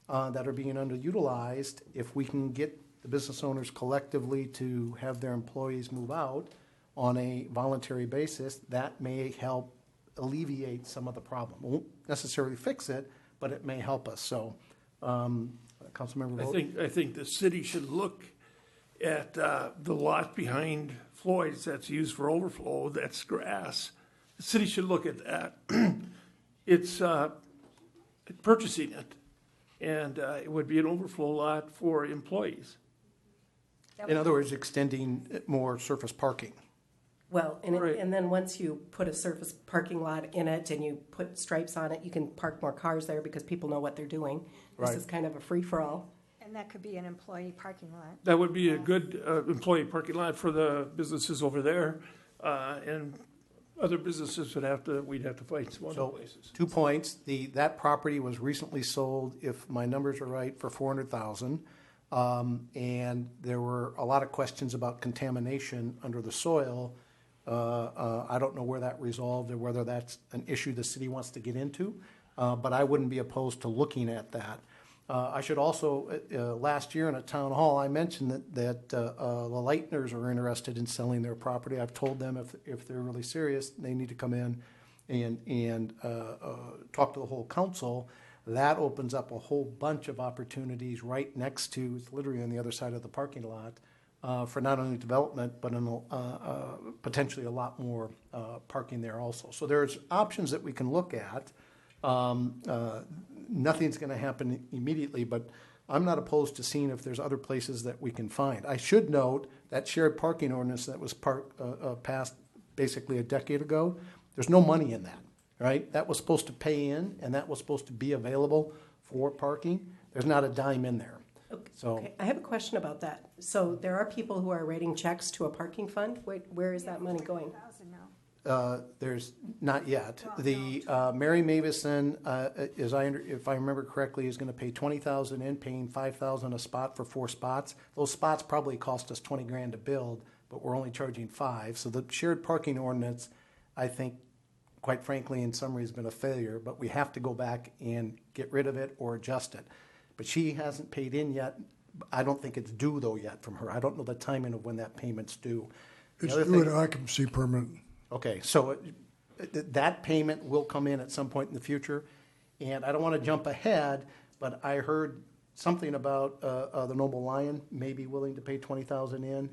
that are being underutilized, if we can get the business owners collectively to have their employees move out on a voluntary basis, that may help alleviate some of the problem. It won't necessarily fix it, but it may help us. So, Councilmember Vogt? I think the city should look at the lot behind Floyd's that's used for overflow, that's grass. The city should look at that. It's purchasing it, and it would be an overflow lot for employees. In other words, extending more surface parking. Well, Right. and then once you put a surface parking lot in it and you put stripes on it, you can park more cars there because people know what they're doing. This Right. is kind of a free-for-all. And that could be an employee parking lot. That would be a good employee parking lot for the businesses over there, and other businesses we'd have to fight some other So, places. 2 points. That property was recently sold, if my numbers are right, for $400,000. And there were a lot of questions about contamination under the soil. I don't know where that resolved or whether that's an issue the city wants to get into, but I wouldn't be opposed to looking at that. I should also, last year in a town hall, I mentioned that the Leitners are interested in selling their property. I've told them if they're really serious, they need to come in and talk to the whole council. That opens up a whole bunch of opportunities right next to, it's literally on the other side of the parking lot, for not only development, but potentially a lot more parking there also. So there's options that we can look at. Nothing's going to happen immediately, but I'm not opposed to seeing if there's other places that we can find. I should note that shared parking ordinance that was passed basically a decade ago, there's no money in that, right? That was supposed to pay in, and that was supposed to be available for parking. There's not a dime in there. So Okay, I have a question about that. So there are people who are writing checks to a parking fund. Where is that money going? there's not yet. The Mary Mavison, if I remember correctly, is going to pay $20,000 in, paying $5,000 a spot for 4 spots. Those spots probably cost us $20,000 to build, but we're only charging $5,000. So the shared parking ordinance, I think, quite frankly, in summary, has been a failure. But we have to go back and get rid of it or adjust it. But she hasn't paid in yet. I don't think it's due though yet from her. I don't know the timing of when that payment's due. It's due an occupancy permit. Okay, so that payment will come in at some point in the future. And I don't want to jump ahead, but I heard something about the Noble Lion may be willing to pay $20,000 in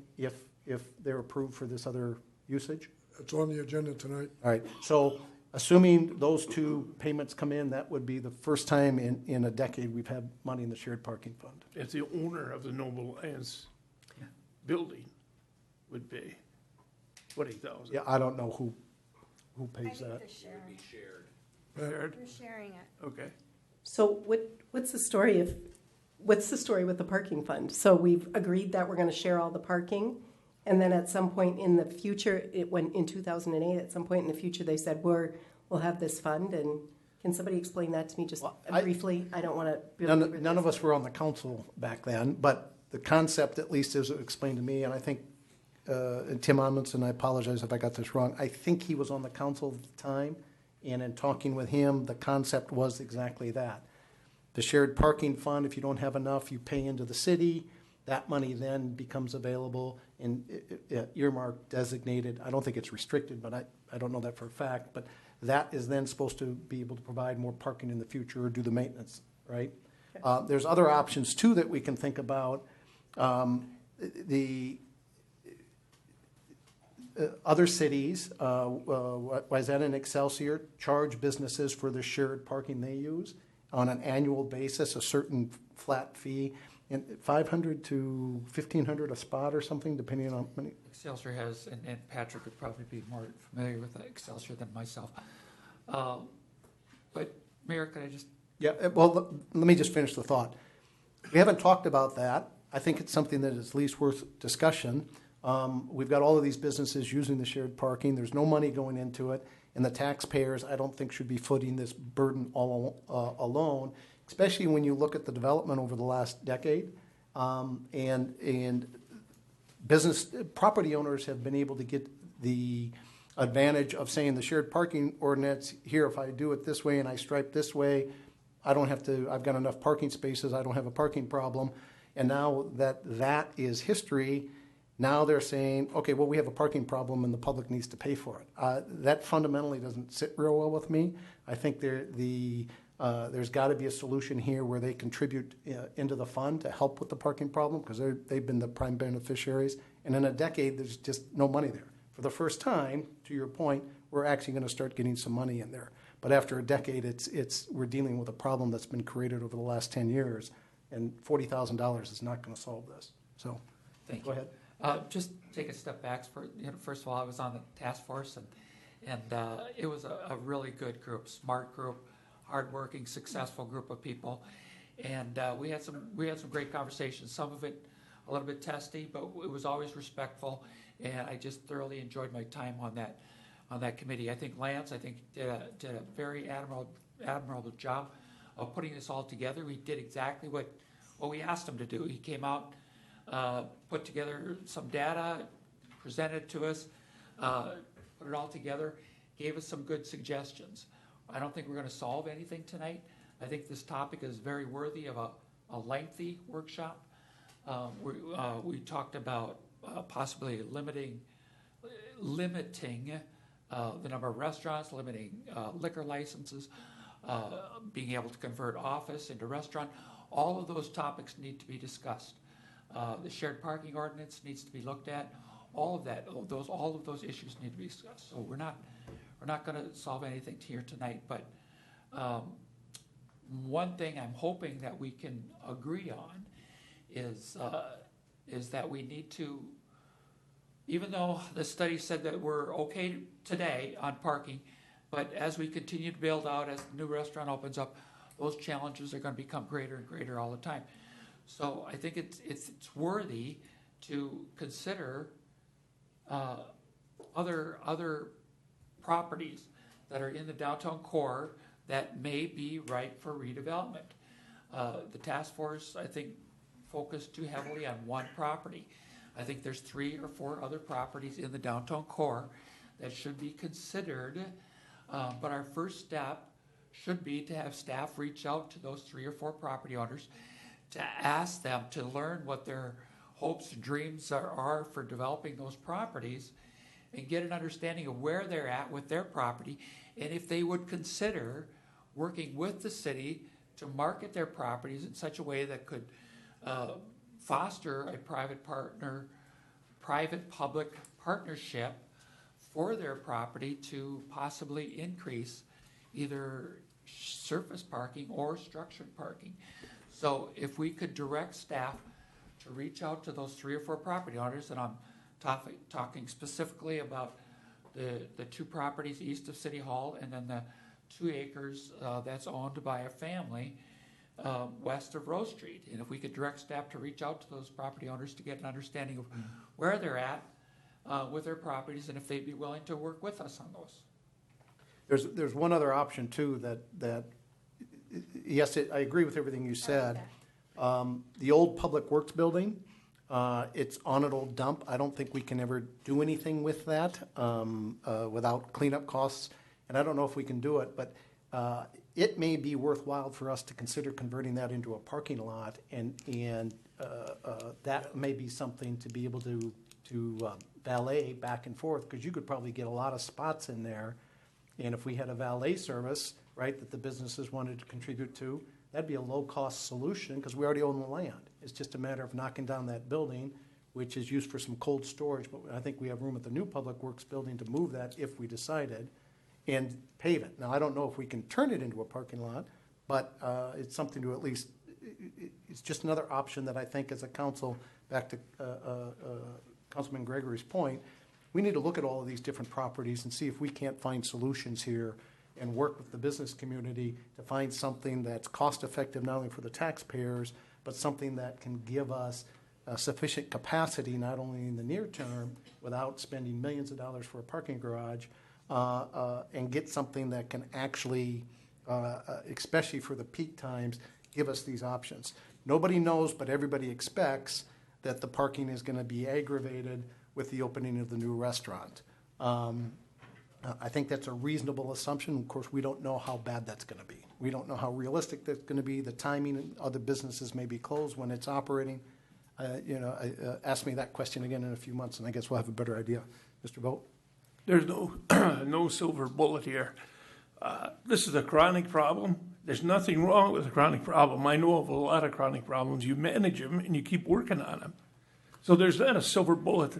if they're approved for this other usage. It's on the agenda tonight. All right, so assuming those 2 payments come in, that would be the first time in a decade we've had money in the shared parking fund. As the owner of the Noble Lions building would pay $20,000. Yeah, I don't know who pays that. Shared. They're sharing it. Okay. So what's the story with the parking fund? So we've agreed that we're going to share all the parking, and then at some point in the future, it went in 2008. At some point in the future, they said we'll have this fund. And can somebody explain that to me just briefly? I don't want to. None of us were on the council back then, but the concept, at least as explained to me, and I think Tim Amundsen, I apologize if I got this wrong. I think he was on the council at the time, and in talking with him, the concept was exactly that. The shared parking fund, if you don't have enough, you pay into the city. That money then becomes available and earmarked, designated. I don't think it's restricted, but I don't know that for a fact. But that is then supposed to be able to provide more parking in the future or do the maintenance, right? Okay. There's other options, too, that we can think about. Other cities, Wayzata and Excelsior, charge businesses for the shared parking they use on an annual basis, a certain flat fee, and $500 to $1,500 a spot or something, depending on many. Excelsior has, and Patrick would probably be more familiar with Excelsior than myself. But Mayor, could I just? Yeah, well, let me just finish the thought. We haven't talked about that. I think it's something that is at least worth discussion. We've got all of these businesses using the shared parking. There's no money going into it, and the taxpayers, I don't think, should be footing this burden all alone, especially when you look at the development over the last decade. And business property owners have been able to get the advantage of saying the shared parking ordinance here, if I do it this way and I stripe this way, I don't have to, I've got enough parking spaces, I don't have a parking problem. And now that is history, now they're saying, okay, well, we have a parking problem and the public needs to pay for it. That fundamentally doesn't sit real well with me. I think there's got to be a solution here where they contribute into the fund to help with the parking problem because they've been the prime beneficiaries. And in a decade, there's just no money there. For the first time, to your point, we're actually going to start getting some money in there. But after a decade, we're dealing with a problem that's been created over the last 10 years, and $40,000 is not going to solve this. So, Thank go you. ahead. Just take a step back. First of all, I was on the task force, and it was a really good group, smart group, hardworking, successful group of people, and we had some great conversations. Some of it a little bit testy, but it was always respectful, and I just thoroughly enjoyed my time on that committee. I think Lance, did a very admirable job of putting this all together. We did exactly what we asked him to do. He came out, put together some data, presented to us, put it all together, gave us some good suggestions. I don't think we're going to solve anything tonight. I think this topic is very worthy of a lengthy workshop. We talked about possibly limiting the number of restaurants, limiting liquor licenses, being able to convert office into restaurant. All of those topics need to be discussed. The shared parking ordinance needs to be looked at. All of those issues need to be discussed. So we're not going to solve anything here tonight, but one thing I'm hoping that we can agree on is that we need to, even though the study said that we're okay today on parking, but as we continue to build out, as the new restaurant opens up, those challenges are going to become greater and greater all the time. So I think it's worthy to consider other properties that are in the downtown core that may be ripe for redevelopment. The task force, I think, focused too heavily on one property. I think there's 3 or 4 other properties in the downtown core that should be considered, but our first step should be to have staff reach out to those 3 or 4 property owners to ask them to learn what their hopes and dreams are for developing those properties and get an understanding of where they're at with their property, and if they would consider working with the city to market their properties in such a way that could foster a private-public partnership for their property to possibly increase either surface parking or structured parking. So if we could direct staff to reach out to those 3 or 4 property owners, and I'm talking specifically about the 2 properties east of City Hall and then the 2 acres that's owned by a family west of Rose Street. And if we could direct staff to reach out to those property owners to get an understanding of where they're at with their properties and if they'd be willing to work with us on those. There's one other option too that yes, I agree with everything you said. The old Public Works building, it's on an old dump. I don't think we can ever do anything with that without cleanup costs, and I don't know if we can do it, but it may be worthwhile for us to consider converting that into a parking lot, and that may be something to be able to valet back and forth, because you could probably get a lot of spots in there, and if we had a valet service, right, that the businesses wanted to contribute to, that'd be a low-cost solution because we already own the land. It's just a matter of knocking down that building, which is used for some cold storage, but I think we have room at the new Public Works building to move that if we decided, and pave it. Now, I don't know if we can turn it into a parking lot, but it's something to at least, it's just another option that I think as a council, back to Councilman Gregory's point, we need to look at all of these different properties and see if we can't find solutions here and work with the business community to find something that's cost effective not only for the taxpayers, but something that can give us sufficient capacity not only in the near term without spending millions of dollars for a parking garage, and get something that can actually, especially for the peak times, give us these options. Nobody knows, but everybody expects that the parking is going to be aggravated with the opening of the new restaurant. I think that's a reasonable assumption. Of course, we don't know how bad that's going to be. We don't know how realistic that's going to be. The timing, other businesses may be closed when it's operating. Ask me that question again in a few months, and I guess we'll have a better idea. Mr. Vogt? There's no silver bullet here. This is a chronic problem. There's nothing wrong with a chronic problem. I know of a lot of chronic problems. You manage them and you keep working on them. So there's not a silver bullet.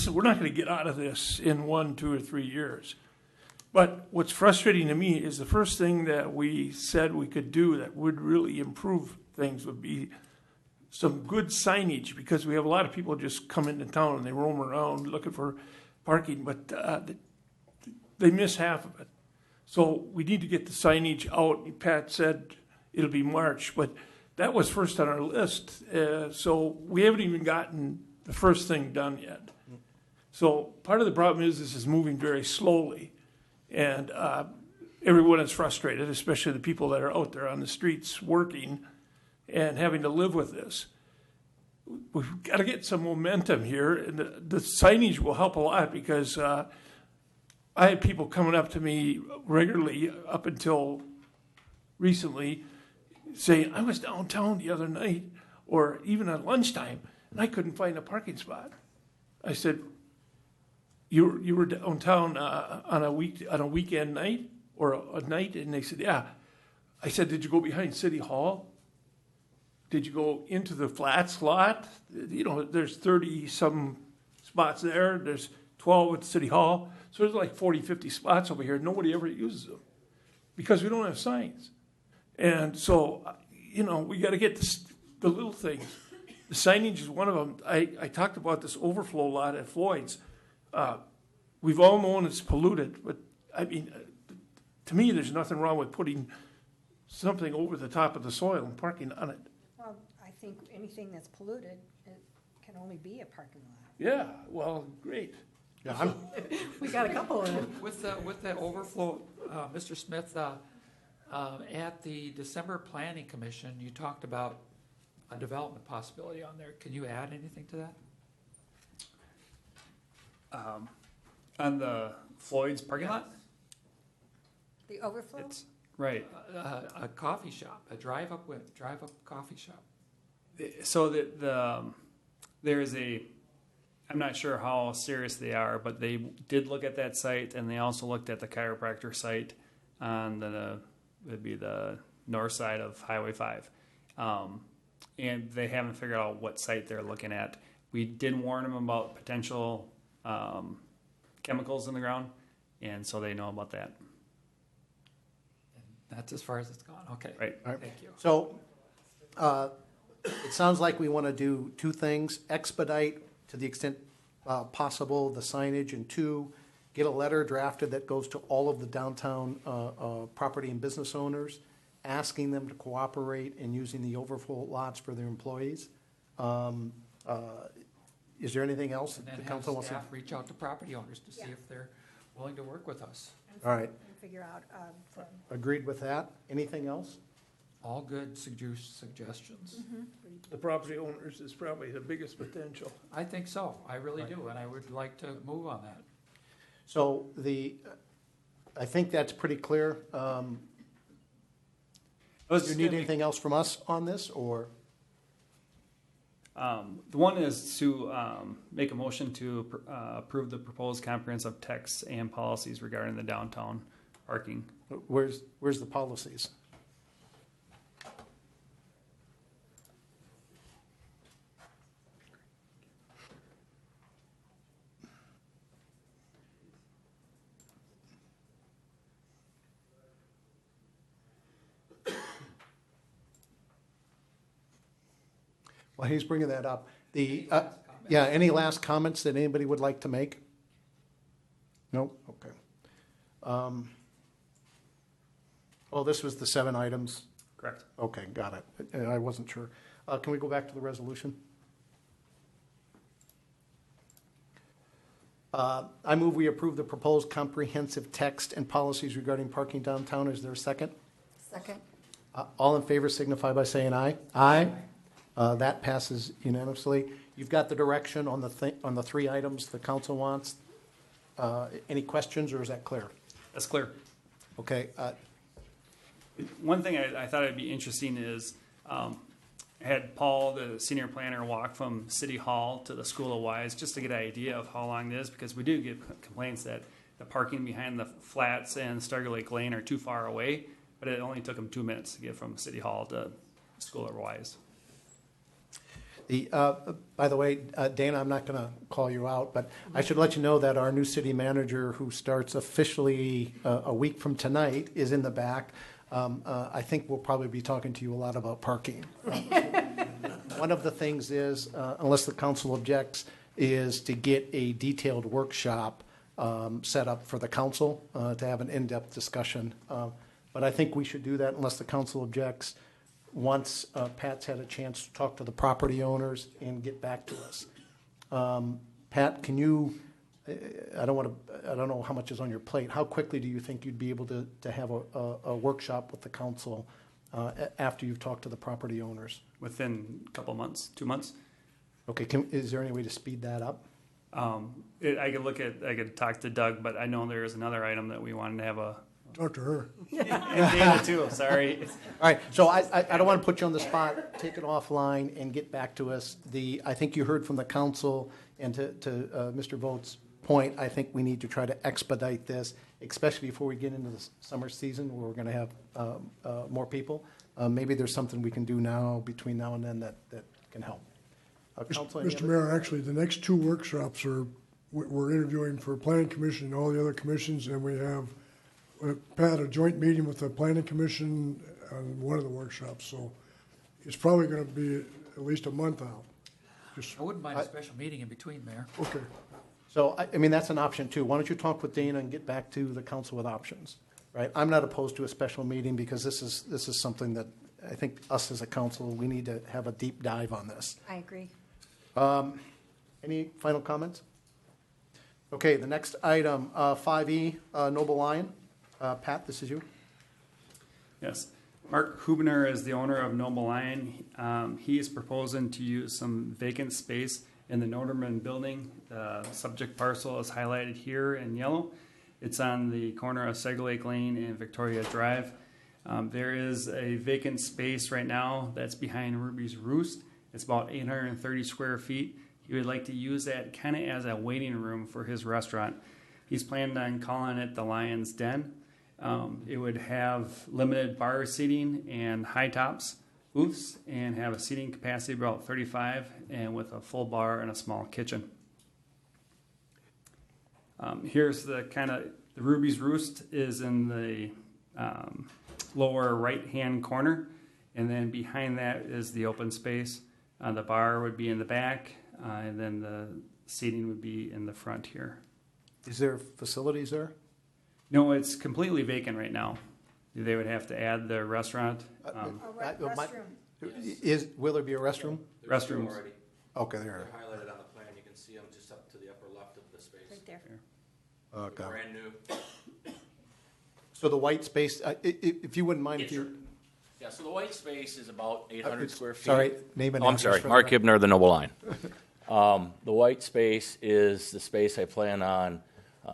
We're not going to get out of this in 1, 2, or 3 years. But what's frustrating to me is the first thing that we said we could do that would really improve things would be some good signage, because we have a lot of people just come into town and they roam around looking for parking, but they miss half of it. So we need to get the signage out. Pat said it'll be March, but that was first on our list. So we haven't even gotten the first thing done yet. So part of the problem is this is moving very slowly, and everyone is frustrated, especially the people that are out there on the streets working and having to live with this. We've got to get some momentum here, and the signage will help a lot, because I had people coming up to me regularly up until recently saying, I was downtown the other night, or even at lunchtime, and I couldn't find a parking spot. I said, you were downtown on a weekend night or a night? And they said, yeah. I said, did you go behind City Hall? Did you go into the flats lot? There's 30-some spots there. There's 12 at City Hall. So there's like 40, 50 spots over here. Nobody ever uses them because we don't have signs. And so, we gotta get the little things. The signage is one of them. I talked about this overflow lot at Floyd's. We've all known it's polluted, but I mean, to me, there's nothing wrong with putting something over the top of the soil and parking on it. Well, I think anything that's polluted, it can only be a parking lot. Yeah, well, great. Yeah, We got a couple of them. With that overflow, Mr. Smith, at the December Planning Commission, you talked about a development possibility on there. Can you add anything to that? On the Floyd's parking lot? The overflow? It's, right. A coffee shop, a drive-up coffee shop. So there is I'm not sure how serious they are, but they did look at that site, and they also looked at the chiropractor site on it'd be the north side of Highway 5. And they haven't figured out what site they're looking at. We did warn them about potential chemicals in the ground, and so they know about that. That's as far as it's gone. Okay. Right. Thank you. So it sounds like we want to do two things: expedite to the extent possible the signage, and two, get a letter drafted that goes to all of the downtown property and business owners, asking them to cooperate in using the overflow lots for their employees. Is there anything else And that then the council have wants to? staff reach out to property owners to see if they're willing to work with us. All right. And figure out, Agreed with that. Anything else? All good suggestions. The property owners is probably the biggest potential. I think so. I really do, and I would like to move on that. So I think that's pretty clear. Do you need anything else from us on this, or? The one is to make a motion to approve the proposed comprehensive texts and policies regarding the downtown parking. Where's the policies? While he's bringing that up, any last comments that anybody would like to make? No? Okay. Oh, this was the 7 items? Correct. Okay, got it. I wasn't sure. Can we go back to the resolution? I move we approve the proposed comprehensive text and policies regarding parking downtown. Is there a second? Second. All in favor signify by saying aye. Aye. That passes unanimously. You've got the direction on the 3 items the council wants. Any questions, or is that clear? That's clear. Okay. One thing I thought it'd be interesting is I had Paul, the senior planner, walk from City Hall to the School of Wise just to get an idea of how long it is, because we do get complaints that the parking behind the flats and Starger Lake Lane are too far away, but it only took them 2 minutes to get from City Hall to School of Wise. By the way, Dana, I'm not going to call you out, but I should let you know that our new city manager, who starts officially a week from tonight, is in the back. I think we'll probably be talking to you a lot about parking. One of the things is, unless the council objects, is to get a detailed workshop set up for the council to have an in-depth discussion. But I think we should do that unless the council objects, once Pat's had a chance to talk to the property owners and get back to us. Pat, can you, I don't know how much is on your plate. How quickly do you think you'd be able to have a workshop with the council after you've talked to the property owners? Within a couple months, 2 months. Okay, is there any way to speed that up? I could talk to Doug, but I know there is another item that we wanted to have a. Talk to her. And Dana too, sorry. All right, so I don't want to put you on the spot. Take it offline and get back to us. I think you heard from the council, and to Mr. Vogt's point, I think we need to try to expedite this, especially before we get into the summer season where we're going to have more people. Maybe there's something we can do now, between now and then, that can help. Council, any Mr. other- Mayor, actually, the next 2 workshops we're interviewing for Planning Commission and all the other commissions, and we have, Pat, a joint meeting with the Planning Commission on one of the workshops, so it's probably gonna be at least a month out. Just, I wouldn't mind a special meeting in between, Mayor. okay. So, I mean, that's an option too. Why don't you talk with Dana and get back to the council with options, right? I'm not opposed to a special meeting because this is something that I think us as a council, we need to have a deep dive on this. I agree. Any final comments? Okay, the next item, 5E, Noble Lion. Pat, this is you. Yes. Mark Hubner is the owner of Noble Lion. He is proposing to use some vacant space in the Noderman building. The subject parcel is highlighted here in yellow. It's on the corner of Sega Lake Lane and Victoria Drive. There is a vacant space right now that's behind Ruby's Roost. It's about 830 square feet. He would like to use that kind of as a waiting room for his restaurant. He's planned on calling it the Lion's Den. It would have limited bar seating and high tops booths and have a seating capacity of about 35 and with a full bar and a small kitchen. Here's the Ruby's Roost is in the lower right-hand corner, and then behind that is the open space. The bar would be in the back, and then the seating would be in the front here. Is there facilities there? No, it's completely vacant right now. They would have to add the restaurant. Restroom. Will there be a restroom? Restrooms. Already. Okay, there are. Highlighted on the plan, you can see them just up to the upper left of the space. Right there. Okay. Brand new. So the white space, if you wouldn't mind, if you're. Yeah, so the white space is about 800 square feet. Sorry, name and Oh, I'm address sorry, for the Mark record. Hibner, the Noble Line. The white space is the space I plan on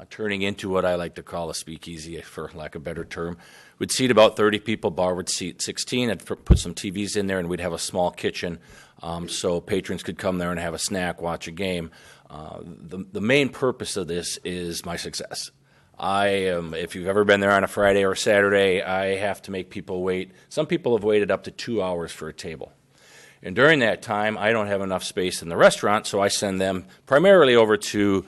turning into what I like to call a speakeasy, for lack of a better term. We'd seat about 30 people, bar would seat 16. I'd put some TVs in there, and we'd have a small kitchen so patrons could come there and have a snack, watch a game. The main purpose of this is my success. If you've ever been there on a Friday or Saturday, I have to make people wait. Some people have waited up to 2 hours for a table. And during that time, I don't have enough space in the restaurant, so I send them primarily over to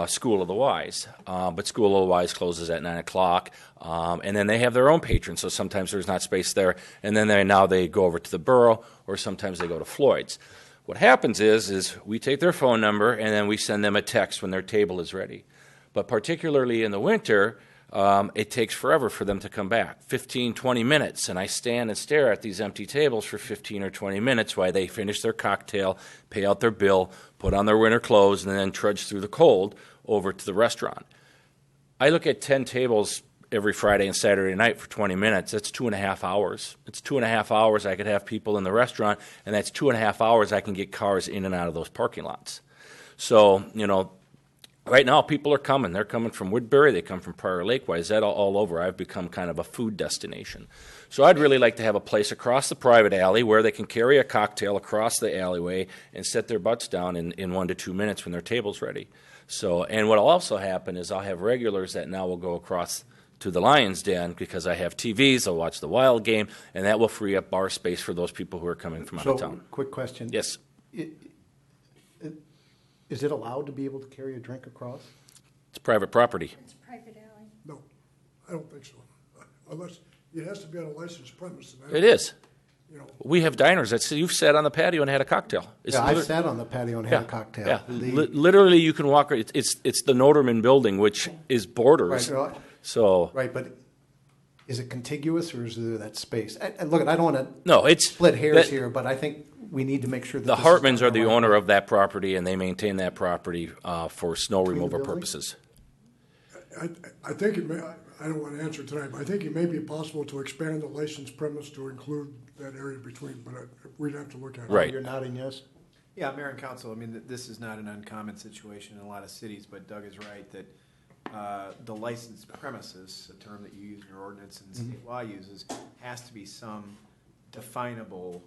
School of the Wise. But School of the Wise closes at 9 o'clock, and then they have their own patrons, so sometimes there's not space there. And then they go over to the Borough, or sometimes they go to Floyd's. What happens is we take their phone number, and then we send them a text when their table is ready. But particularly in the winter, it takes forever for them to come back, 15, 20 minutes. And I stand and stare at these empty tables for 15 or 20 minutes while they finish their cocktail, pay out their bill, put on their winter clothes, and then trudge through the cold over to the restaurant. I look at 10 tables every Friday and Saturday night for 20 minutes. That's 2.5 hours. It's 2.5 hours I could have people in the restaurant, and that's 2.5 hours I can get cars in and out of those parking lots. So, right now, people are coming. They're coming from Woodbury. They come from Prior Lake. Why is that all over? I've become kind of a food destination. So I'd really like to have a place across the private alley where they can carry a cocktail across the alleyway and set their butts down in 1 to 2 minutes when their table's ready. So, and what will also happen is I'll have regulars that now will go across to the Lion's Den because I have TVs. They'll watch the Wild game, and that will free up bar space for those people who are coming from out of town. Quick question. Yes. Is it allowed to be able to carry a drink across? It's private property. It's private alley. No, I don't think so. Unless, it has to be on a licensed premise. And It is. You know, We have diners that you've sat on the patio and had a cocktail. I've sat on the patio and had a cocktail. Yeah, The- literally, you can walk. It's the Noderman building, which is borders. Right, So Right, but is it contiguous or is there that space? And look, I don't want to no, it's split hairs that- here, but I think we need to make sure that The this is Hartmans done are the right. owner of that property, and they maintain that property for snow Between the removal buildings? purposes. I think it may, I don't want to answer tonight, but I think it may be possible to expand the licensed premise to include that area between, but we'd have to look at it. Right. You're nodding yes? Yeah, Mayor and Council, I mean, this is not an uncommon situation in a lot of cities, but Doug is right that the licensed premises, a term that you use in your ordinance and state law uses, has to be some definable,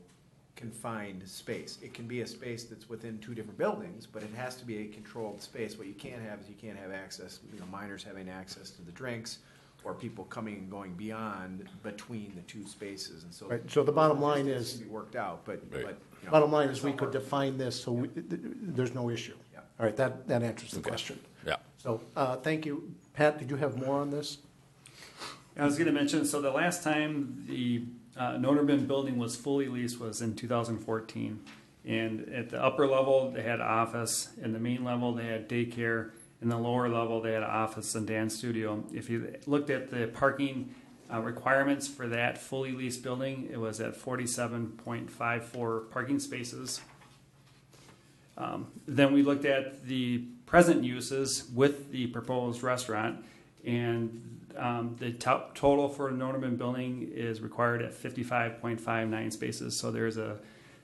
confined space. It can be a space that's within two different buildings, but it has to be a controlled space. What you can't have is you can't have access, minors having access to the drinks, or people coming and going beyond between the two spaces, and so. Right, so the bottom line This is, can be worked out, but. bottom line is we could define this so there's no issue. Yeah. All right, that answers the question. Yeah. So, thank you. Pat, did you have more on this? I was going to mention, so the last time the Noterman building was fully leased was in 2014. And at the upper level, they had office. In the main level, they had daycare. In the lower level, they had office and dance studio. If you looked at the parking requirements for that fully leased building, it was at 47.54 parking spaces. Then we looked at the present uses with the proposed restaurant, and the total for a Noterman building is required at 55.59 spaces. So there's a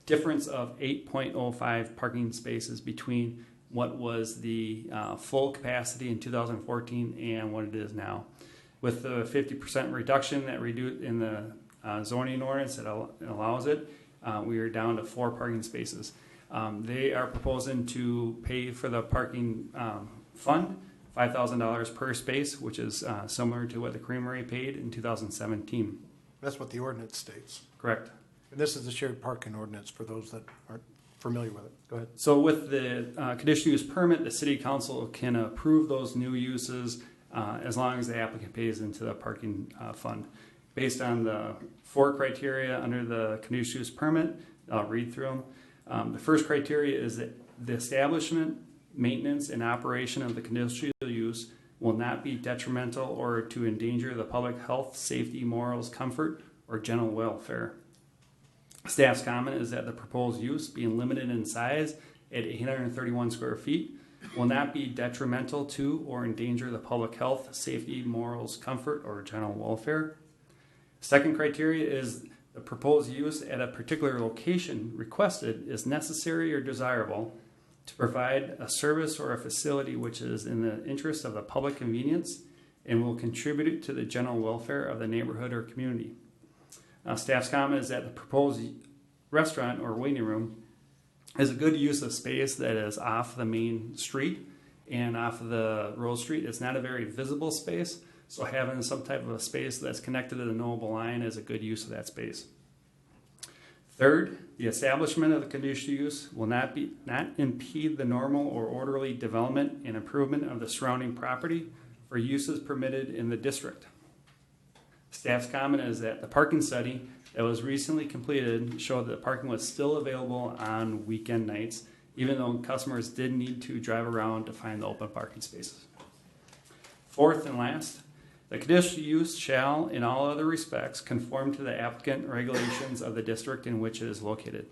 difference of 8.05 parking spaces between what was the full capacity in 2014 and what it is now. With the 50% reduction that reduced in the zoning ordinance that allows it, we are down to 4 parking spaces. They are proposing to pay for the parking fund, $5,000 per space, which is similar to what the Creamery paid in 2017. That's what the ordinance states. Correct. And this is the shared parking ordinance for those that aren't familiar with it. Go ahead. So with the conditional use permit, the city council can approve those new uses as long as the applicant pays into the parking fund. Based on the 4 criteria under the conditional use permit, I'll read through them. The first criteria is that the establishment, maintenance, and operation of the conditional use will not be detrimental or to endanger the public health, safety, morals, comfort, or general welfare. Staff's comment is that the proposed use, being limited in size at 831 square feet, will not be detrimental to or endanger the public health, safety, morals, comfort, or general welfare. Second criteria is the proposed use at a particular location requested is necessary or desirable to provide a service or a facility which is in the interest of the public convenience and will contribute to the general welfare of the neighborhood or community. Staff's comment is that the proposed restaurant or waiting room is a good use of space that is off the main street and off of the Rose Street. It's not a very visible space, so having some type of a space that's connected to the knowable line is a good use of that space. Third, the establishment of the conditional use will not impede the normal or orderly development and improvement of the surrounding property for uses permitted in the district. Staff's comment is that the parking study that was recently completed showed that parking was still available on weekend nights, even though customers did need to drive around to find the open parking spaces. Fourth and last, the conditional use shall, in all other respects, conform to the applicant regulations of the district in which it is located.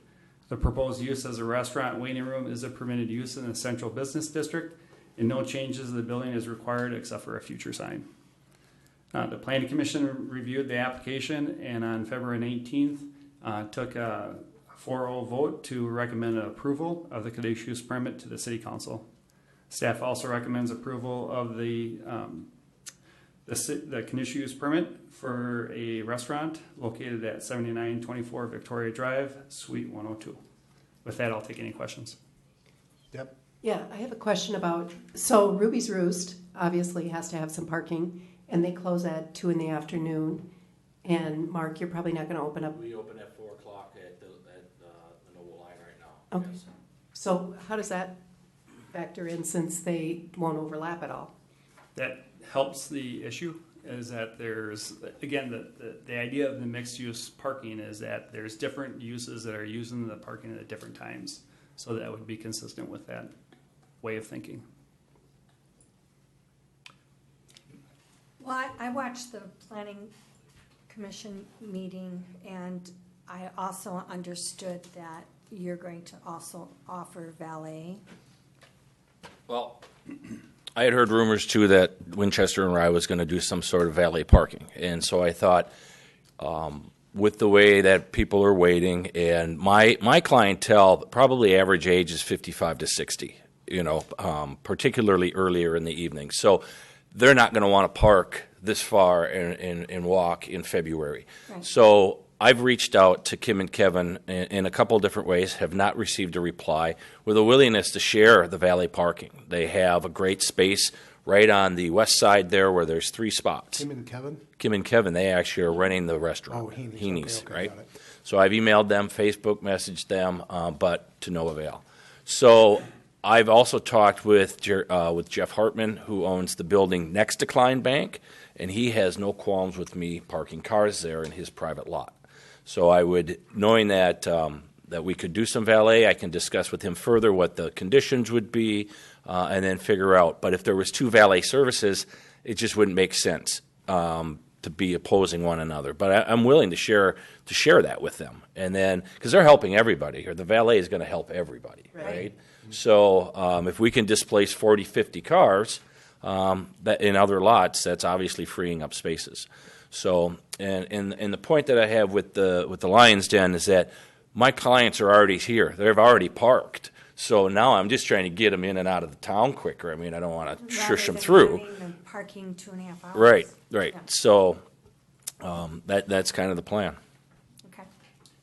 The proposed use as a restaurant waiting room is a permitted use in the central business district, and no changes to the building is required except for a future sign. The Planning Commission reviewed the application and on February 19th took a 4-0 vote to recommend approval of the conditional use permit to the City Council. Staff also recommends approval of the conditional use permit for a restaurant located at 7924 Victoria Drive, Suite 102. With that, I'll take any questions. Yep. Yeah, I have a question about, so Ruby's Roost obviously has to have some parking, and they close at 2 in the afternoon. And Mark, you're probably not going to open up. We open at 4 o'clock at the Noble Line right now. Okay. Yes. So how does that factor in since they won't overlap at all? That helps the issue is that there's, again, the idea of the mixed use parking is that there's different uses that are using the parking at different times. So that would be consistent with that way of thinking. Well, I watched the Planning Commission meeting, and I also understood that you're going to also offer valet. Well, I had heard rumors too that Winchester and Rye was going to do some sort of valet parking, and so I thought, with the way that people are waiting, and my clientele, probably average age is 55 to 60. Particularly earlier in the evening, so they're not going to want to park this far and walk in February. Right. So I've reached out to Kim and Kevin in a couple of different ways, have not received a reply, with a willingness to share the valet parking. They have a great space right on the west side there where there's 3 spots. Kim and Kevin? Kim and Kevin, they actually are running the restaurant. Oh, Heaney's. Heaney's, okay, right? got it. So I've emailed them, Facebook messaged them, but to no avail. So I've also talked with Jeff Hartman, who owns the building next to Klein Bank, and he has no qualms with me parking cars there in his private lot. So I would, knowing that that we could do some valet, I can discuss with him further what the conditions would be, and then figure out. But if there was 2 valet services, it just wouldn't make sense to be opposing one another. But I'm willing to share that with them, and then because they're helping everybody, or the valet is going to help everybody, right? So if we can displace 40, 50 cars that in other lots, that's obviously freeing up spaces. So and the point that I have with the Lions Den is that my clients are already here; they've already parked. So now I'm just trying to get them in and out of the town quicker. I mean, I don't want to shush them through. Parking 2.5 hours. Right. Yeah. So that's kind of the plan. Okay.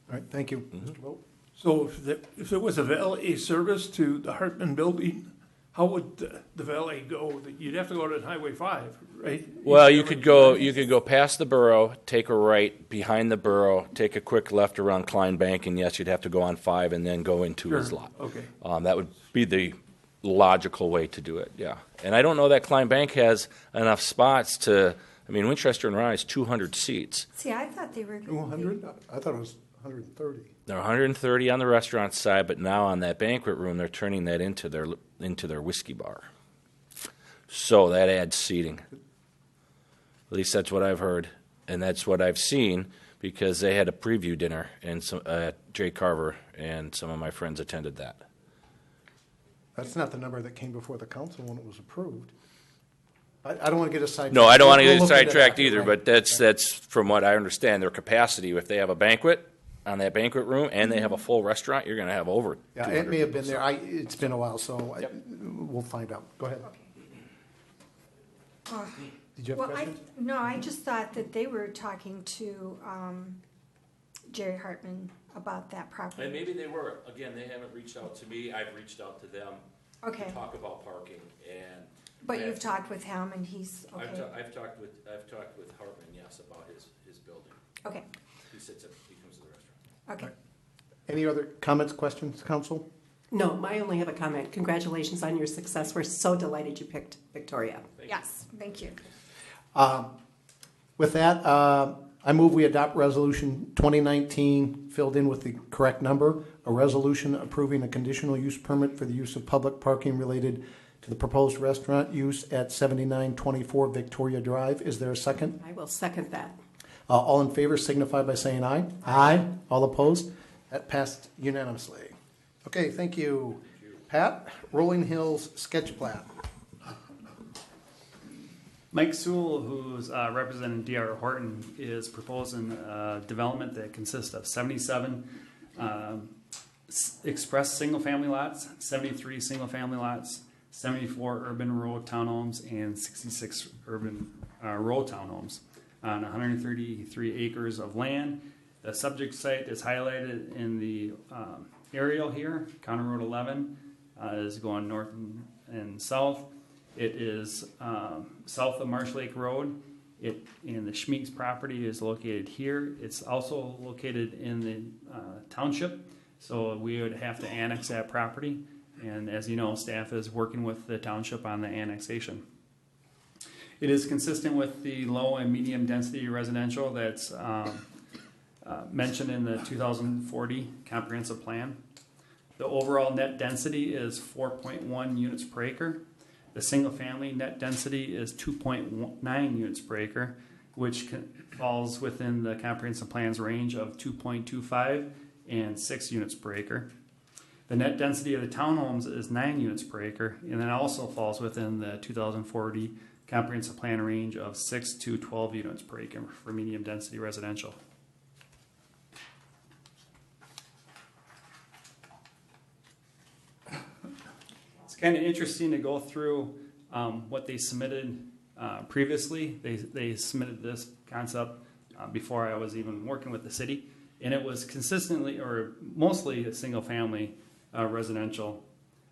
All right, thank you. Mr. Vogt. So if there was a valet service to the Hartman building, how would the valet go? You'd have to go to Highway 5, right? Well, you could go past the borough, take a right behind the borough, take a quick left around Klein Bank, and yes, you'd have to go on 5 and then go into his lot. Okay. That would be the logical way to do it, yeah. And I don't know that Klein Bank has enough spots to, I mean, Winchester and Rye is 200 seats. See, I thought they were. 200? I thought it was 130. There are 130 on the restaurant side, but now on that banquet room, they're turning that into their whiskey bar. So that adds seating. At least that's what I've heard, and that's what I've seen, because they had a preview dinner and Jay Carver and some of my friends attended that. That's not the number that came before the council when it was approved. I don't want to get us sidetracked. No, I don't want to We'll get look into sidetracked that, either, right? but that's from what I understand their capacity. If they have a banquet on that banquet room and they have a full restaurant, you're going to have over. Yeah, 200 it may have been people. there. It's been a while, so we'll find out. Go ahead. Did you have a question? No, I just thought that they were talking to Jerry Hartman about that property. And maybe they were. Again, they haven't reached out to me. I've reached out to them Okay. to talk about parking. And But you've talked with him and he's okay. I've talked with Hartman, yes, about his building. Okay. He comes to the restaurant. Okay. Any other comments, questions, council? No, I only have a comment. Congratulations on your success. We're so delighted you picked Victoria. Yes, thank you. With that, I move we adopt resolution 2019, filled in with the correct number, a resolution approving a conditional use permit for the use of public parking related to the proposed restaurant use at 7924 Victoria Drive. Is there a second? I will second that. All in favor signify by saying aye. Aye. All opposed? That passed unanimously. Okay, thank you. Pat, Rolling Hills sketch plat. Mike Sewell, who's representing D.R. Horton, is proposing a development that consists of 77 express single-family lots, 73 single-family lots, 74 urban rural townhomes, and 66 urban rural townhomes on 133 acres of land. The subject site is highlighted in the aerial here. County Road 11 is going north and south. It is south of Marsh Lake Road. And the Schmeeks property is located here. It's also located in the township, so we would have to annex that property. And as you know, staff is working with the township on the annexation. It is consistent with the low and medium density residential that's mentioned in the 2040 comprehensive plan. The overall net density is 4.1 units per acre. The single-family net density is 2.9 units per acre, which falls within the comprehensive plan's range of 2.25 and 6 units per acre. The net density of the townhomes is 9 units per acre, and that also falls within the 2040 comprehensive plan range of 6 to 12 units per acre for medium density residential. It's kind of interesting to go through what they submitted previously. They submitted this concept before I was even working with the city, and it was consistently or mostly a single family residential.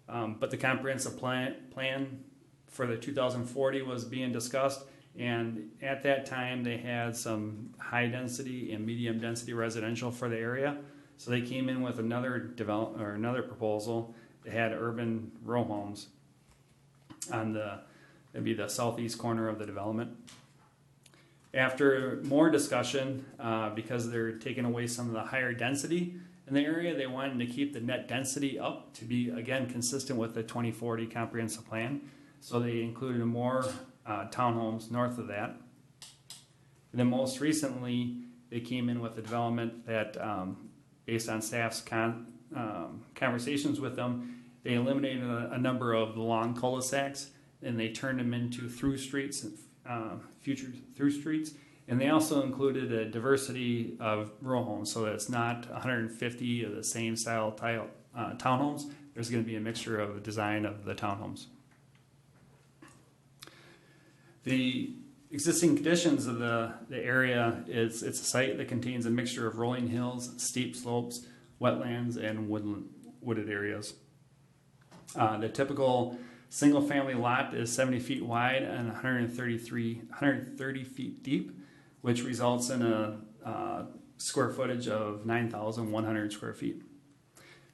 But the comprehensive plan for the 2040 was being discussed, and at that time they had some high density and medium density residential for the area. So they came in with another proposal. They had urban row homes on it'd be the southeast corner of the development. After more discussion, because they're taking away some of the higher density in the area, they wanted to keep the net density up to be, again, consistent with the 2040 comprehensive plan. So they included more townhomes north of that. And then most recently, they came in with a development that, based on staff's conversations with them, they eliminated a number of the long cul-de-sacs and they turned them into through streets, future through streets. And they also included a diversity of row homes, so that it's not 150 of the same style townhomes. There's going to be a mixture of the design of the townhomes. The existing conditions of the area is it's a site that contains a mixture of rolling hills, steep slopes, wetlands, and wooded areas. The typical single-family lot is 70 feet wide and 130 feet deep, which results in a square footage of 9,100 square feet.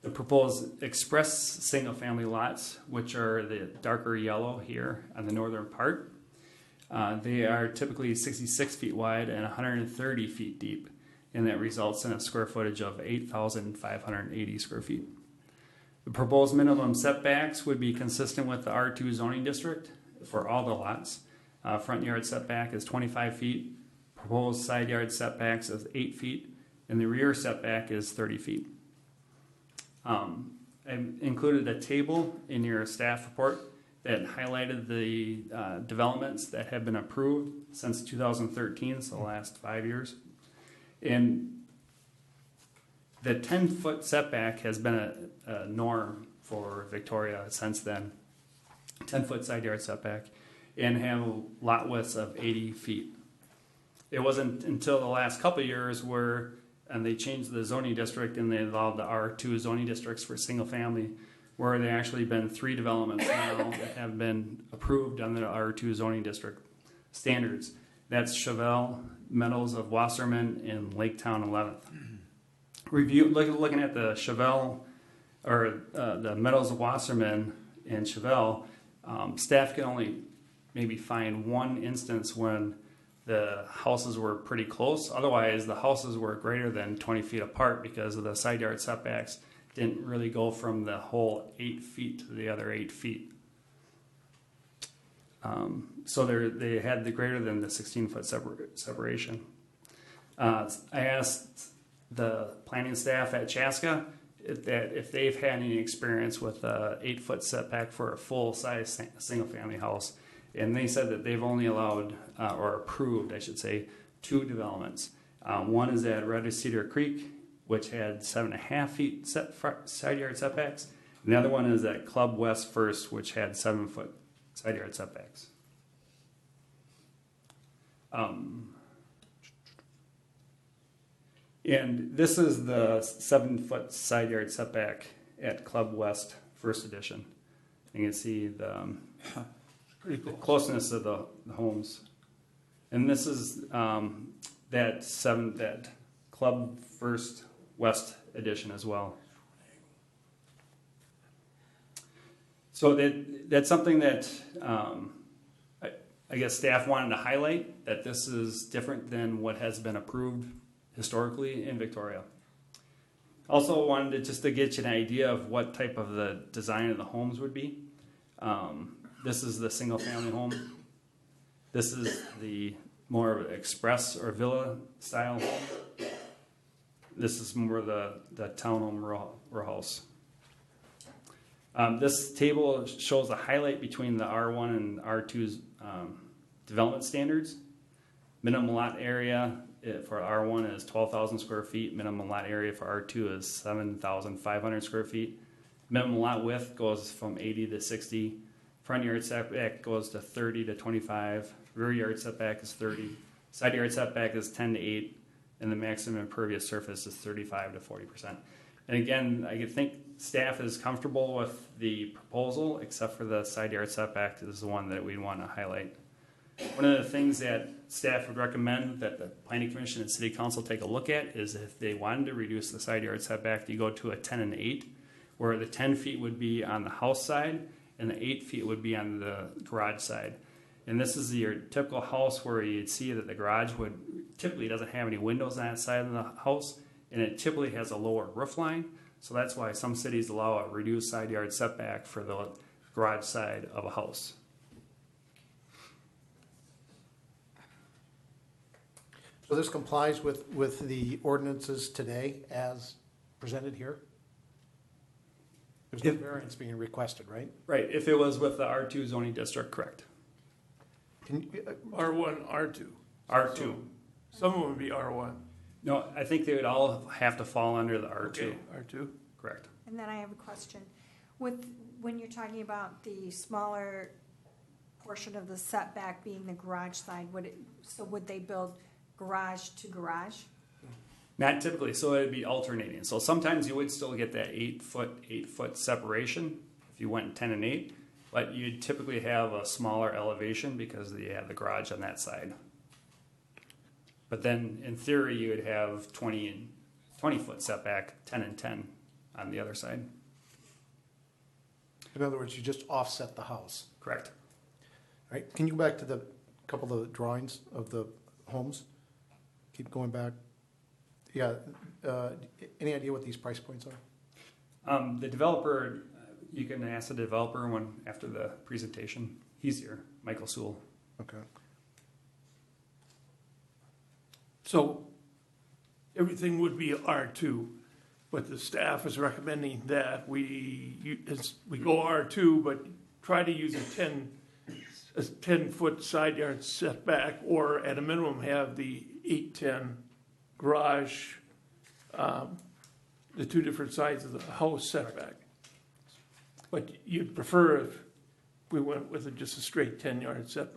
The proposed express single-family lots, which are the darker yellow here on the northern part, they are typically 66 feet wide and 130 feet deep, and that results in a square footage of 8,580 square feet. The proposed minimum setbacks would be consistent with the R2 zoning district for all the lots. Front yard setback is 25 feet, proposed side yard setbacks is 8 feet, and the rear setback is 30 feet. I included a table in your staff report that highlighted the developments that have been approved since 2013, so the last 5 years. And the 10-foot setback has been a norm for Victoria since then. 10-foot side yard setback, and have lot widths of 80 feet. It wasn't until the last couple of years and they changed the zoning district and they allowed the R2 zoning districts for single family, where there actually been 3 developments now that have been approved under the R2 zoning district standards. That's Chevelle, Meadows of Wasserman, and Laketown 11th. Looking at the Chevelle, or the Meadows of Wasserman and Chevelle, staff can only maybe find one instance when the houses were pretty close. Otherwise, the houses were greater than 20 feet apart because of the side yard setbacks didn't really go from the whole 8 feet to the other 8 feet. So they had the greater than the 16-foot separation. I asked the planning staff at Chaska if they've had any experience with a 8-foot setback for a full-size single-family house, and they said that they've only allowed, or approved, I should say, 2 developments. One is at Red Cedar Creek, which had 7.5 feet side yard setbacks, and the other one is at Club West First, which had 7-foot side yard setbacks. And this is the 7-foot side yard setback at Club West First Edition. You can see the closeness of the homes. And this is that Club First West Edition as well. So that's something that I guess staff wanted to highlight, that this is different than what has been approved historically in Victoria. Also wanted to get you an idea of what type of the design of the homes would be. This is the single family home. This is the more express or villa style home. This is more the townhome row house. This table shows a highlight between the R1 and R2's development standards. Minimum lot area for R1 is 12,000 square feet. Minimum lot area for R2 is 7,500 square feet. Minimum lot width goes from 80 to 60. Front yard setback goes to 30 to 25. Rear yard setback is 30. Side yard setback is 10 to 8. And the maximum impervious surface is 35 to 40%. And again, I think staff is comfortable with the proposal, except for the side yard setback is the one that we want to highlight. One of the things that staff would recommend that the Planning Commission and City Council take a look at is if they wanted to reduce the side yard setback, you go to a 10 and 8, where the 10 feet would be on the house side and the 8 feet would be on the garage side. And this is your typical house where you'd see that the garage typically doesn't have any windows on that side of the house, and it typically has a lower roof line. So that's why some cities allow a reduced side yard setback for the garage side of a house. So this complies with the ordinances today as presented here? There's no variance being requested, right? Right, if it was with the R2 zoning district, correct. R1, R2. R2. So some of them would be R1. No, I think they would all have to fall under the R2. Okay, R2. Correct. And then I have a question. When you're talking about the smaller portion of the setback being the garage side, would they build garage to garage? Not typically, so it'd be alternating. So sometimes you would still get that 8 foot separation if you went 10 and 8, but you'd typically have a smaller elevation because you have the garage on that side. But then in theory, you would have 20 foot setback, 10 and 10 on the other side. In other words, you just offset the house. Correct. All right, can you go back to the couple of the drawings of the homes? Keep going back. Yeah, any idea what these price points are? The developer, you can ask the developer after the presentation. He's here, Michael Sewell. Okay. So everything would be R2, but the staff is recommending that we go R2, but try to use a 10-foot side yard setback, or at a minimum have the 8-10 garage, the two different sides of the house setback. But you'd prefer if we went with just a straight 10-yard setback.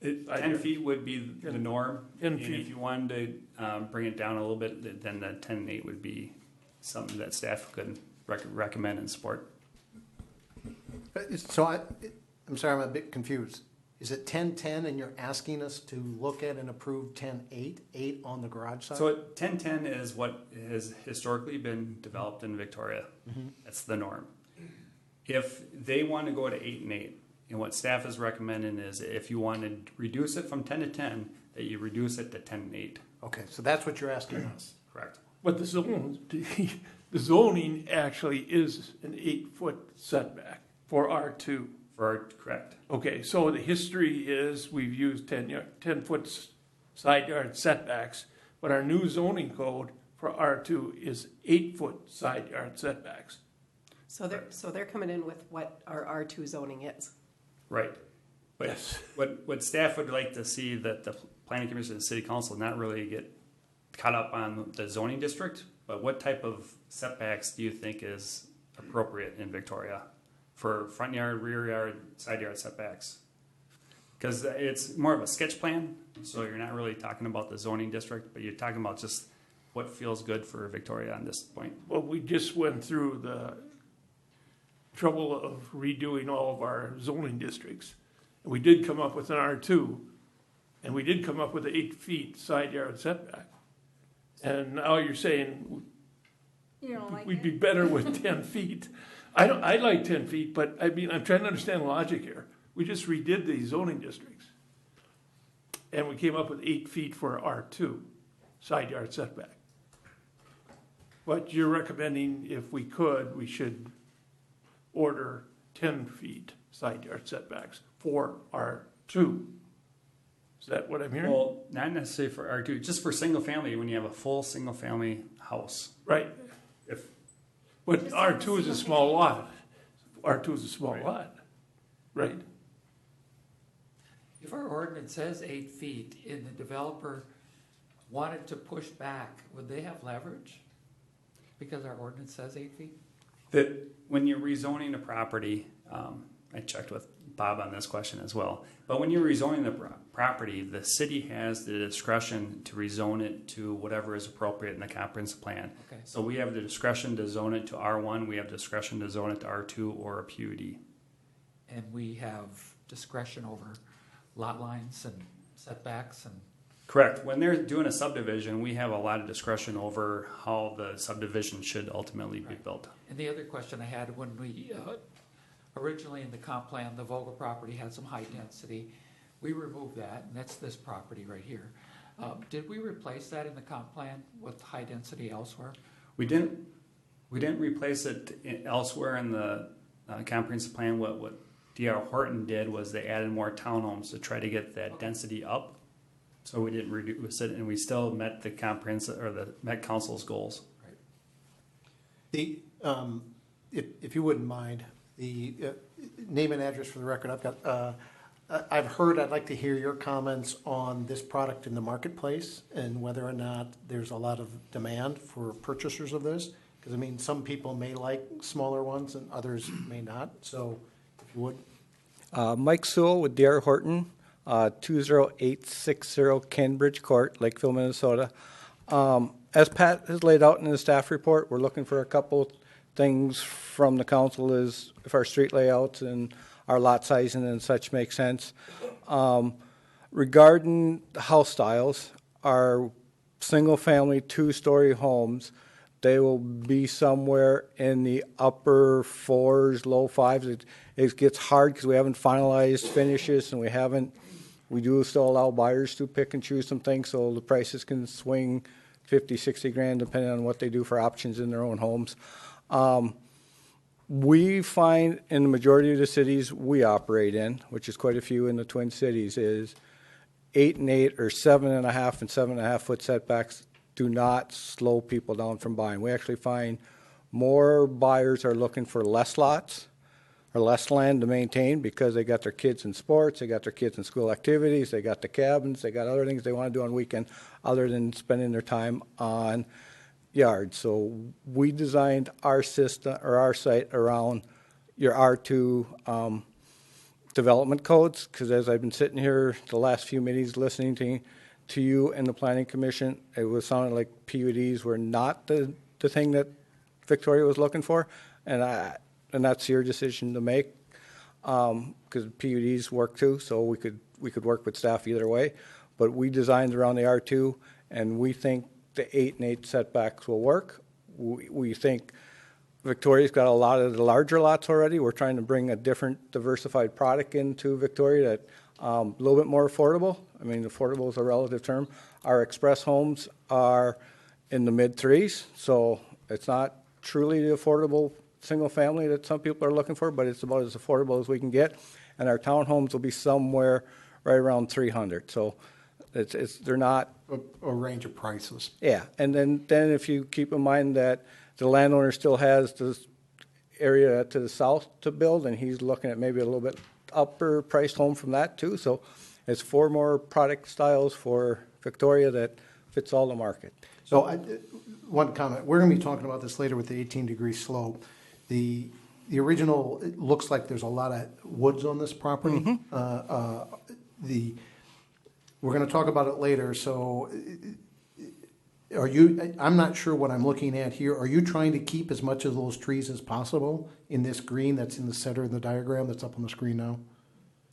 10 feet would be the norm. 10 and feet. if you wanted to bring it down a little bit, then the 10 and 8 would be something that staff could recommend and support. So I'm sorry, I'm a bit confused. Is it 10-10 and you're asking us to look at and approve 10-8, 8 on the garage side? So 10-10 is what has historically been developed in Victoria. Mm-hmm. That's the norm. If they want to go to 8 and 8, and what staff is recommending is if you want to reduce it from 10 to 10, that you reduce it to 10 and 8. Okay, so that's what you're asking us. Correct. But the zoning actually is an 8-foot setback for R2. Correct. Okay, so the history is we've used 10-foot side yard setbacks, but our new zoning code for R2 is 8-foot side yard setbacks. So they're coming in with what our R2 zoning is. Right. But Yes. what staff would like to see that the planning commission and city council not really get caught up on the zoning district, but what type of setbacks do you think is appropriate in Victoria for front yard, rear yard, side yard setbacks? Because it's more of a sketch plan, so you're not really talking about the zoning district, but you're talking about just what feels good for Victoria on this point. Well, we just went through the trouble of redoing all of our zoning districts. And we did come up with an R2, and we did come up with an 8 feet side yard setback. And now you're saying You don't like we'd be it? better with 10 feet. I like 10 feet, but I mean, I'm trying to understand the logic here. We just redid the zoning districts. And we came up with 8 feet for R2, side yard setback. But you're recommending if we could, we should order 10 feet side yard setbacks for R2. Is that what I'm hearing? Well, not necessarily for R2, just for single family, when you have a full single family house. Right. But Just R2 is a single small lot. R2 is a small lot, right? If our ordinance says 8 feet and the developer wanted to push back, would they have leverage? Because our ordinance says 8 feet? That when you're rezoning a property, I checked with Bob on this question as well, but when you're rezoning the property, the city has the discretion to rezone it to whatever is appropriate in the comprehensive plan. Okay. So we have the discretion to zone it to R1, we have discretion to zone it to R2 or a PUD. And we have discretion over lot lines and setbacks and Correct. When they're doing a subdivision, we have a lot of discretion over how the subdivision should ultimately be built. And the other question I had, when we, originally in the comp plan, the Vogel property had some high density. We removed that, and that's this property right here. Did we replace that in the comp plan with high density elsewhere? We didn't replace it elsewhere in the comprehensive plan. What D.R. Horton did was they added more townhomes to try to get that density up. So we didn't reduce it, and we still met the comprehensive or the Met Council's goals. Right. The, if you wouldn't mind, the name and address for the record. I'd like to hear your comments on this product in the marketplace and whether or not there's a lot of demand for purchasers of this. Because, I mean, some people may like smaller ones and others may not. So, if you would. Mike Sewell with D.R. Horton, 20860 Cambridge Court, Lakeville, Minnesota. As Pat has laid out in the staff report, we're looking for a couple things from the council is if our street layouts and our lot sizing and such make sense. Regarding house styles, our single-family two-story homes, they will be somewhere in the upper 4s, low 5s. It gets hard because we haven't finalized finishes and we do still allow buyers to pick and choose some things, so the prices can swing 50, 60 grand depending on what they do for options in their own homes. We find in the majority of the cities we operate in, which is quite a few in the Twin Cities, is 8 and 8 or 7.5 and 7.5 foot setbacks do not slow people down from buying. We actually find more buyers are looking for less lots or less land to maintain because they got their kids in sports, they got their kids in school activities, they got the cabins, they got other things they want to do on weekend other than spending their time on yards. So we designed our system or our site around your R2 development codes because as I've been sitting here the last few meetings listening to you and the Planning Commission, it was sounding like PUDs were not the thing that Victoria was looking for, and that's your decision to make because PUDs work too, so we could work with staff either way. But we designed around the R2, and we think the 8 and 8 setbacks will work. We think Victoria's got a lot of the larger lots already. We're trying to bring a different diversified product into Victoria that a little bit more affordable. I mean, affordable is a relative term. Our express homes are in the mid-3s, so it's not truly the affordable single family that some people are looking for, but it's about as affordable as we can get. And our townhomes will be somewhere right around 300. So they're not a range of prices. Yeah, and then if you keep in mind that the landowner still has this area to the south to build, and he's looking at maybe a little bit upper priced home from that too. So it's 4 more product styles for Victoria that fits all the market. So one comment, we're going to be talking about this later with the 18-degree slope. The original, it looks like there's a lot of woods on this property. Mm-hmm. We're going to talk about it later. So I'm not sure what I'm looking at here. Are you trying to keep as much of those trees as possible in this green that's in the center of the diagram that's up on the screen now?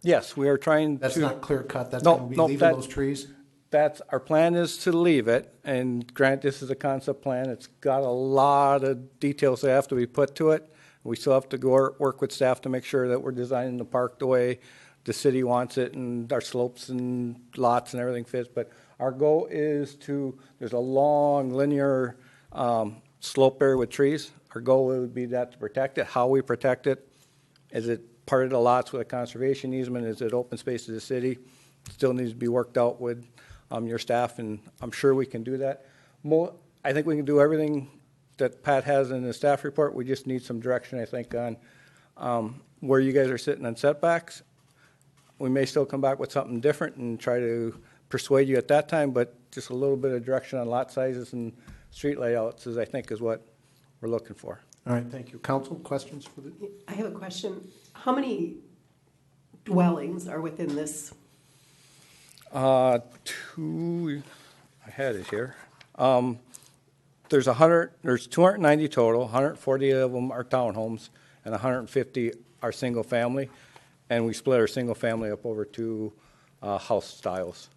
Yes, we are trying That's to. not clear cut. That's going to be leaving those trees? That's our plan is to leave it. And grant this is a concept plan. It's got a lot of details that have to be put to it. We still have to go work with staff to make sure that we're designing the park the way the city wants it and our slopes and lots and everything fits. But our goal is there's a long linear slope area with trees. Our goal would be to protect it. How we protect it, is it part of the lots with a conservation easement? Is it open space to the city? Still needs to be worked out with your staff, and I'm sure we can do that. I think we can do everything that Pat has in the staff report. We just need some direction, I think, on where you guys are sitting on setbacks. We may still come back with something different and try to persuade you at that time, but just a little bit of direction on lot sizes and street layouts is, I think, is what we're looking for. All right, thank you. Council, questions for the? I have a question. How many dwellings are within this? 2, I had it here. There's 290 total, 140 of them are townhomes, and 150 are single family, and we split our single family up over 2 house styles.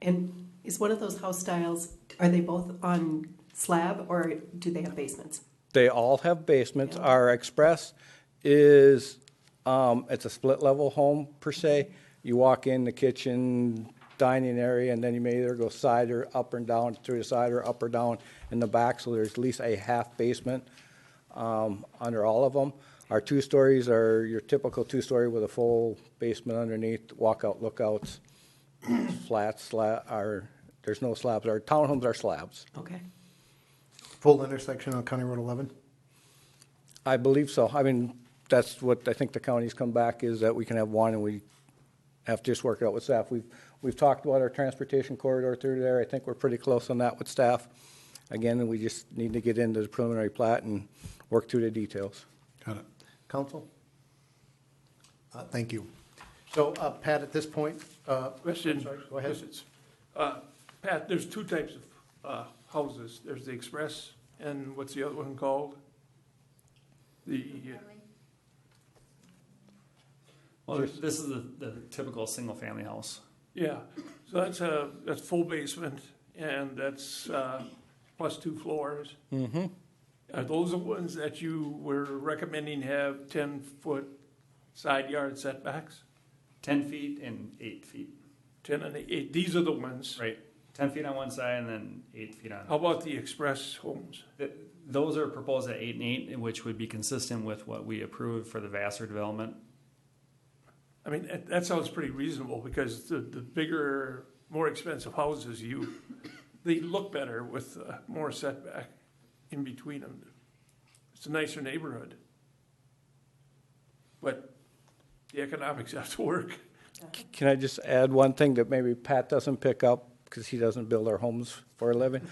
And is one of those house styles, are they both on slab or do they have basements? They all have basements. Yeah. Our express is It's a split level home per se. You walk in the kitchen, dining area, and then you may either go side or up and down through the side or up or down in the back. So there's at least a half basement under all of them. Our 2 stories are your typical 2-story with a full basement underneath, walkout, lookouts, flats, there's no slabs. Our townhomes are slabs. Okay. Full intersection on County Road 11? I believe so. I mean, that's what I think the county's come back is that we can have one, and we have to just work it out with staff. We've talked about our transportation corridor through there. I think we're pretty close on that with staff. Again, we just need to get into the preliminary plat and work through the details. Got it. Council? Thank you. So, Pat, at this point, Question. I'm sorry, go ahead. Questions. Pat, there's 2 types of houses. There's the express, and what's the other one called? Well, this is the typical single-family house. Yeah, so that's full basement, and that's plus 2 floors. Mm-hmm. Are those the ones that you were recommending have 10-foot side yard setbacks? 10 feet and 8 feet. 10 and 8, these are the ones. Right. 10 feet on one side and then 8 feet on. How about the express homes? Those are proposed at 8 and 8, which would be consistent with what we approved for the Vassar development. I mean, that sounds pretty reasonable because the bigger, more expensive houses, they look better with more setback in between them. It's a nicer neighborhood. But the economics have to work. Can I just add one thing that maybe Pat doesn't pick up because he doesn't build our homes for a living?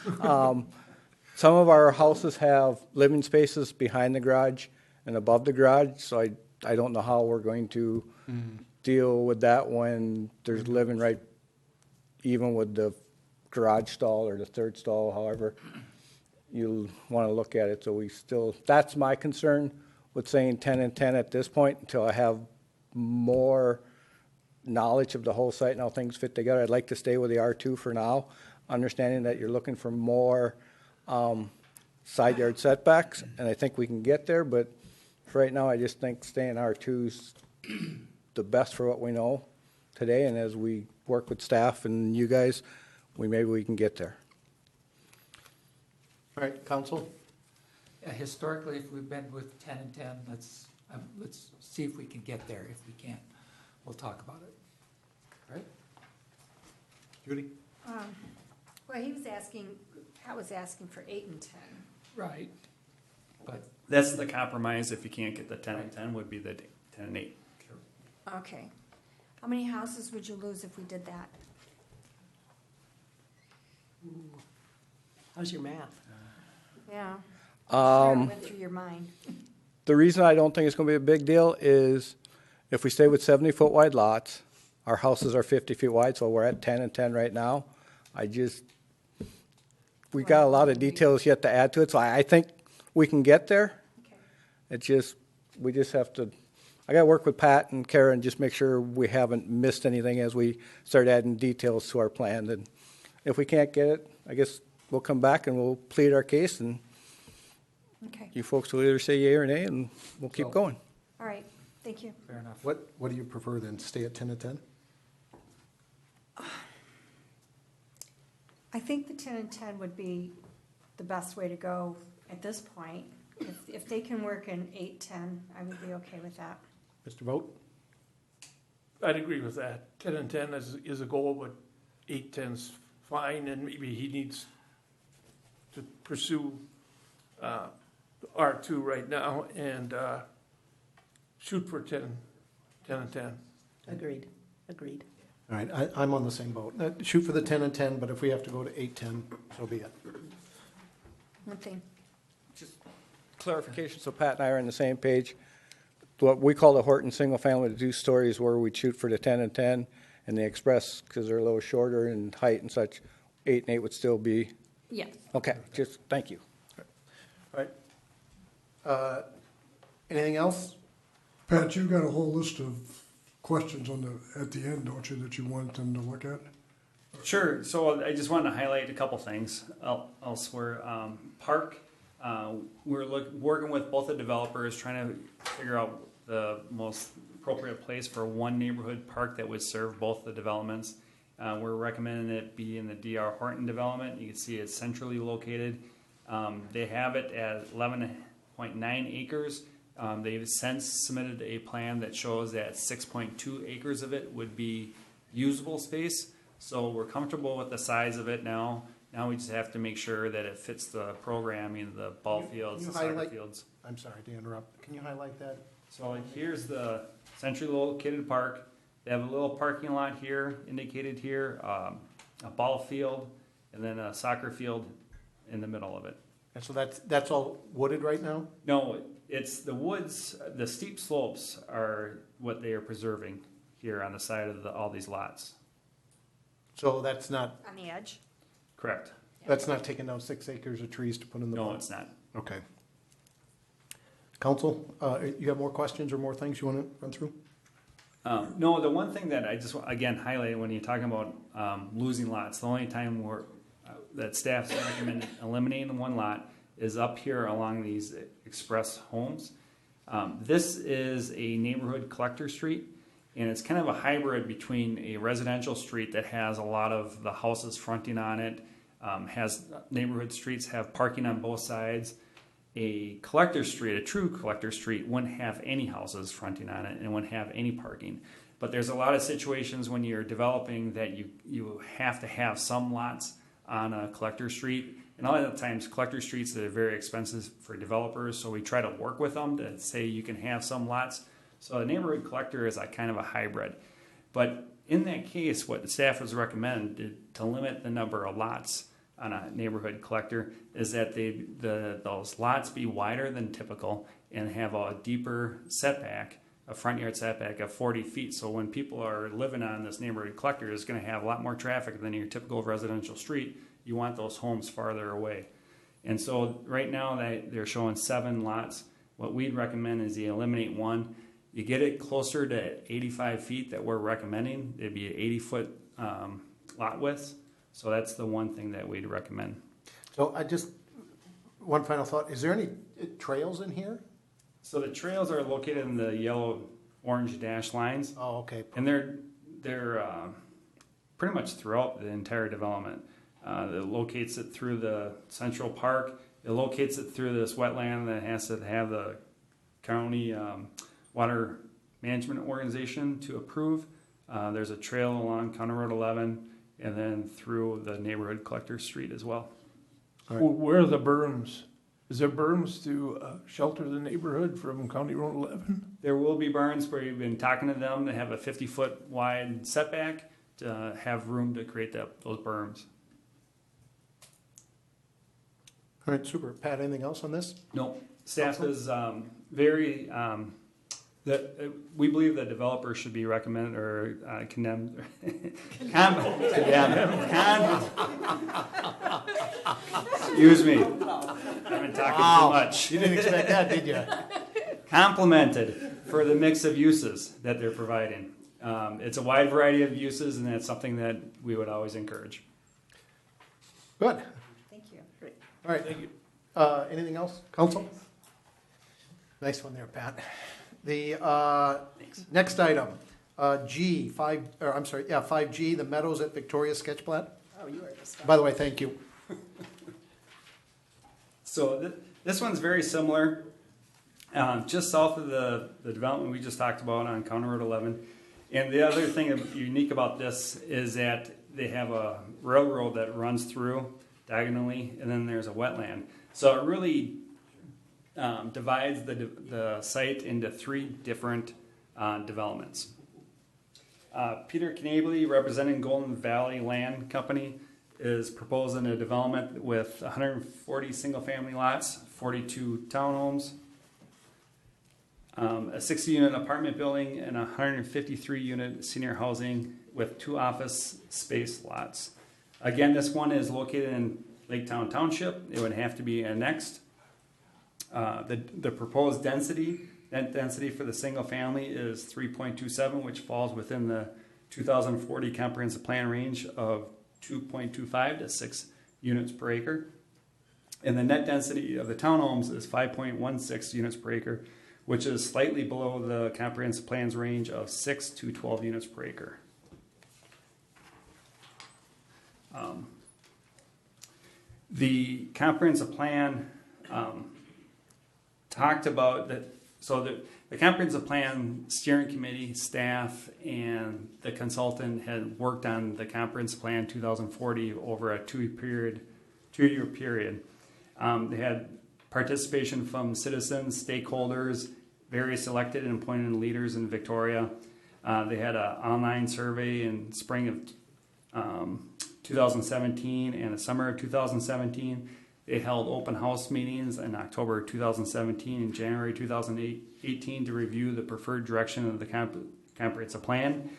Some of our houses have living spaces behind the garage and above the garage, so I don't know how we're going to deal with that when there's living right even with the garage stall or the 3rd stall, however you want to look at it. So that's my concern with saying 10 and 10 at this point until I have more knowledge of the whole site and how things fit together. I'd like to stay with the R2 for now, understanding that you're looking for more side yard setbacks, and I think we can get there, but for right now, I just think staying R2's the best for what we know today, and as we work with staff and you guys, maybe we can get there. All right, Council? Historically, if we've been with 10 and 10, let's see if we can get there. If we can't, we'll talk about it. Right? Judy? Well, Pat was asking for 8 and 10. Right. But That's the compromise. If you can't get the 10 and 10, would be the 10 and 8. Okay. How many houses would you lose if we did that? How's your math? Yeah. Sure, it went through your mind. The reason I don't think it's going to be a big deal is if we stay with 70-foot wide lots, our houses are 50 feet wide, so we're at 10 and 10 right now. We got a lot of details yet to add to it, so I think we can get there. Okay. We just have to, I got to work with Pat and Kara and just make sure we haven't missed anything as we start adding details to our plan. And if we can't get it, I guess we'll come back and we'll plead our case, and Okay. you folks will either say yea or nay, and we'll keep going. All right. Thank you. fair enough. What do you prefer then? Stay at 10 and 10? I think the 10 and 10 would be the best way to go at this point. If they can work in 8, 10, I would be okay with that. Mr. Vogt? I'd agree with that. 10 and 10 is a goal, but 8, 10's fine, and maybe he needs to pursue R2 right now and shoot for 10 and 10. Agreed. All right, I'm on the same boat. Shoot for the 10 and 10, but if we have to go to 8, 10, so be it. One thing. Just clarification, so Pat and I are on the same page. What we call the Horton single family, the 2 stories where we shoot for the 10 and 10, and the express, because they're a little shorter in height and such, 8 and 8 would still be, Yes. okay, just, thank you. All right. Anything else? Pat, you got a whole list of questions at the end, don't you, that you want them to look at? Sure. So I just wanted to highlight a couple things elsewhere. Park, we're working with both the developers, trying to figure out the most appropriate place for one neighborhood park that would serve both the developments. We're recommending it be in the D.R. Horton development. You can see it's centrally located. They have it at 11.9 acres. They've since submitted a plan that shows that 6.2 acres of it would be usable space. So we're comfortable with the size of it now. Now we just have to make sure that it fits the programming, the ball fields, the soccer fields. I'm sorry to interrupt. Can you highlight that? So here's the centrally located park. They have a little parking lot here, indicated here, a ball field, and then a soccer field in the middle of it. And so that's all wooded right now? No, it's the woods, the steep slopes are what they are preserving here on the side of all these lots. So that's not, On the edge? Correct. that's not taking down 6 acres of trees to put in the No, park? it's not. Okay. Council, you have more questions or more things you want to run through? No, the one thing that I just again highlight when you're talking about losing lots, the only time that staff's recommending eliminating one lot is up here along these express homes. This is a neighborhood collector street, and it's kind of a hybrid between a residential street that has a lot of the houses fronting on it, has neighborhood streets have parking on both sides. A collector street, a true collector street, wouldn't have any houses fronting on it and wouldn't have any parking. But there's a lot of situations when you're developing that you have to have some lots on a collector street. And a lot of the times collector streets are very expensive for developers, so we try to work with them to say you can have some lots. So a neighborhood collector is a kind of a hybrid. But in that case, what the staff was recommended to limit the number of lots on a neighborhood collector is that those lots be wider than typical and have a deeper setback, a front yard setback of 40 feet. So when people are living on this neighborhood collector, it's going to have a lot more traffic than your typical residential street. You want those homes farther away. And so right now they're showing 7 lots. What we'd recommend is you eliminate one. You get it closer to 85 feet that we're recommending. It'd be an 80-foot lot width. So that's the one thing that we'd recommend. So one final thought. Is there any trails in here? So the trails are located in the yellow-orange dash lines. Oh, okay. And they're pretty much throughout the entire development. It locates it through the Central Park. It locates it through this wetland that has to have the county water management organization to approve. There's a trail along County Road 11 and then through the neighborhood collector street as well. Right. Where are the berms? Is there berms to shelter the neighborhood from County Road 11? There will be barns where you've been talking to them to have a 50-foot wide setback to have room to create those berms. All right, super. Pat, anything else on this? No, staff is very, we believe that developers should be recommended or condemned. Excuse me. I've been talking too much. You didn't expect that, did you? Complimented for the mix of uses that they're providing. It's a wide variety of uses, and that's something that we would always encourage. Good. Thank you. Great. All right. Thank you. Anything else? Council? Nice one there, Pat. The next item, 5G, the Meadows at Victoria Sketchplat. Oh, you are just. By the way, thank you. So this one's very similar. Just south of the development we just talked about on County Road 11. And the other thing unique about this is that they have a railroad that runs through diagonally, and then there's a wetland. So it really divides the site into 3 different developments. Peter Knabely, representing Golden Valley Land Company, is proposing a development with 140 single-family lots, 42 townhomes, a 60-unit apartment building, and a 153-unit senior housing with 2 office space lots. Again, this one is located in Lake Town Township. It would have to be annexed. The proposed net density for the single family is 3.27, which falls within the 2040 comprehensive plan range of 2.25 to 6 units per acre. And the net density of the townhomes is 5.16 units per acre, which is slightly below the comprehensive plan's range of 6 to 12 units per acre. The comprehensive plan talked about that, so the comprehensive plan steering committee, staff, and the consultant had worked on the comprehensive plan 2040 over a two-year period. They had participation from citizens, stakeholders, various elected and appointed leaders in Victoria. They had an online survey in spring of 2017 and the summer of 2017. They held open house meetings in October 2017 and January 2018 to review the preferred direction of the comprehensive plan.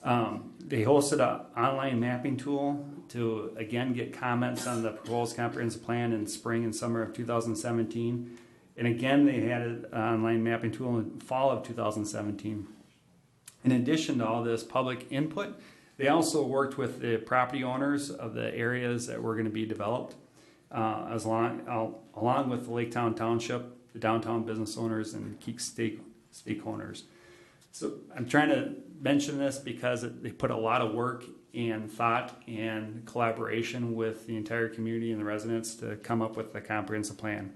They hosted an online mapping tool to again get comments on the proposed comprehensive plan in spring and summer of 2017. And again, they had an online mapping tool in fall of 2017. In addition to all this public input, they also worked with the property owners of the areas that were going to be developed, along with the Lake Township, the downtown business owners, and key stakeholders. So I'm trying to mention this because they put a lot of work and thought and collaboration with the entire community and the residents to come up with the comprehensive plan.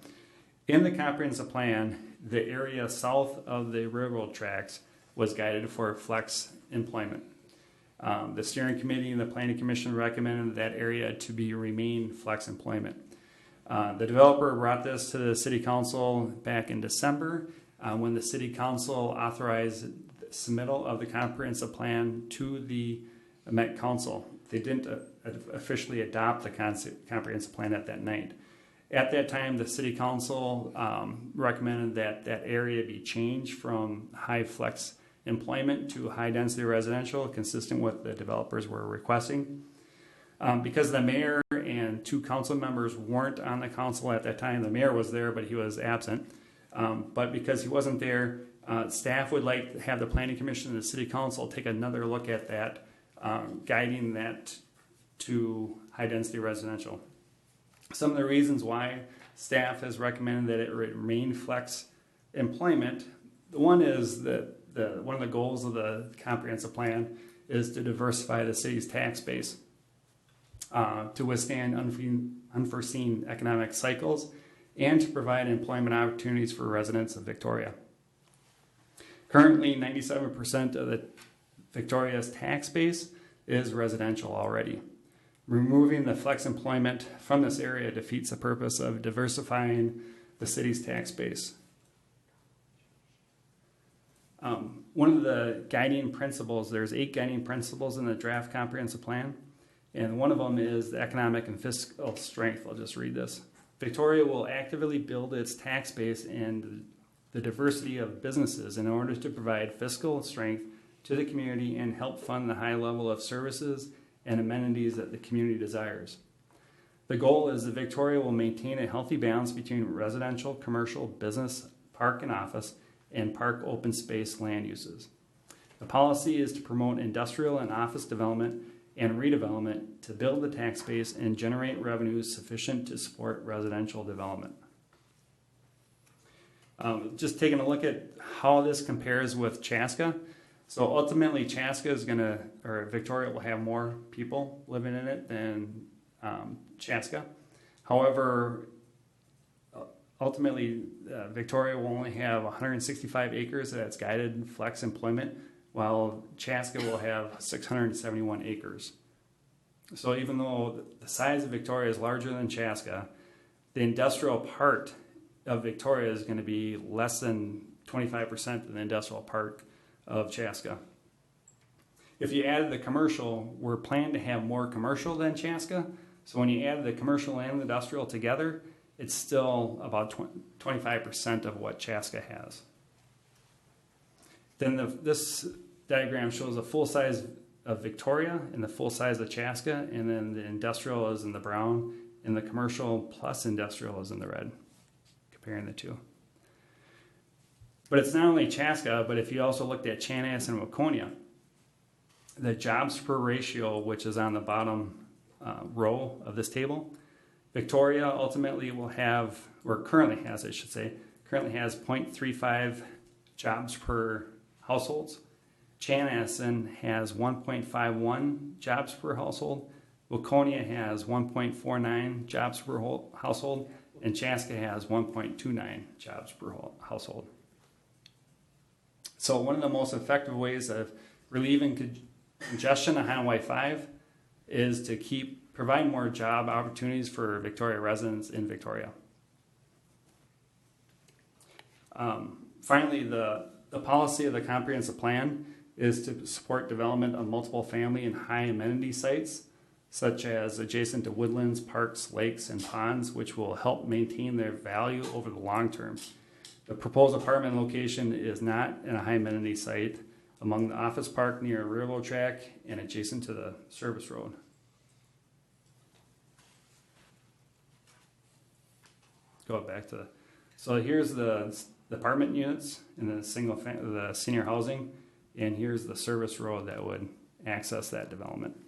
In the comprehensive plan, the area south of the railroad tracks was guided for flex employment. The steering committee and the planning commission recommended that area to remain flex employment. The developer brought this to the city council back in December when the city council authorized the submittal of the comprehensive plan to the Met Council. They didn't officially adopt the comprehensive plan at that night. At that time, the city council recommended that that area be changed from high flex employment to high density residential, consistent with the developers were requesting. Because the mayor and 2 council members weren't on the council at that time, the mayor was there, but he was absent. But because he wasn't there, staff would like to have the planning commission and the city council take another look at that, guiding that to high density residential. Some of the reasons why staff has recommended that it remain flex employment, the one is that one of the goals of the comprehensive plan is to diversify the city's tax base to withstand unforeseen economic cycles and to provide employment opportunities for residents of Victoria. Currently, 97% of Victoria's tax base is residential already. Removing the flex employment from this area defeats the purpose of diversifying the city's tax base. One of the guiding principles, there's 8 guiding principles in the draft comprehensive plan, and one of them is the economic and fiscal strength. I'll just read this. Victoria will actively build its tax base and the diversity of businesses in order to provide fiscal strength to the community and help fund the high level of services and amenities that the community desires. The goal is that Victoria will maintain a healthy balance between residential, commercial, business, park and office, and park open space land uses. The policy is to promote industrial and office development and redevelopment to build the tax base and generate revenues sufficient to support residential development. Just taking a look at how this compares with Chaska. So ultimately, Chaska is Victoria will have more people living in it than Chaska. However, ultimately, Victoria will only have 165 acres that's guided flex employment, while Chaska will have 671 acres. So even though the size of Victoria is larger than Chaska, the industrial part of Victoria is going to be less than 25% of the industrial part of Chaska. If you add the commercial, we're planning to have more commercial than Chaska. So when you add the commercial and the industrial together, it's still about 25% of what Chaska has. Then this diagram shows a full size of Victoria and the full size of Chaska, and then the industrial is in the brown, and the commercial plus industrial is in the red, comparing the two. But it's not only Chaska, but if you also looked at Chanhassen and Waconia, the jobs per ratio, which is on the bottom row of this table, Victoria ultimately will have, or currently has, I should say, currently has 0.35 jobs per households. Chanhassen has 1.51 jobs per household. Waconia has 1.49 jobs per household, and Chaska has 1.29 jobs per household. So one of the most effective ways of relieving congestion on Highway 5 is to provide more job opportunities for Victoria residents in Victoria. Finally, the policy of the comprehensive plan is to support development of multiple family and high amenity sites, such as adjacent to woodlands, parks, lakes, and ponds, which will help maintain their value over the long term. The proposed apartment location is not in a high amenity site among the office park near a railroad track and adjacent to the service road. Go back to, so here's the apartment units in the the senior housing, and here's the service road that would access that development.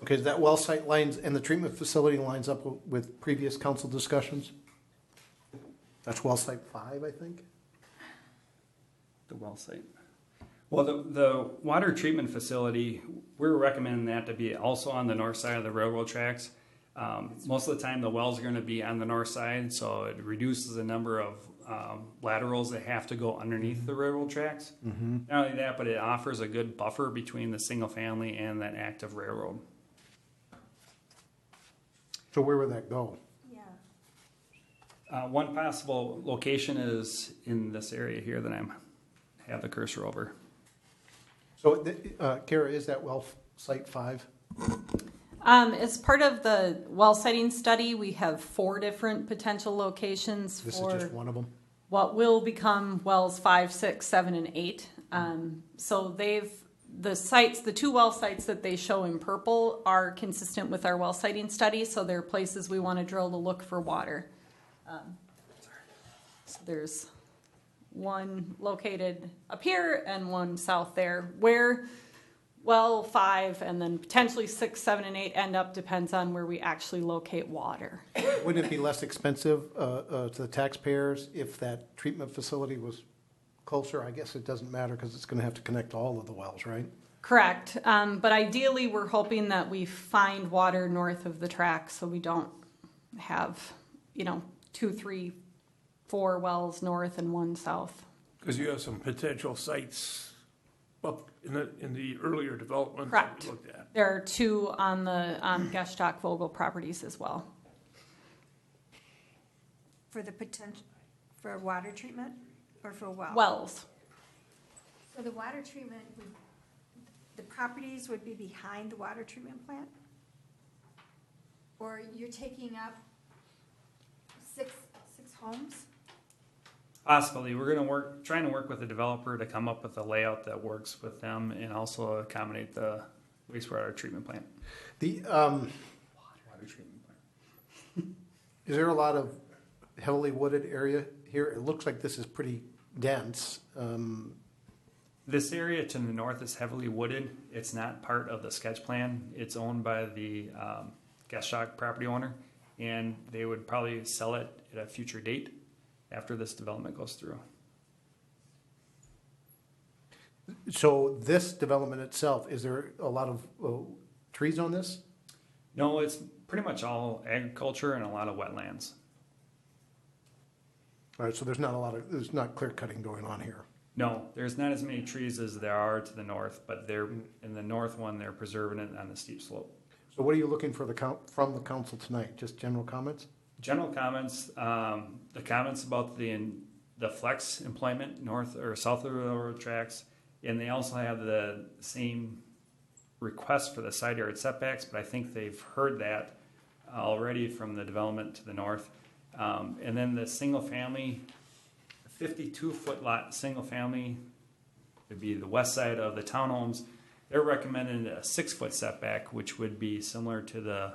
Okay, that well site lines and the treatment facility lines up with previous council discussions? That's well site 5, I think? The well site. Well, the water treatment facility, we're recommending that to be also on the north side of the railroad tracks. Most of the time the wells are going to be on the north side, so it reduces the number of laterals that have to go underneath the railroad tracks. Mm-hmm. Not only that, but it offers a good buffer between the single family and that active railroad. So where would that go? Yeah. One possible location is in this area here that I have the cursor over. So, Kara, is that well site 5? As part of the well siting study, we have 4 different potential locations This for is just one of them? what will become wells 5, 6, 7, and 8. So the 2 well sites that they show in purple are consistent with our well siting study, so they're places we want to drill to look for water. So there's one located up here and one south there. Where well 5 and then potentially 6, 7, and 8 end up depends on where we actually locate water. Wouldn't it be less expensive to the taxpayers if that treatment facility was closer? I guess it doesn't matter because it's going to have to connect all of the wells, right? Correct. But ideally, we're hoping that we find water north of the track so we don't have, 2, 3, 4 wells north and 1 south. Because you have some potential sites up in the earlier development Correct. that we looked at. There are 2 on the Geshtock Vogel properties as well. For the potential, for water treatment or for wells? Wells. So the water treatment, the properties would be behind the water treatment plant? Or you're taking up six homes? Possibly. We're going to trying to work with the developer to come up with a layout that works with them and also accommodate the wastewater treatment plant. The Water treatment plant. Is there a lot of heavily wooded area here? It looks like this is pretty dense. This area to the north is heavily wooded. It's not part of the sketch plan. It's owned by the Geshtock property owner, and they would probably sell it at a future date after this development goes through. So this development itself, is there a lot of trees on this? No, it's pretty much all agriculture and a lot of wetlands. All right, so there's not clear cutting going on here. No, there's not as many trees as there are to the north, but they're in the north one, they're preserving it on the steep slope. So what are you looking for from the council tonight? Just general comments? General comments, the comments about the flex employment north or south of the railroad tracks, and they also have the same request for the side yard setbacks, but I think they've heard that already from the development to the north. And then the single family, 52-foot lot single family would be the west side of the townhomes. They're recommending a 6-foot setback, which would be similar to the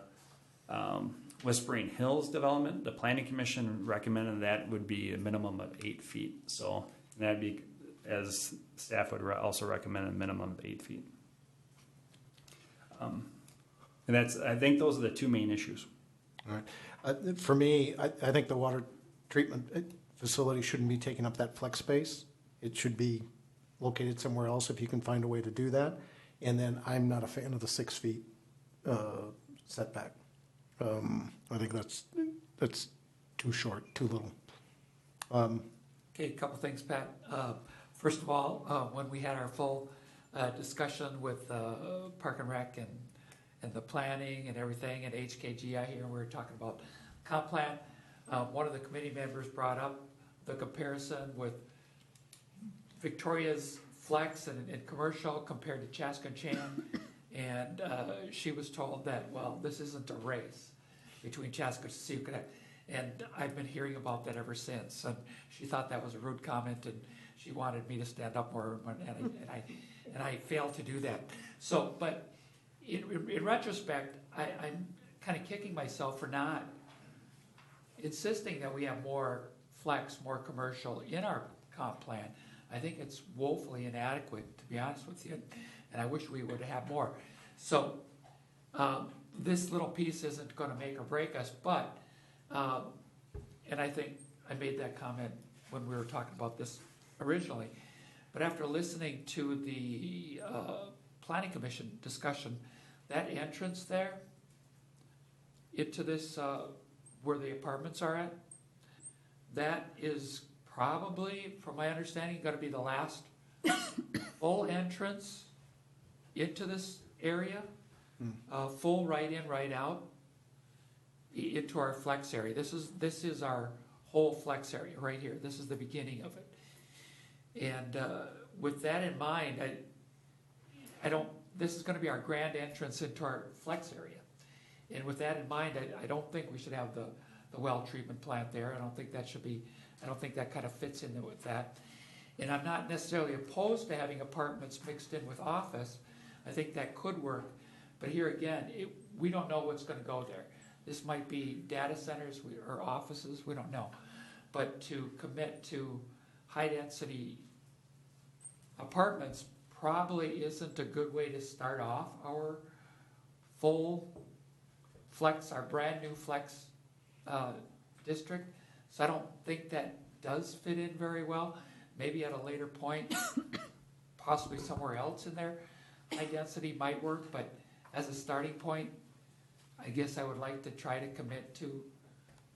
Whispering Hills development. The Planning Commission recommended that would be a minimum of 8 feet. So that'd be, as staff would also recommend, a minimum of 8 feet. And I think those are the two main issues. All right. For me, I think the water treatment facility shouldn't be taking up that flex space. It should be located somewhere else if you can find a way to do that. And then I'm not a fan of the 6 feet setback. I think that's too short, too little. Okay, a couple things, Pat. First of all, when we had our full discussion with Park and Rec and the planning and everything, and HKGI here, we were talking about comp plan. One of the committee members brought up the comparison with Victoria's flex and commercial compared to Chaska and Chan, and she was told that, well, this isn't a race between Chaska and Siukonak. And I've been hearing about that ever since. And she thought that was a rude comment, and she wanted me to stand up more, and I failed to do that. So, but in retrospect, I'm kind of kicking myself for not insisting that we have more flex, more commercial in our comp plan. I think it's woefully inadequate, to be honest with you, and I wish we would have more. So this little piece isn't going to make or break us, but and I think I made that comment when we were talking about this originally. But after listening to the Planning Commission discussion, that entrance there into this, where the apartments are at, that is probably, from my understanding, going to be the last full entrance into this area, full right in, right out, into our flex area. This is our whole flex area right here. This is the beginning of it. And with that in mind, this is going to be our grand entrance into our flex area. And with that in mind, I don't think we should have the well treatment plant there. I don't think that kind of fits in with that. And I'm not necessarily opposed to having apartments mixed in with office. I think that could work. But here again, we don't know what's going to go there. This might be data centers or offices, we don't know. But to commit to high-density apartments probably isn't a good way to start off our full flex, our brand-new flex district. So I don't think that does fit in very well. Maybe at a later point, possibly somewhere else in there, high-density might work, but as a starting point, I guess I would like to try to commit to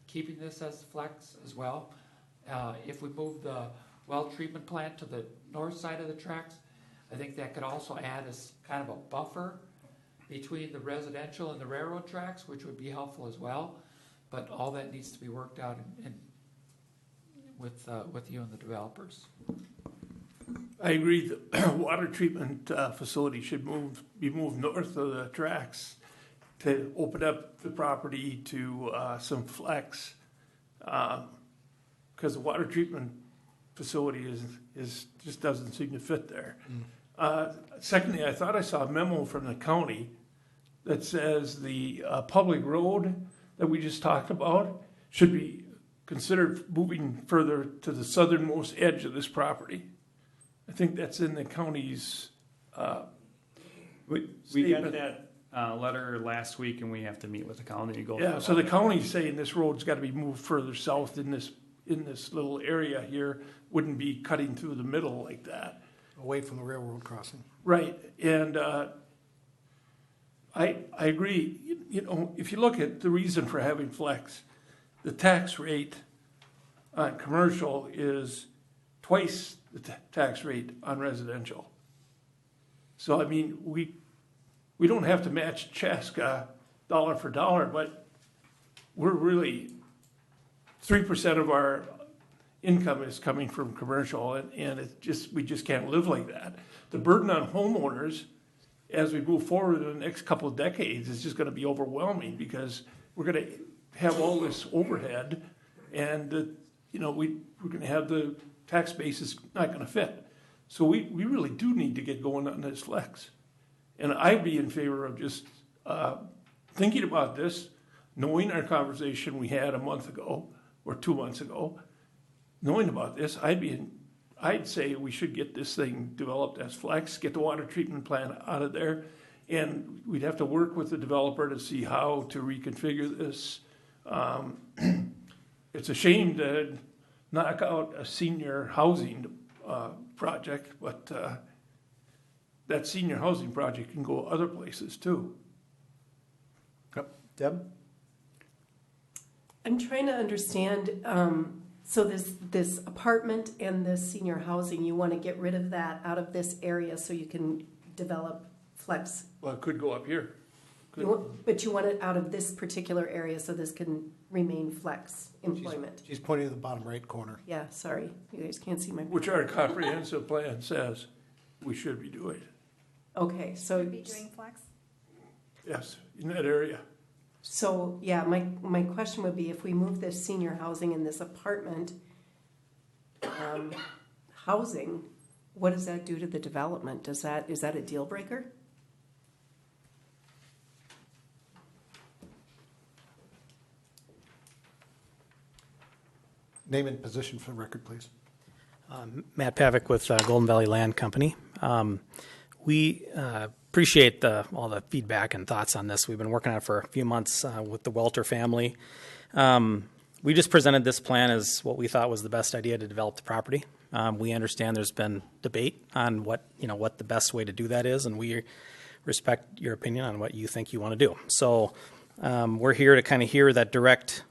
keeping this as flex as well. If we move the well treatment plant to the north side of the tracks, I think that could also add as kind of a buffer between the residential and the railroad tracks, which would be helpful as well. But all that needs to be worked out with you and the developers. I agree that water treatment facility should be moved north of the tracks to open up the property to some flex, because the water treatment facility just doesn't seem to fit there. Secondly, I thought I saw a memo from the county that says the public road that we just talked about should be considered moving further to the southernmost edge of this property. I think that's in the county's We got that letter last week, and we have to meet with the county to go. Yeah, so the county's saying this road's got to be moved further south in this little area here. Wouldn't be cutting through the middle like that. Away from the railroad crossing. Right, and I agree. If you look at the reason for having flex, the tax rate on commercial is twice the tax rate on residential. So I mean, we don't have to match Chaska dollar for dollar, but we're really 3% of our income is coming from commercial, and we just can't live like that. The burden on homeowners as we move forward in the next couple of decades is just going to be overwhelming, because we're going to have all this overhead, and we're going to have the tax base is not going to fit. So we really do need to get going on this flex. And I'd be in favor of just thinking about this, knowing our conversation we had a month ago or 2 months ago, knowing about this, I'd say we should get this thing developed as flex, get the water treatment plant out of there, And we'd have to work with the developer to see how to reconfigure this. It's a shame to knock out a senior housing project, but that senior housing project can go other places too. Yep. Deb? I'm trying to understand, so this apartment and this senior housing, you want to get rid of that out of this area so you can develop flex. Well, it could go up here. But you want it out of this particular area so this can remain flex employment. She's pointing to the bottom right corner. Yeah, sorry, you guys can't see my. Which our comprehensive plan says we should be doing. Okay, so. Be doing flex? Yes, in that area. So, yeah, my question would be if we move this senior housing and this apartment housing, what does that do to the development? Is that a deal breaker? Name and position for the record, please. Matt Pavick with Golden Valley Land Company. We appreciate all the feedback and thoughts on this. We've been working on it for a few months with the Welter family. We just presented this plan as what we thought was the best idea to develop the property. We understand there's been debate on what the best way to do that is, and we respect your opinion on what you think you want to do. So we're here to kind of hear that direct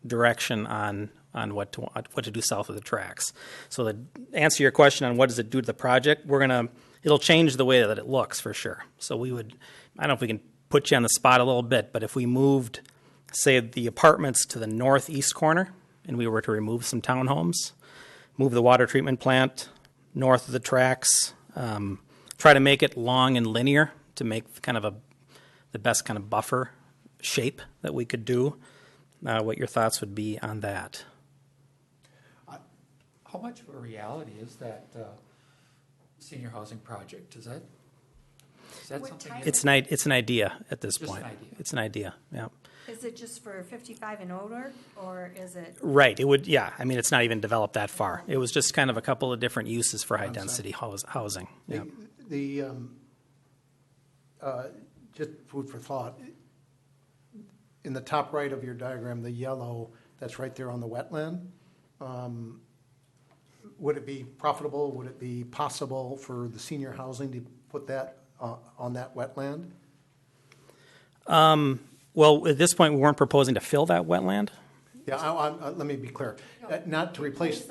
direction on what to do south of the tracks. So to answer your question on what does it do to the project, it'll change the way that it looks for sure. So I don't know if we can put you on the spot a little bit, but if we moved, say, the apartments to the northeast corner and we were to remove some townhomes, move the water treatment plant north of the tracks, try to make it long and linear to make kind of the best kind of buffer shape that we could do, what your thoughts would be on that. How much of a reality is that senior housing project? Is that something? It's an idea at this Just point. an idea. It's an idea, yeah. Is it just for 55 and older, or is it? Right, it would, yeah. I mean, it's not even developed that far. It was just kind of a couple of different uses for high-density housing. Yeah. Just food for thought. In the top right of your diagram, the yellow, that's right there on the wetland. Would it be profitable, would it be possible for the senior housing to put that on that wetland? Well, at this point, we weren't proposing to fill that wetland. Yeah, let me be clear. Not to replace,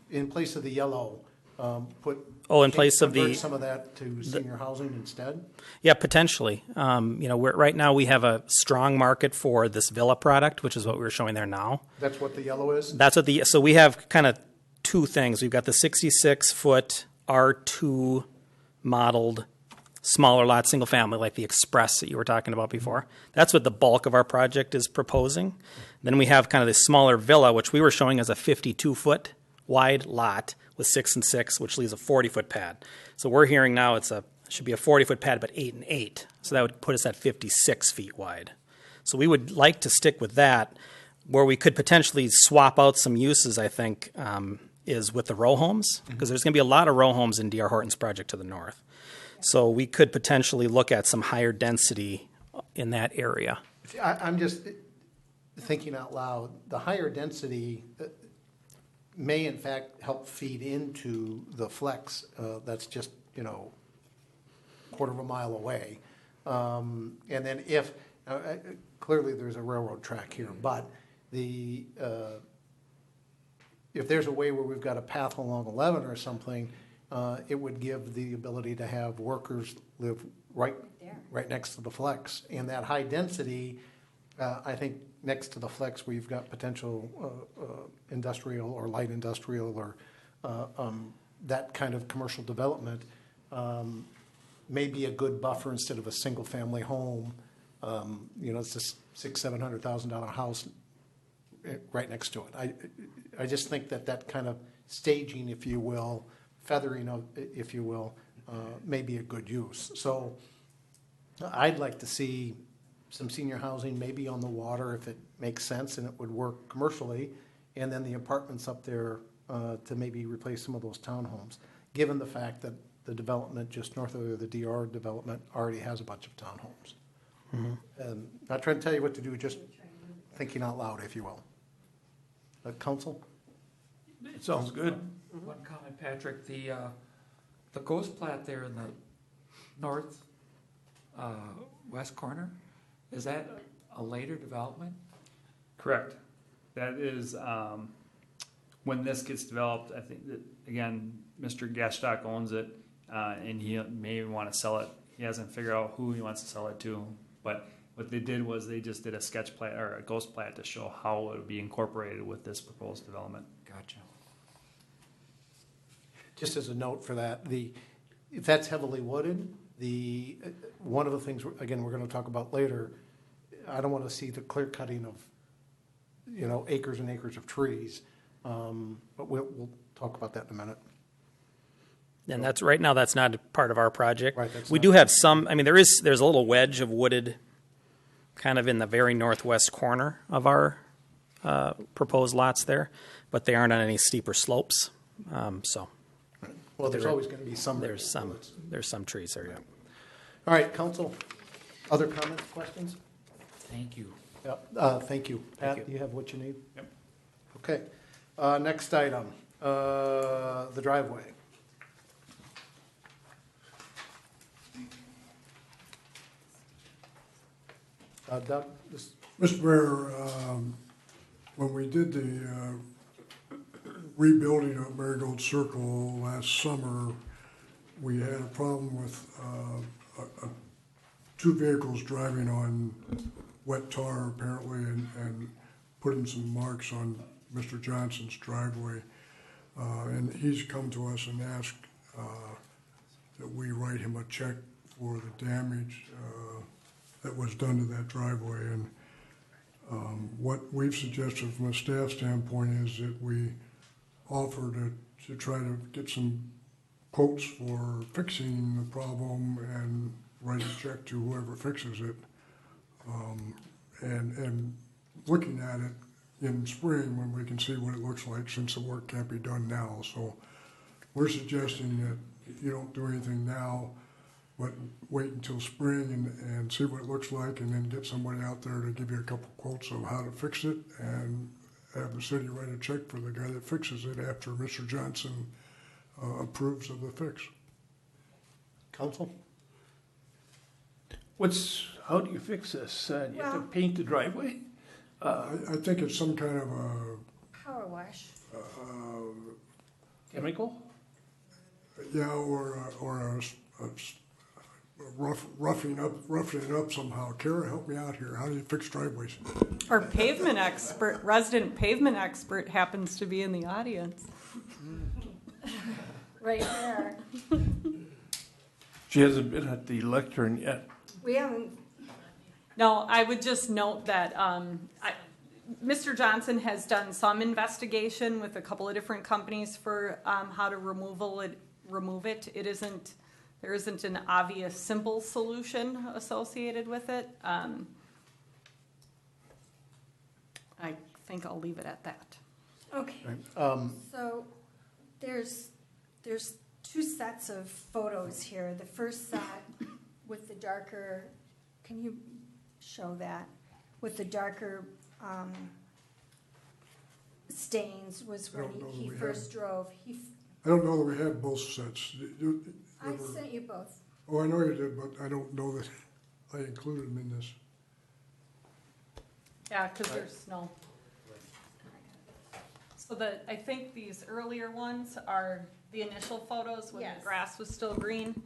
in place of the yellow, in place of convert some of that to senior housing instead? Yeah, potentially. Right now we have a strong market for this villa product, which is what we were showing there now. That's what the yellow is? So we have kind of two things. We've got the 66-foot R2 modeled smaller lot single family, like the Express that you were talking about before. That's what the bulk of our project is proposing. Then we have kind of this smaller villa, which we were showing as a 52-foot wide lot with 6 and 6, which leaves a 40-foot pad. So we're hearing now it should be a 40-foot pad, but 8 and 8. So that would put us at 56 feet wide. So we would like to stick with that. Where we could potentially swap out some uses, I think, is with the row homes, because there's going to be a lot of row homes in D.R. Horton's project to the north. So we could potentially look at some higher density in that area. I'm just thinking out loud. The higher density may in fact help feed into the flex that's just, quarter of a mile away. And then if, clearly there's a railroad track here, but if there's a way where we've got a path along 11 or something, it would give the ability to have workers live right next to the flex. And that high density, I think next to the flex where you've got potential industrial or light industrial or that kind of commercial development, may be a good buffer instead of a single family home. It's a $600,000-$700,000 house right next to it. I just think that kind of staging, if you will, feathering of, if you will, may be a good use. So I'd like to see some senior housing maybe on the water if it makes sense and it would work commercially, and then the apartments up there to maybe replace some of those townhomes, given the fact that the development just north of the DR development already has a bunch of townhomes. And not trying to tell you what to do, just thinking out loud, if you will. Council? It sounds good. One comment, Patrick, the Ghost Plat there in the north, west corner, is that a later development? Correct. That is, when this gets developed, I think that, again, Mr. Gashstock owns it, and he may want to sell it. He hasn't figured out who he wants to sell it to, but what they did was they just did a sketch plat or a ghost plat to show how it would be incorporated with this proposed development. Gotcha. Just as a note for that, if that's heavily wooded, one of the things, again, we're going to talk about later, I don't want to see the clear cutting of, acres and acres of trees. But we'll talk about that in a minute. And that's right now. That's not part of our project. Right, We do have some. I mean, there's a little wedge of wooded, kind of in the very northwest corner of our proposed lots there, but they aren't on any steeper slopes. Well, there's always going to be some. There's some trees there. Yeah. All right, council. Other comments, questions? Thank you. Yep. Thank you, Pat. Do you have what you need? Yep. Okay. Next item, the driveway. Doug, Mr. Mayor, when we did the rebuilding of Marigold Circle last summer, we had a problem with two vehicles driving on wet tar apparently and putting some marks on Mr. Johnson's driveway. And he's come to us and asked that we write him a check for the damage that was done to that driveway. And what we've suggested from a staff standpoint is that we offer to try to get some quotes for fixing the problem and write a check to whoever fixes it. And looking at it in spring when we can see what it looks like, since the work can't be done now. So we're suggesting that you don't do anything now, but wait until spring and see what it looks like, and then get somebody out there to give you a couple quotes of how to fix it, and have the city write a check for the guy that fixes it after Mr. Johnson approves of the fix. Council? How do you fix this? You have to paint the driveway? I think it's some kind of a Power wash. Chemical? Yeah, or a roughing it up somehow. Kara, help me out here. How do you fix driveways? Our pavement expert, resident pavement expert, happens to be in the audience. Right there. She hasn't been at the lectern yet. We haven't. No, I would just note that Mr. Johnson has done some investigation with a couple of different companies for how to remove it. There isn't an obvious, simple solution associated with it. I think I'll leave it at that. Okay. So there's two sets of photos here. The first set with the darker, can you show that? With the darker stains was when he first drove. I don't know that we have both sets. I sent you both. Oh, I know you did, but I don't know that I included them in this. Yeah, because there's snow. So I think these earlier ones are the initial photos when the grass was still green.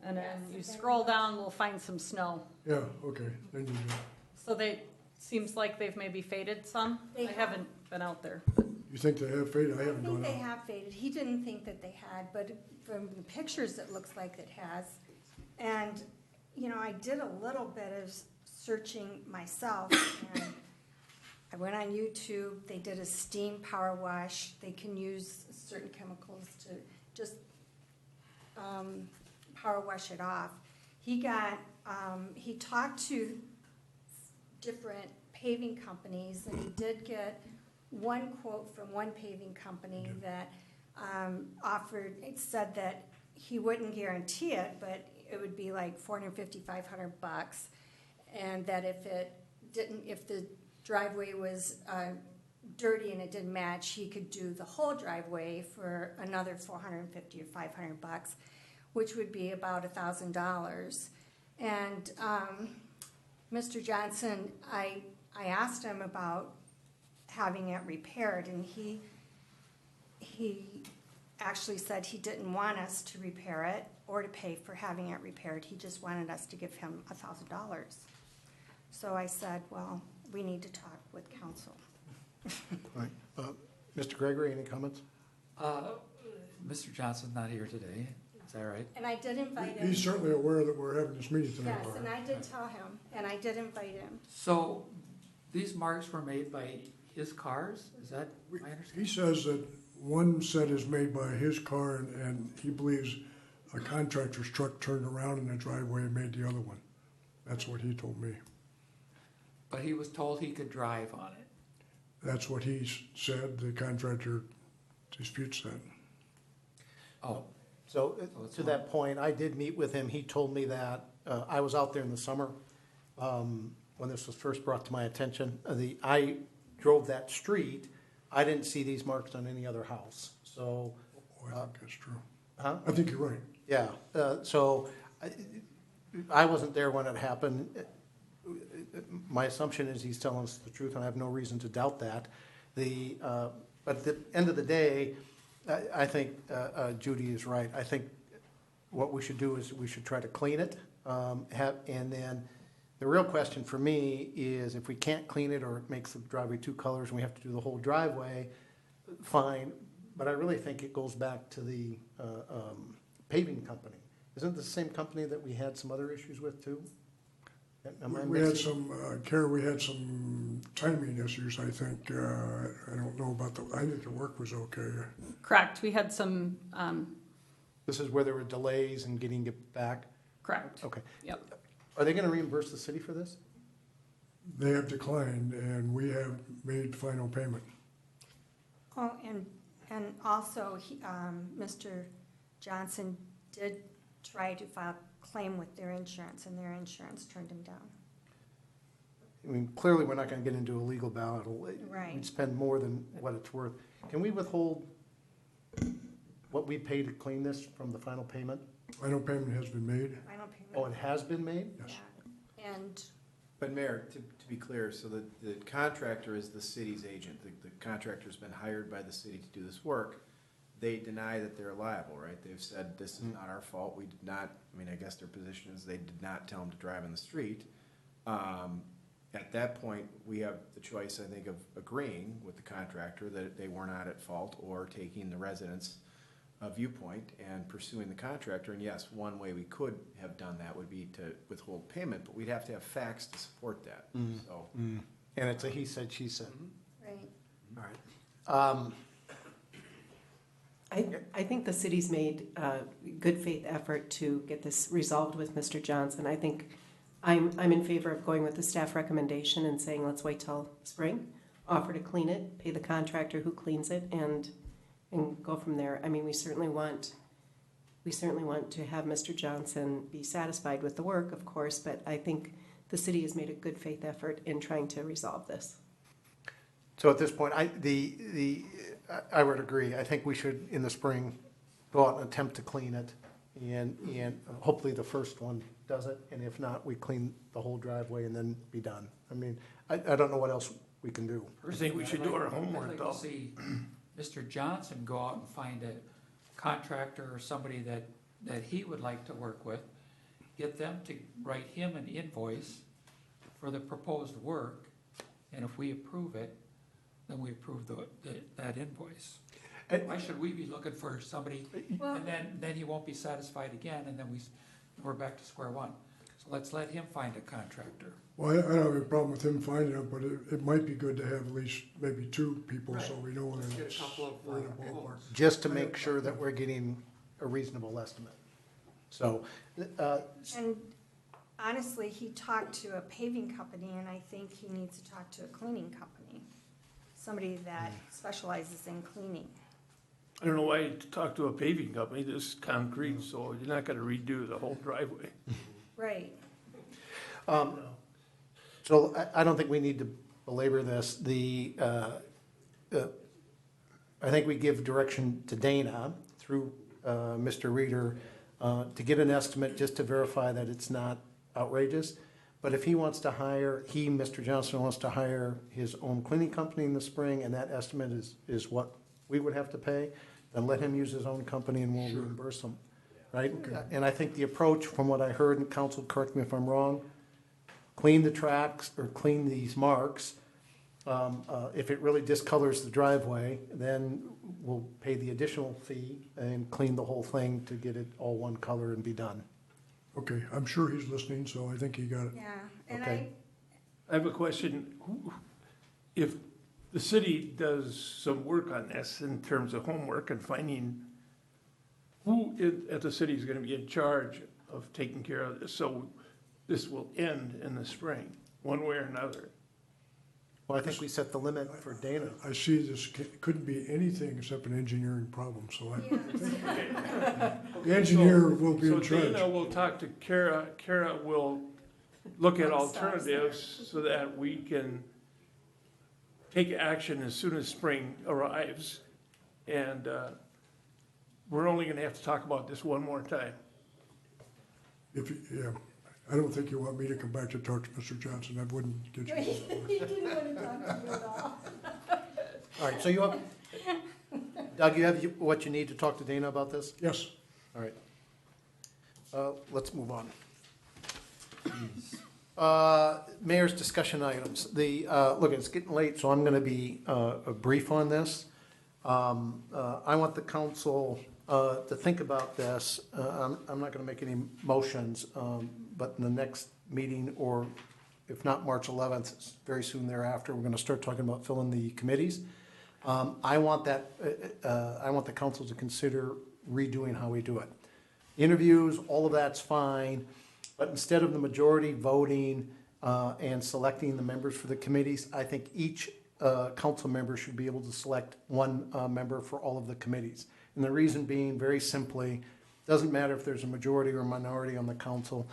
And then you scroll down, we'll find some snow. Yeah, okay. Then you do. So seems like they've maybe faded some. I haven't been out there. You think they have faded? I haven't I gone think out. they have faded. He didn't think that they had, but from the pictures, it looks like it has. And, I did a little bit of searching myself, and I went on YouTube. They did a steam power wash. They can use certain chemicals to just power wash it off. He talked to different paving companies, and he did get one quote from one paving company that it said that he wouldn't guarantee it, but it would be like $450, $500, and that if the driveway was dirty and it didn't match, he could do the whole driveway for another $450 or $500, which would be about $1,000. And Mr. Johnson, I asked him about having it repaired, and he actually said he didn't want us to repair it or to pay for having it repaired. He just wanted us to give him $1,000. So I said, well, we need to talk with council. All right. Mr. Gregory, any comments? Mr. Johnson's not here today, is that right? And I did invite him. He's certainly aware that we're having this meeting tonight. Yes, and I did tell him, and I did invite him. So these marks were made by his cars, is that my understanding? He says that one set is made by his car, and he believes a contractor's truck turned around in the driveway and made the other one. That's what he told me. But he was told he could drive on it. That's what he said. The contractor disputes that. Oh. So to that point, I did meet with him. He told me that I was out there in the summer when this was first brought to my attention. I drove that street. I didn't see these marks on any other house. So I think that's true. Huh? I think you're right. Yeah. So I wasn't there when it happened. My assumption is he's telling us the truth, and I have no reason to doubt that. But at the end of the day, I think Judy is right. I think what we should do is we should try to clean it. And then the real question for me is if we can't clean it or it makes the driveway two colors and we have to do the whole driveway, fine. But I really think it goes back to the paving company. Isn't it the same company that we had some other issues with too? We had some, we had some timing issues, I think. I don't know about I think the work was okay. Correct. We had some. This is where there were delays in getting it back? Correct. Okay. Yep. Are they going to reimburse the city for this? They have declined, and we have made final payment. Oh, and also, Mr. Johnson did try to file a claim with their insurance, and their insurance turned him down. I mean, clearly, we're not going to get into a legal battle. Right. We'd spend more than what it's worth. Can we withhold what we paid to clean this from the final payment? Final payment has been made. Final payment. Oh, it has been made? Yes. Yeah. And But Mayor, to be clear, so the contractor is the city's agent. The contractor's been hired by the city to do this work. They deny that they're liable, right? They've said this is not our fault. We did not, I mean, I guess their position is they did not tell them to drive in the street. At that point, we have the choice, I think, of agreeing with the contractor that they were not at fault or taking the residents' viewpoint and pursuing the contractor. And yes, one way we could have done that would be to withhold payment, but we'd have to have facts to support that. So, And it's a he said, she said. right. All right. I think the city's made a good faith effort to get this resolved with Mr. Johnson. I think I'm in favor of going with the staff recommendation and saying let's wait till spring, offer to clean it, pay the contractor who cleans it, and go from there. I mean, we certainly want to have Mr. Johnson be satisfied with the work, of course, but I think the city has made a good faith effort in trying to resolve this. So at this point, I would agree. I think we should, in the spring, go out and attempt to clean it. And hopefully the first one does it. And if not, we clean the whole driveway and then be done. I mean, I don't know what else we can do. I think we should do our homework, I'd like though. to see Mr. Johnson go out and find a contractor or somebody that he would like to work with, get them to write him an invoice for the proposed work, and if we approve it, then we approve that invoice. Why should we be looking for somebody, and then he won't be satisfied again, and then we're back to square one? So let's let him find a contractor. Well, I don't have a problem with him finding it, but it might be good to have at least maybe two people so we know Let's that get a it's couple of we're in a ballpark. Just to make sure that we're getting a reasonable estimate. So, And honestly, he talked to a paving company, and I think he needs to talk to a cleaning company, somebody that specializes in cleaning. I don't know why you talk to a paving company, this is concrete, so you're not gonna redo the whole driveway. Right. So I don't think we need to belabor this. I think we give direction to Dana through Mr. Reeder to get an estimate just to verify that it's not outrageous. But if he wants to hire, Mr. Johnson wants to hire his own cleaning company in the spring, and that estimate is what we would have to pay, then let him use his own company and we'll reimburse him, right? And I think the approach, from what I heard, and council, correct me if I'm wrong, clean the tracks or clean these marks. If it really discolors the driveway, then we'll pay the additional fee and clean the whole thing to get it all one color and be done. Okay, I'm sure he's listening, so I think he got it. Yeah, and Okay. I have a question. If the city does some work on this in terms of homework and finding who at the city is gonna be in charge of taking care of this, so this will end in the spring, one way or another. Well, I think we set the limit for Dana. I see this couldn't be anything except an engineering problem, so the engineer will be in So Dana charge. will talk to Kara, Kara will look at alternatives so that we can take action as soon as spring arrives. And we're only gonna have to talk about this one more time. Yeah, I don't think you want me to come back to talk to Mr. Johnson, that wouldn't get you. He didn't want to talk to you at all. All right, so you have, Doug, you have what you need to talk to Dana about this? Yes. All right. Let's move on. Mayor's discussion items. Look, it's getting late, so I'm gonna be brief on this. I want the council to think about this. I'm not gonna make any motions, but in the next meeting, or if not March 11th, very soon thereafter, we're gonna start talking about filling the committees. I want the council to consider redoing how we do it. Interviews, all of that's fine, but instead of the majority voting and selecting the members for the committees, I think each council member should be able to select one member for all of the committees. And the reason being, very simply, doesn't matter if there's a majority or a minority on the council.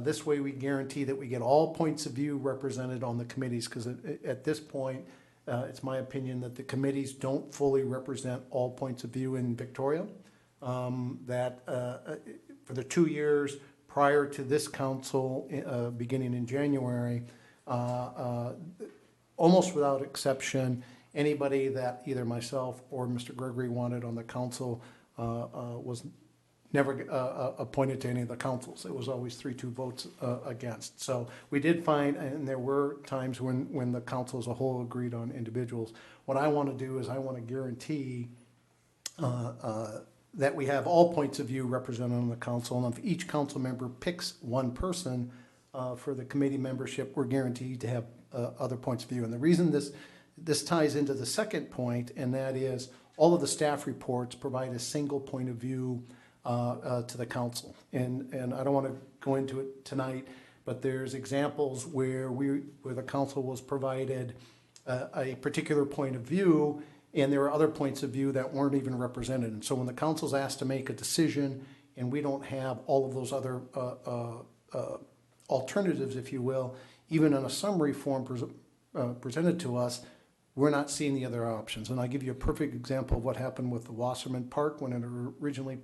This way we guarantee that we get all points of view represented on the committees, because at this point, it's my opinion that the committees don't fully represent all points of view in Victoria. That for the 2 years prior to this council, beginning in January, almost without exception, anybody that either myself or Mr. Gregory wanted on the council was never appointed to any of the councils. It was always 3-2 votes against. So we did find, and there were times when the council as a whole agreed on individuals. What I want to do is I want to guarantee that we have all points of view represented on the council, and if each council member picks one person for the committee membership, we're guaranteed to have other points of view. And the reason this ties into the second point, and that is all of the staff reports provide a single point of view to the council. And I don't want to go into it tonight, but there's examples where the council was provided a particular point of view, and there are other points of view that weren't even represented. And so when the council's asked to make a decision and we don't have all of those other alternatives, if you will, even in a summary form presented to us, we're not seeing the other options. And I'll give you a perfect example of what happened with the Wasserman Park when it originally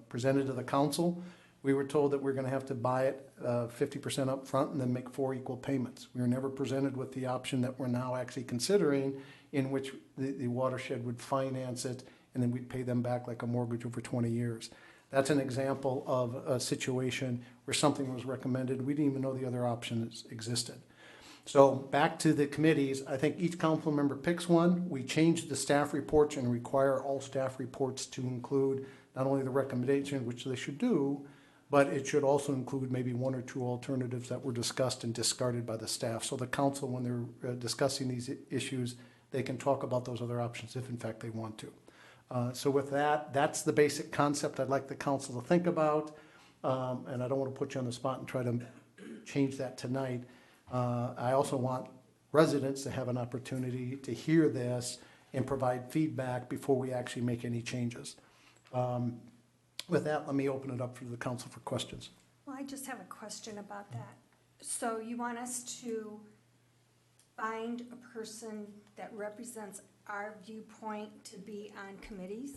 presented to the council. We were told that we're going to have to buy it 50% up front and then make 4 equal payments. We were never presented with the option that we're now actually considering, in which the watershed would finance it and then we'd pay them back like a mortgage over 20 years. That's an example of a situation where something was recommended. We didn't even know the other options existed. So back to the committees, I think each council member picks one. We change the staff reports and require all staff reports to include not only the recommendation, which they should do, but it should also include maybe 1 or 2 alternatives that were discussed and discarded by the staff. So the council, when they're discussing these issues, they can talk about those other options if in fact they want to. So with that, that's the basic concept I'd like the council to think about. And I don't want to put you on the spot and try to change that tonight. I also want residents to have an opportunity to hear this and provide feedback before we actually make any changes. With that, let me open it up for the council for questions. Well, I just have a question about that. So you want us to find a person that represents our viewpoint to be on committees?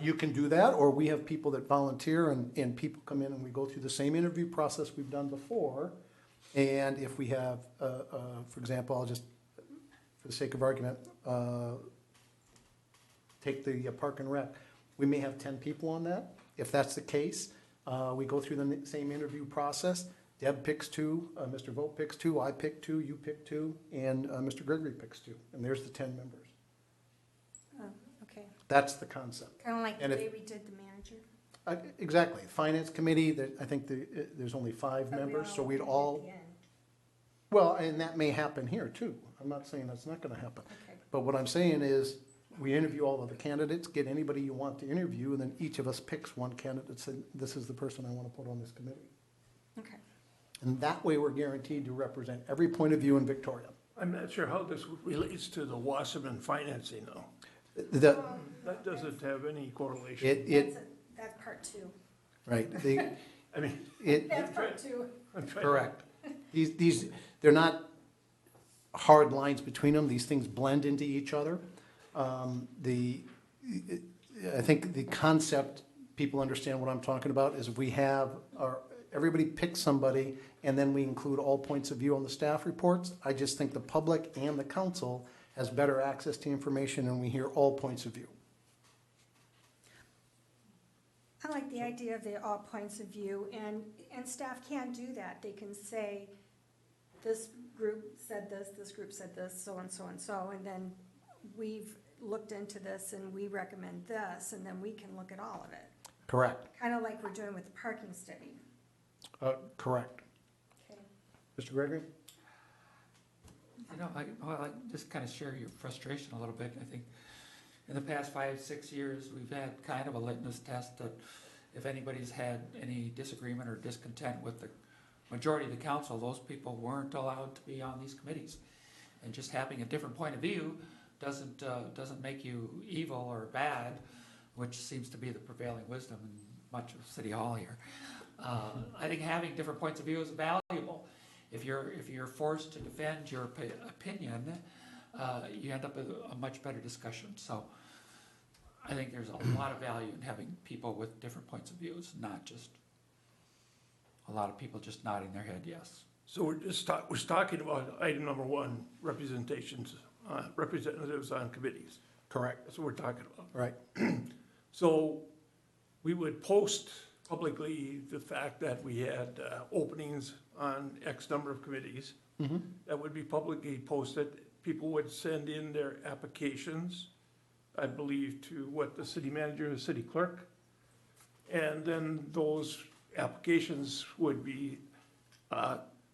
You can do that, or we have people that volunteer, and people come in and we go through the same interview process we've done before. And if we have, for example, I'll just, for the sake of argument, take the Park and Rec. We may have 10 people on that. If that's the case, we go through the same interview process. Deb picks 2, Mr. Vogt picks 2, I pick 2, you pick 2, and Mr. Gregory picks 2. And there's the 10 members. Oh, okay. That's the concept. Kind of like And the if- way we did the manager? Exactly. Finance committee, I think there's only 5 But we members, so all we'd meet at all, the end. well, and that may happen here too. I'm not saying that's not gonna happen. Okay. But what I'm saying is, we interview all of the candidates, get anybody you want to interview, and then each of us picks one candidate, say, this is the person I want to put on this committee. Okay. And that way, we're guaranteed to represent every point of view in Victoria. I'm not sure how this relates to the Wasserman financing though. The, That doesn't have any correlation. That's part 2. right, I mean, That's part 2. I'm trying. correct. These, they're not hard lines between them, these things blend into each other. I think the concept, people understand what I'm talking about, is if we have everybody picks somebody, and then we include all points of view on the staff reports. I just think the public and the council has better access to information, and we hear all points of view. I like the idea of the all points of view, and staff can do that. They can say, this group said this group said this, so and so and so, and then we've looked into this and we recommend this, and then we can look at all of it. Correct. Kind of like we're doing with the parking study. Correct. Okay. Mr. Gregory? You know, I just kind of share your frustration a little bit. I think in the past 5-6 years, we've had kind of a litmus test that if anybody's had any disagreement or discontent with the majority of the council, those people weren't allowed to be on these committees. And just having a different point of view doesn't make you evil or bad, which seems to be the prevailing wisdom in much of City Hall here. I think having different points of view is valuable. If you're forced to defend your opinion, you end up with a much better discussion. So I think there's a lot of value in having people with different points of views, not just a lot of people just nodding their head yes. So we're talking about item number 1, representations, representatives on committees. Correct. That's what we're talking about. Right. So we would post publicly the fact that we had openings on X number of committees. Mm-hmm. That would be publicly posted. People would send in their applications, I believe, to the city manager, the city clerk. And then those applications would be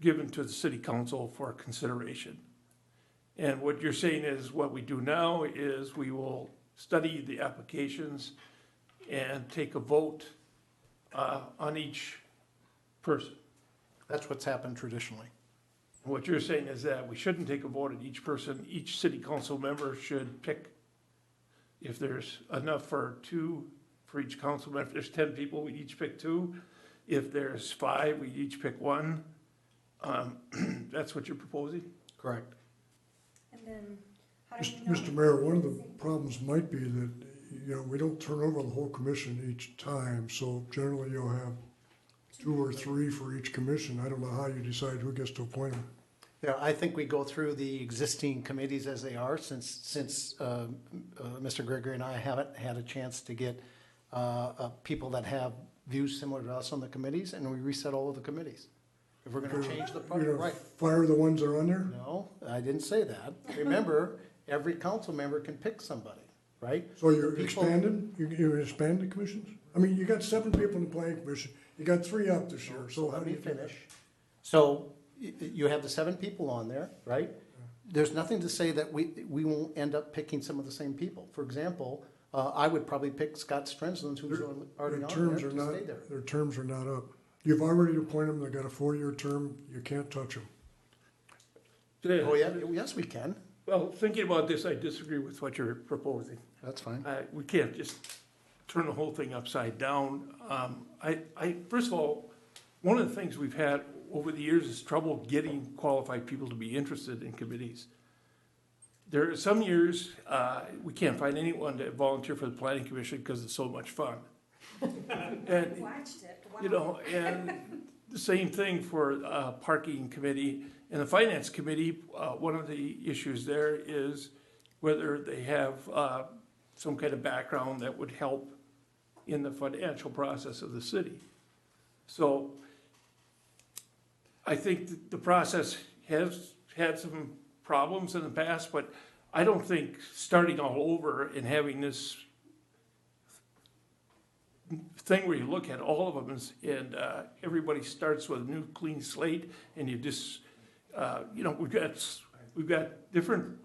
given to the city council for consideration. And what you're saying is what we do now is we will study the applications and take a vote on each person. That's what's happened traditionally. What you're saying is that we shouldn't take a vote on each person. Each city council member should pick, if there's enough for 2 for each council member. If there's 10 people, we each pick 2. If there's 5, we each pick 1. That's what you're proposing? Correct. And then, how do you know? Mr. Mayor, one of the problems might be that, we don't turn over the whole commission each time, so generally you'll have 2 or 3 for each commission. I don't know how you decide who gets to appoint them. Yeah, I think we go through the existing committees as they are, since Mr. Gregory and I haven't had a chance to get people that have views similar to us on the committees, and we reset all of the committees. If we're gonna change the You're project, gonna right. fire the ones that are on there? No, I didn't say that. Remember, every council member can pick somebody, right? So you're People- expanding, you're expanding commissions? I mean, you got 7 people in the planning commission, you got 3 up this year, so how Let do me you finish? finish. So you have the 7 people on there, right? There's nothing to say that we won't end up picking some of the same people. For example, I would probably pick Scott Strensland, who's already Their on terms there, are to not, stay there. their terms are not up. You've already appointed them, they got a 4-year term, you can't touch them. Oh, yeah, yes, we can. Well, thinking about this, I disagree with what you're proposing. That's fine. We can't just turn the whole thing upside down. First of all, one of the things we've had over the years is trouble getting qualified people to be interested in committees. There are some years, we can't find anyone to volunteer for the planning commission because it's so much fun. And, Watched it. Wow. you know, and the same thing for parking committee. And the finance committee, one of the issues there is whether they have some kind of background that would help in the financial process of the city. So I think the process has had some problems in the past, but I don't think starting all over and having this thing where you look at all of them and everybody starts with a new clean slate, and you just you know, we've got different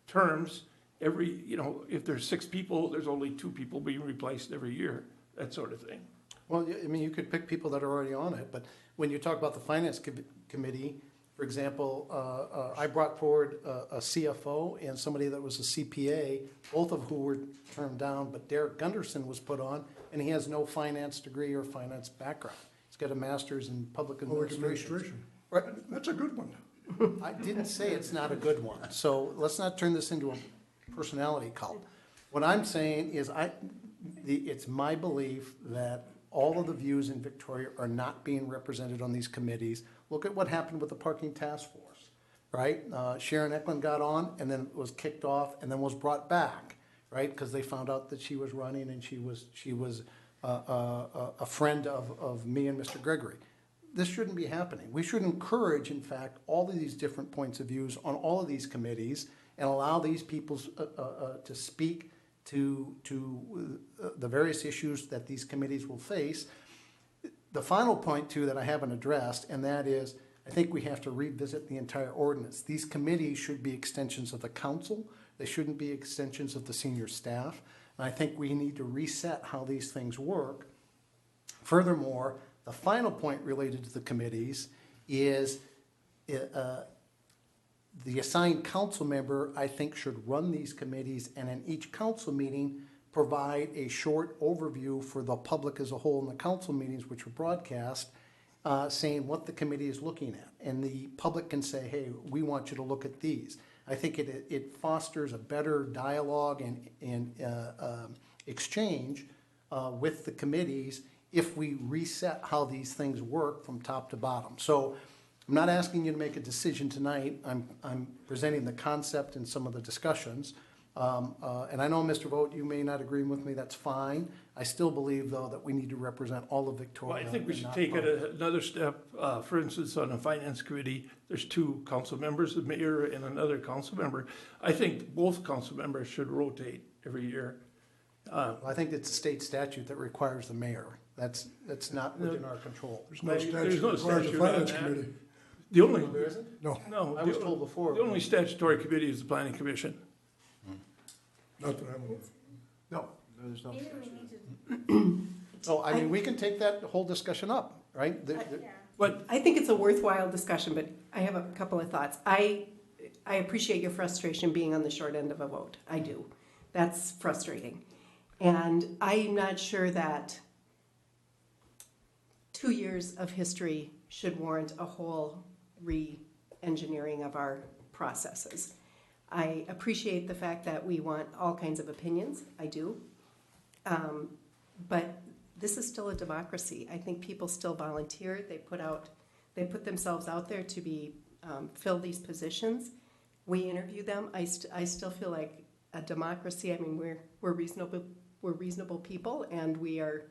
terms. Every, you know, if there's 6 people, there's only 2 people being replaced every year, that sort of thing. Well, I mean, you could pick people that are already on it, but when you talk about the finance committee, for example, I brought forward a CFO and somebody that was a CPA, both of who were turned down, but Derek Gunderson was put on, and he has no finance degree or finance background. He's got a master's in public administration. Right. That's a good one. I didn't say it's not a good one, so let's not turn this into a personality cult. What I'm saying is it's my belief that all of the views in Victoria are not being represented on these committees. Look at what happened with the parking task force, right? Sharon Eklund got on and then was kicked off and then was brought back, right? Because they found out that she was running and she was a friend of me and Mr. Gregory. This shouldn't be happening. We should encourage, in fact, all of these different points of views on all of these committees and allow these people to speak to the various issues that these committees will face. The final point, too, that I haven't addressed, and that is, I think we have to revisit the entire ordinance. These committees should be extensions of the council. They shouldn't be extensions of the senior staff. And I think we need to reset how these things work. Furthermore, the final point related to the committees is the assigned council member, I think, should run these committees and in each council meeting provide a short overview for the public as a whole in the council meetings, which are broadcast, saying what the committee is looking at. And the public can say, hey, we want you to look at these. I think it fosters a better dialogue and exchange with the committees if we reset how these things work from top to bottom. So I'm not asking you to make a decision tonight. I'm presenting the concept and some of the discussions. And I know, Mr. Vogt, you may not agree with me. That's fine. I still believe, though, that we need to represent all of Victoria. Well, I think we should take it another step. For instance, on the finance committee, there's 2 council members, the mayor and another council member. I think both council members should rotate every year. I think it's a state statute that requires the mayor. That's not within our control. There's no statute that requires the finance committee. The only, There isn't? No, I was told before. the only statutory committee is the planning commission. not that I'm aware of. No, there's no. Maybe we need to, So, I mean, we can take that whole discussion up, right? yeah. But I think it's a worthwhile discussion, but I have a couple of thoughts. I appreciate your frustration being on the short end of a vote. I do. That's frustrating. And I'm not sure that 2 years of history should warrant a whole re-engineering of our processes. I appreciate the fact that we want all kinds of opinions. I do. But this is still a democracy. I think people still volunteer. They put themselves out there to be fill these positions. We interview them. I still feel like a democracy. I mean, we're reasonable people, and we are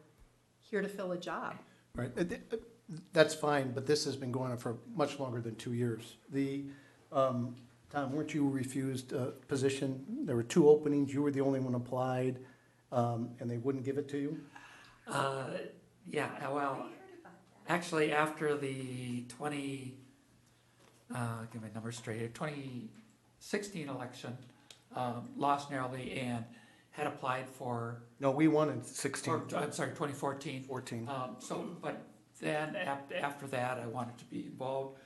here to fill a job. Right. That's fine, but this has been going on for much longer than 2 years. Tom, weren't you refused a position? There were 2 openings. You were the only one applied, and they wouldn't give it to you? Yeah, well, actually, after the get my numbers straight, 2016 election, lost narrowly and had applied for. No, we won in 16. I'm sorry, 2014. 14. But then after that, I wanted to be involved.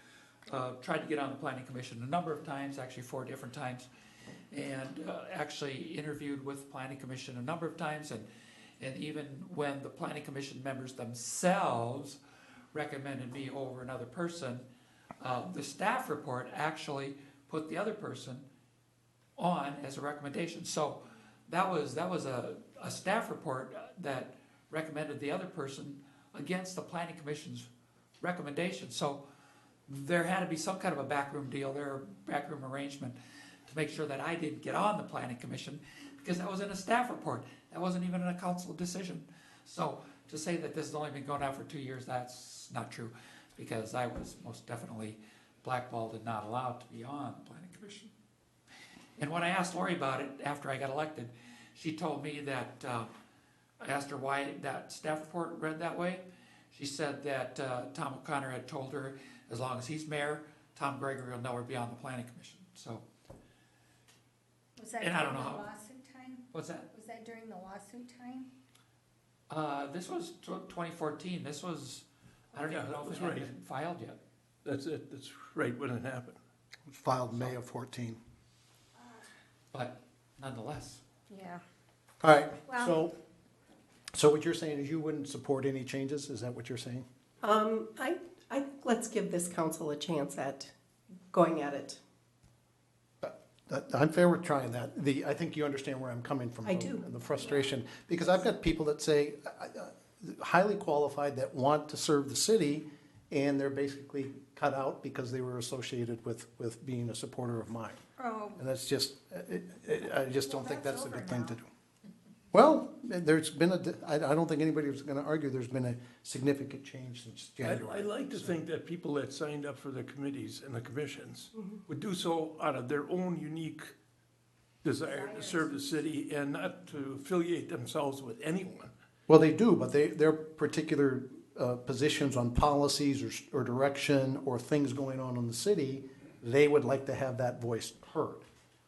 Tried to get on the planning commission a number of times, actually 4 different times, and actually interviewed with the Planning Commission a number of times, and even when the Planning Commission members themselves recommended me over another person, the staff report actually put the other person on as a recommendation. So that was a staff report that recommended the other person against the Planning Commission's recommendation. So there had to be some kind of a backroom deal there, backroom arrangement to make sure that I didn't get on the Planning Commission, because that was in a staff report. That wasn't even in a council decision. So to say that this has only been going on for 2 years, that's not true, because I was most definitely blackballed and not allowed to be on the Planning Commission. And when I asked Lori about it after I got elected, she told me that, I asked her why that staff report read that way. She said that Tom O'Connor had told her, as long as he's mayor, Tom Gregory will never be on the Planning Commission. So, Was that and I don't during know the how. lawsuit time? What's that? Was that during the lawsuit time? This was 2014. This was, I don't Yeah, even know that if was it had right. been filed yet. That's it, that's right when it happened. It was filed May of 14. But nonetheless. Yeah. All right, Well- so what you're saying is you wouldn't support any changes? Is that what you're saying? I think let's give this council a chance at going at it. I'm fair with trying that. I think you understand where I'm coming from. I do. The frustration, because I've got people that say, highly qualified that want to serve the city, and they're basically cut out because they were associated with being a supporter of mine. Oh, And that's just, I just don't think that's a over good thing now. to do. Well, there's been I don't think anybody was gonna argue there's been a significant change since January. I'd like to think that people that signed up for the committees and the commissions would do so out of their own unique desire to serve the city and not to affiliate themselves with anyone. Well, they do, but their particular positions on policies or direction or things going on in the city, they would like to have that voice heard.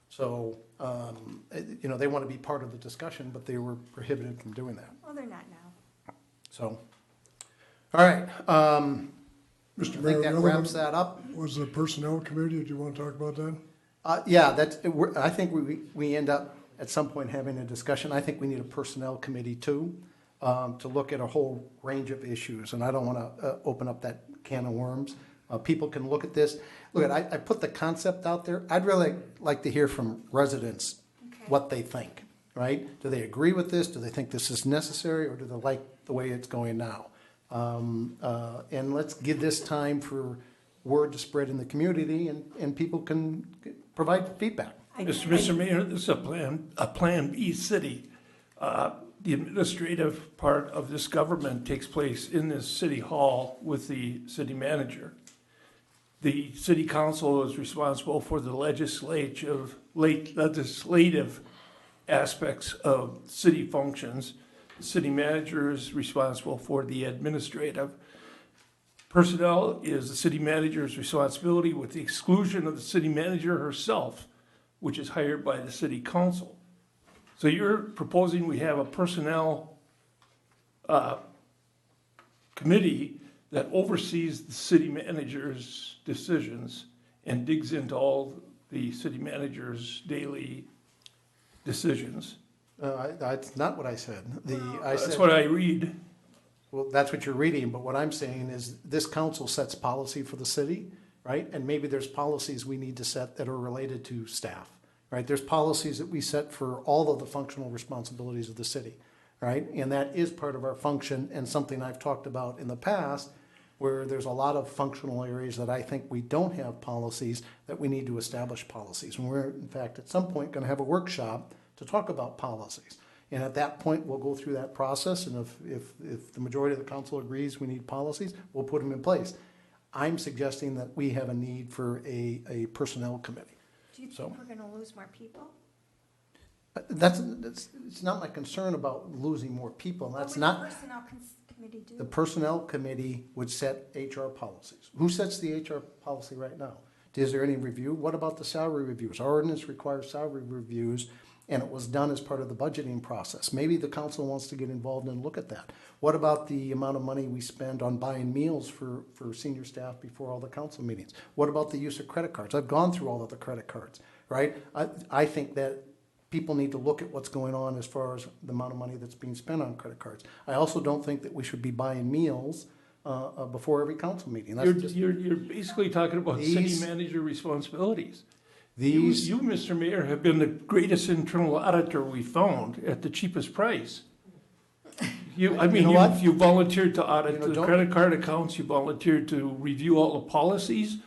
So, they want to be part of the discussion, but they were prohibited from doing that. well, they're not now. So, all right, Mr. I Mayor, think the that other wraps one that up. was the Personnel Committee. Did you want to talk about that? I think we end up at some point having a discussion. I think we need a personnel committee too, to look at a whole range of issues, and I don't want to open up that can of worms. People can look at this. Look, I put the concept out there. I'd really like to hear from residents what they think, right? Do they agree with this? Do they think this is necessary, or do they like the way it's going now? And let's give this time for word to spread in the community, and people can provide feedback. Mr. Mayor, this is a Plan B city. The administrative part of this government takes place in this city hall with the city manager. The city council is responsible for the legislative aspects of city functions. The city manager is responsible for the administrative. Personnel is the city manager's responsibility, with the exclusion of the city manager herself, which is hired by the city council. So you're proposing we have a personnel committee that oversees the city manager's decisions and digs into all the city manager's daily decisions. That's not what I said. That's what I read. Well, that's what you're reading, but what I'm saying is this council sets policy for the city, right? And maybe there's policies we need to set that are related to staff, right? There's policies that we set for all of the functional responsibilities of the city, right? And that is part of our function, and something I've talked about in the past, where there's a lot of functional areas that I think we don't have policies, that we need to establish policies. And we're, in fact, at some point going to have a workshop to talk about policies. And at that point, we'll go through that process, and if the majority of the council agrees we need policies, we'll put them in place. I'm suggesting that we have a need for a personnel committee. Do you think we're gonna lose more people? It's not my concern about losing more people. That's not. What would the personnel committee do? The personnel committee would set HR policies. Who sets the HR policy right now? Is there any review? What about the salary reviews? Our ordinance requires salary reviews, and it was done as part of the budgeting process. Maybe the council wants to get involved and look at that. What about the amount of money we spend on buying meals for senior staff before all the council meetings? What about the use of credit cards? I've gone through all of the credit cards, right? I think that people need to look at what's going on as far as the amount of money that's being spent on credit cards. I also don't think that we should be buying meals before every council meeting. That's You're basically talking about city These- manager responsibilities. These, You, Mr. Mayor, have been the greatest internal auditor we found at the cheapest price. You know what? you volunteered to audit You know, the don't- credit card accounts, you volunteered to review all the policies.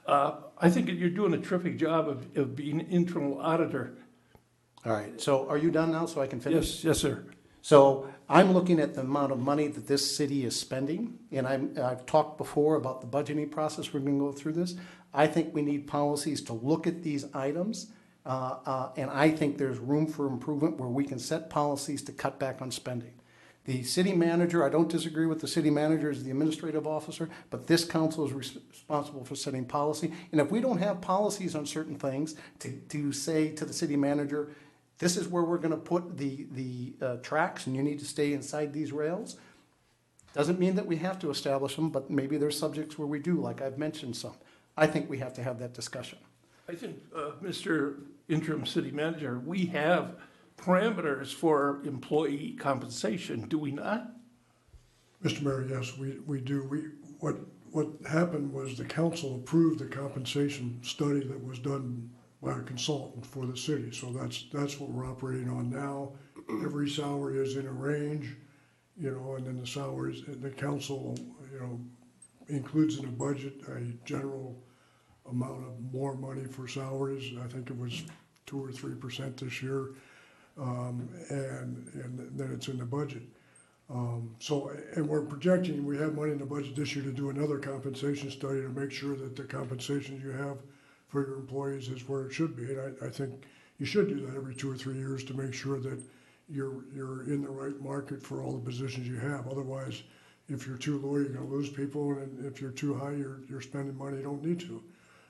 I think that you're doing a terrific job of being an internal auditor. all right, so are you done now so I can finish? Yes, yes, sir. So I'm looking at the amount of money that this city is spending, and I've talked before about the budgeting process. We're going to go through this. I think we need policies to look at these items, and I think there's room for improvement where we can set policies to cut back on spending. The city manager, I don't disagree with the city manager as the administrative officer, but this council is responsible for setting policy. And if we don't have policies on certain things to say to the city manager, this is where we're going to put the tracks and you need to stay inside these rails, doesn't mean that we have to establish them, but maybe there's subjects where we do, like I've mentioned some. I think we have to have that discussion. I think, Mr. Interim City Manager, we have parameters for employee compensation, do we not? Mr. Mayor, yes, we do. What happened was the council approved the compensation study that was done by a consultant for the city. So that's what we're operating on now. Every salary is in a range, and then the salaries, the council, includes in the budget a general amount of more money for salaries. I think it was 2 or 3% this year. And then it's in the budget. And we're projecting, we have money in the budget this year to do another compensation study to make sure that the compensation you have for your employees is where it should be. And I think you should do that every 2 or 3 years to make sure that you're in the right market for all the positions you have. Otherwise, if you're too low, you're gonna lose people, and if you're too high, you're spending money you don't need to.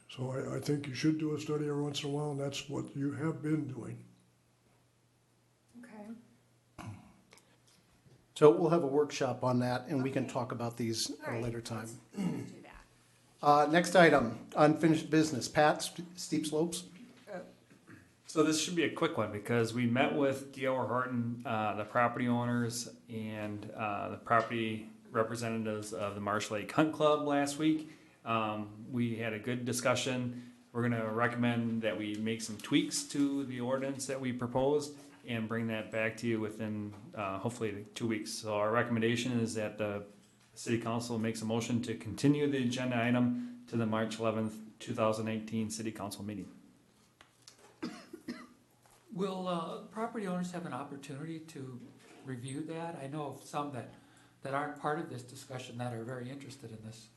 So I think you should do a study every once in a while, and that's what you have been doing. Okay. So we'll have a workshop on that, and we can talk about these at a later time. Let's do that. Next item, unfinished business. Pat, steep slopes? So this should be a quick one because we met with D.R. Horton, the property owners, and the property representatives of the Marsh Lake Hunt Club last week. We had a good discussion. We're going to recommend that we make some tweaks to the ordinance that we proposed and bring that back to you within hopefully 2 weeks. So our recommendation is that the City Council makes a motion to continue the agenda item to the March 11th, 2019 City Council meeting. Will property owners have an opportunity to review that? I know of some that aren't part of this discussion that are very interested in this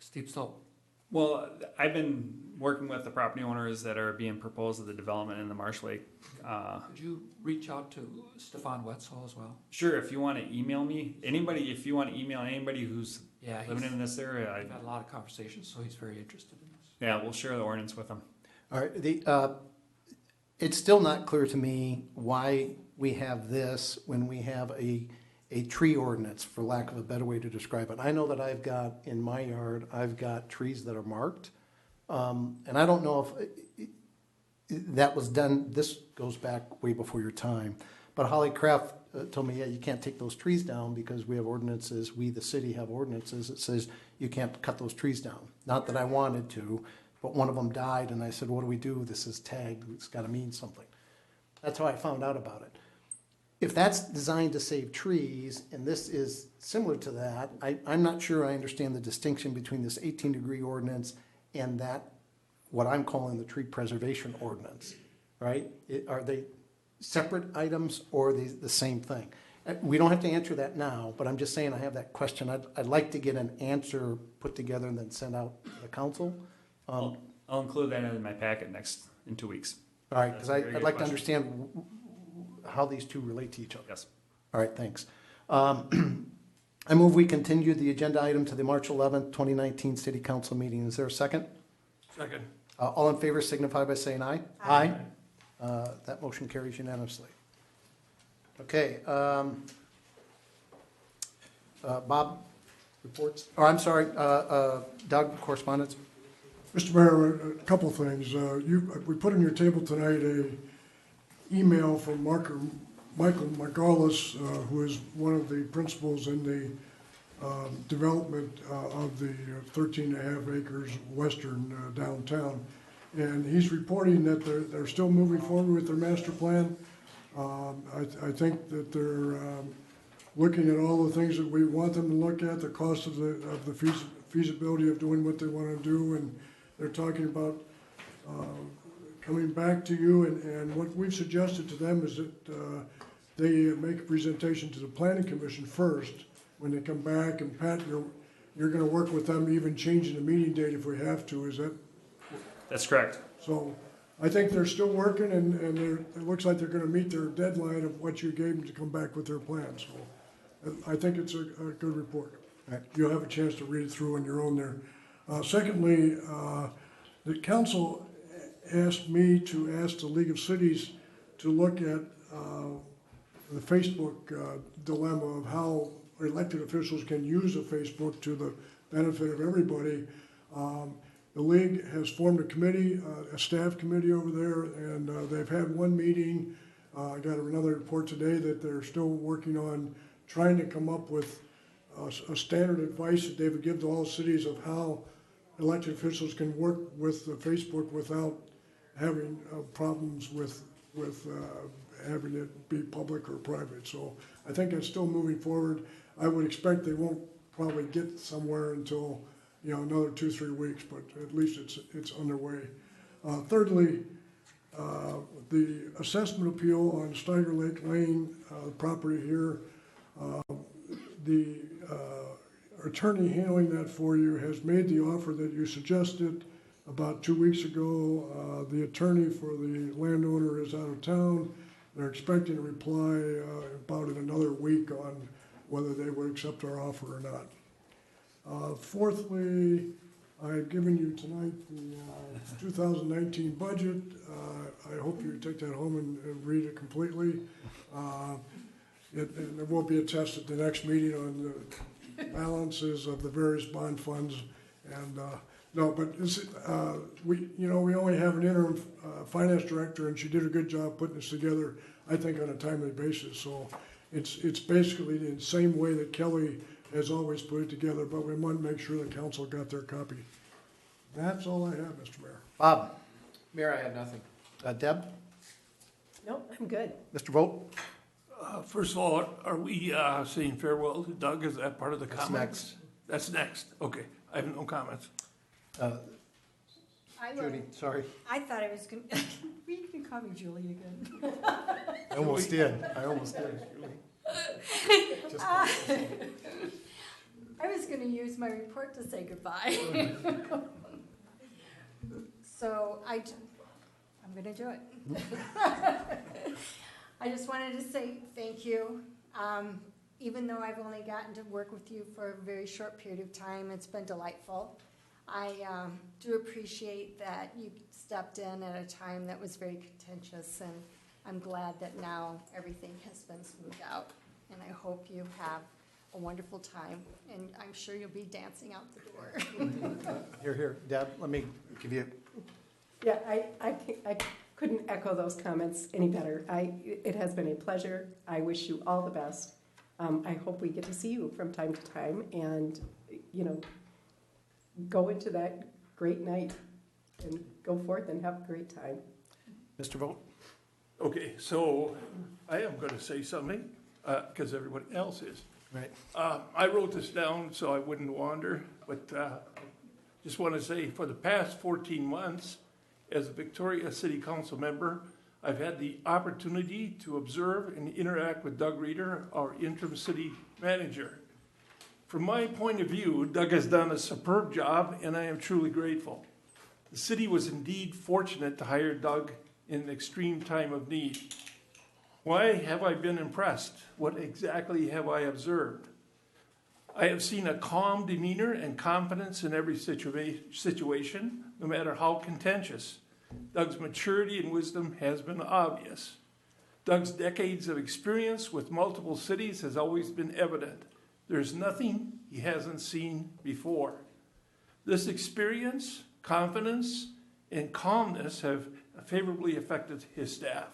steep slope. Well, I've been working with the property owners that are being proposed of the development in the Marsh Lake. Could you reach out to Stefan Wetzel as well? Sure, if you want to email me, if you want to email anybody who's living in this area, I've had a lot of conversations, so he's very interested in this. Yeah, we'll share the ordinance with them. All right, it's still not clear to me why we have this when we have a tree ordinance, for lack of a better way to describe it. I know that I've got, in my yard, I've got trees that are marked. And I don't know if that was done, this goes back way before your time. But Holly Kraft told me, yeah, you can't take those trees down because we have ordinances, we, the city, have ordinances that says you can't cut those trees down. Not that I wanted to, but one of them died, and I said, what do we do? This is tagged, it's gotta mean something. That's how I found out about it. If that's designed to save trees, and this is similar to that, I'm not sure I understand the distinction between this 18-degree ordinance and that, what I'm calling the tree preservation ordinance, right? Are they separate items or are they the same thing? We don't have to answer that now, but I'm just saying I have that question. I'd like to get an answer put together and then sent out to the council. I'll include that in my packet in 2 weeks. All right, because That's a very I'd good like to question. understand how these two relate to each other. Yes. All right, thanks. I move we continue the agenda item to the March 11th, 2019 City Council meeting. Is there a second? Second. All in favor signify by saying aye. Aye. That motion carries unanimously. Okay. Bob, reports? Or I'm sorry, Doug, correspondence? Mr. Mayor, a couple things. We put on your table tonight a email from Michael Margolis, who is one of the principals in the development of the 13 and a half acres western downtown. And he's reporting that they're still moving forward with their master plan. I think that they're looking at all the things that we want them to look at, the cost of the feasibility of doing what they want to do, and they're talking about coming back to you, and what we've suggested to them is that they make a presentation to the planning commission first when they come back, and Pat, you're gonna work with them, even changing the meeting date if we have to, is that? That's correct. So I think they're still working, and it looks like they're gonna meet their deadline of what you gave them to come back with their plan, so I think it's a good report. Right. You'll have a chance to read it through on your own there. Secondly, the council asked me to ask the League of Cities to look at the Facebook dilemma of how elected officials can use a Facebook to the benefit of everybody. The league has formed a committee, a staff committee over there, and they've had one meeting. I got another report today that they're still working on trying to come up with a standard advice that they would give to all cities of how elected officials can work with Facebook without having problems with having it be public or private. So I think it's still moving forward. I would expect they won't probably get somewhere until, another 2-3 weeks, but at least it's underway. Thirdly, the assessment appeal on Steiger Lake Lane property here, the attorney handling that for you has made the offer that you suggested about 2 weeks ago. The attorney for the landowner is out of town. They're expecting a reply about in another week on whether they would accept our offer or not. Fourthly, I've given you tonight the 2019 budget. I hope you take that home and read it completely. And there will be a test at the next meeting on the balances of the various bond funds. And no, but we only have an interim finance director, and she did a good job putting this together, I think, on a timely basis. So it's basically the same way that Kelly has always put it together, but we want to make sure the council got their copy. That's all I have, Mr. Mayor. Bob? Mayor, I had nothing. Deb? No, I'm good. Mr. Vogt? First of all, are we saying farewell to Doug? Is that part of the comments? Next. That's next. Okay, I have no comments. Judy, sorry. I thought I was going to, you can call me Julie again. I almost did. I was going to use my report to say goodbye. So I'm going to do it. I just wanted to say thank you. Even though I've only gotten to work with you for a very short period of time, it's been delightful. I do appreciate that you stepped in at a time that was very contentious, and I'm glad that now everything has been smoothed out. And I hope you have a wonderful time, and I'm sure you'll be dancing out the door. Here, Deb, let me give you. Yeah, I couldn't echo those comments any better. It has been a pleasure. I wish you all the best. I hope we get to see you from time to time, and go into that great night and go forth and have a great time. Mr. Vogt? Okay, so I am going to say something because everybody else is. Right. I wrote this down so I wouldn't wander, but just want to say for the past 14 months, as a Victoria City Council member, I've had the opportunity to observe and interact with Doug Reeder, our interim city manager. From my point of view, Doug has done a superb job, and I am truly grateful. The city was indeed fortunate to hire Doug in an extreme time of need. Why have I been impressed? What exactly have I observed? I have seen a calm demeanor and confidence in every situation, no matter how contentious. Doug's maturity and wisdom has been obvious. Doug's decades of experience with multiple cities has always been evident. There's nothing he hasn't seen before. This experience confidence, and calmness have favorably affected his staff.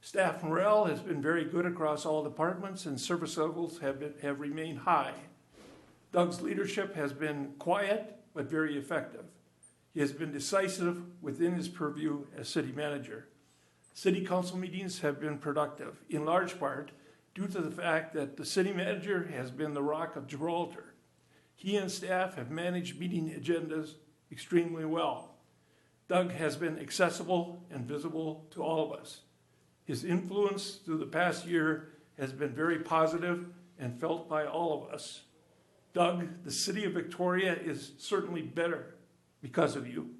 Staff morale has been very good across all departments, and service levels have remained high. Doug's leadership has been quiet but very effective. He has been decisive within his purview as city manager. City council meetings have been productive, in large part due to the fact that the city manager has been the Rock of Gibraltar. He and staff have managed meeting agendas extremely well. Doug has been accessible and visible to all of us. His influence through the past year has been very positive and felt by all of us. Doug, the city of Victoria is certainly better because of you.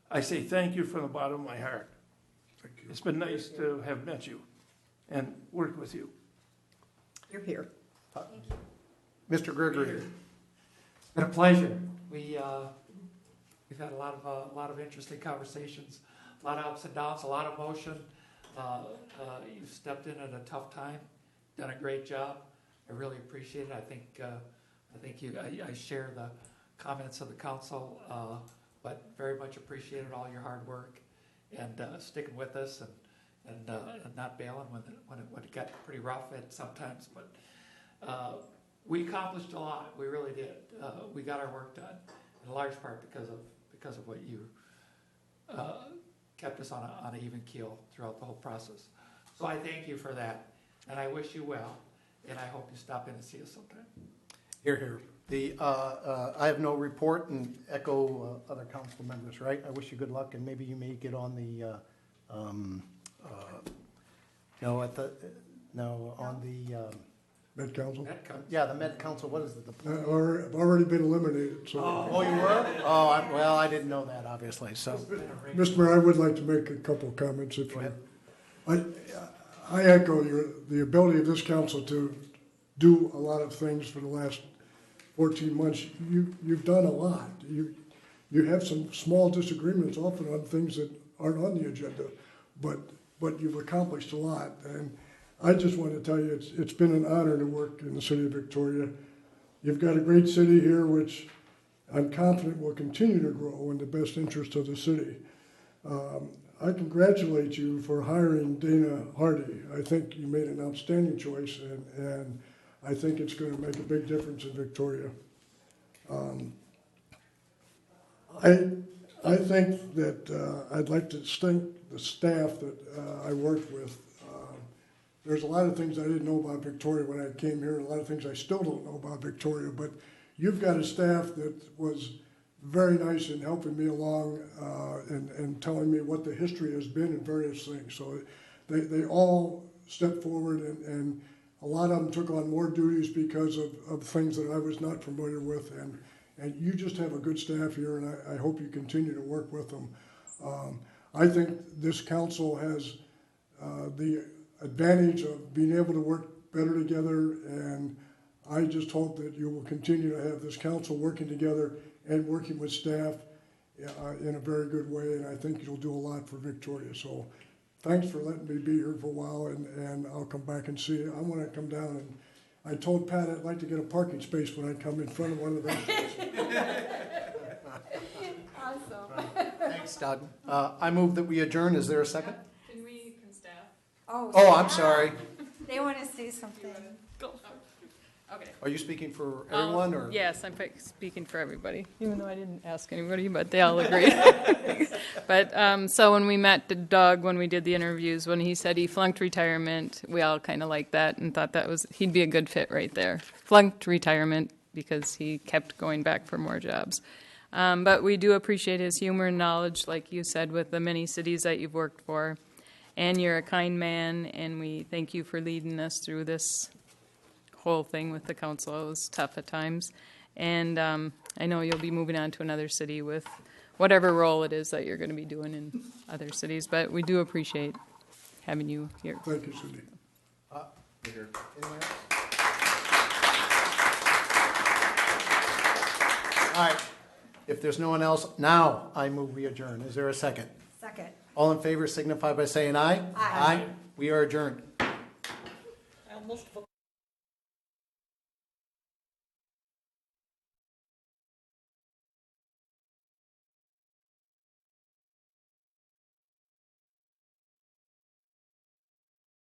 I say thank you from the bottom of my heart. Thank you. It's been nice to have met you and worked with you. You're here. Mr. Gregory. It's been a pleasure. We've had a lot of interesting conversations, a lot of ups and downs, a lot of motion. You've stepped in at a tough time, done a great job. I really appreciate it. I share the comments of the council, but very much appreciated all your hard work and sticking with us and not bailing when it got pretty rough at sometimes. But we accomplished a lot. We really did. We got our work done in large part because of what you kept us on an even keel throughout the whole process. So I thank you for that, and I wish you well, and I hope you stop in and see us sometime. Here, here. I have no report and echo other council members, right? I wish you good luck, and maybe you may get on the, Med Council? Yeah, the Med Council, what is it? I've already been eliminated, so. Oh, you were? Oh, well, I didn't know that, obviously, so. Mr. Mayor, I would like to make a couple of comments if Go you. ahead. I echo the ability of this council to do a lot of things for the last 14 months. You've done a lot. You have some small disagreements often on things that aren't on the agenda, but you've accomplished a lot. And I just want to tell you, it's been an honor to work in the city of Victoria. You've got a great city here, which I'm confident will continue to grow in the best interest of the city. I congratulate you for hiring Dana Hardy. I think you made an outstanding choice, and I think it's going to make a big difference in Victoria. I think that I'd like to thank the staff that I worked with. There's a lot of things I didn't know about Victoria when I came here, and a lot of things I still don't know about Victoria, but you've got a staff that was very nice in helping me along and telling me what the history has been in various things. So they all stepped forward, and a lot of them took on more duties because of things that I was not familiar with. And you just have a good staff here, and I hope you continue to work with them. I think this council has the advantage of being able to work better together, and I just hope that you will continue to have this council working together and working with staff in a very good way, and I think you'll do a lot for Victoria. So thanks for letting me be here for a while, and I'll come back and see you. I want to come down, and I told Pat I'd like to get a parking space when I come in front of one of those. Awesome. Thanks, Doug. I move that we adjourn. Is there a second? Can staff? Oh, I'm sorry. They want to say something. Go. Okay. Are you speaking for everyone, or? Yes, I'm speaking for everybody, even though I didn't ask anybody, but they all agreed. But so when we met Doug, when we did the interviews, when he said he flunked retirement, we all kind of liked that and thought he'd be a good fit right there. Flunked retirement because he kept going back for more jobs. But we do appreciate his humor and knowledge, like you said, with the many cities that you've worked for. And you're a kind man, and we thank you for leading us through this whole thing with the council. It was tough at times. And I know you'll be moving on to another city with whatever role it is that you're going to be doing in other cities. But we do appreciate having you here. Thank you, Cindy. Anyone else? All right. If there's no one else, now I move we adjourn. Is there a second? Second. All in favor signify by saying aye. Aye. We are adjourned. I almost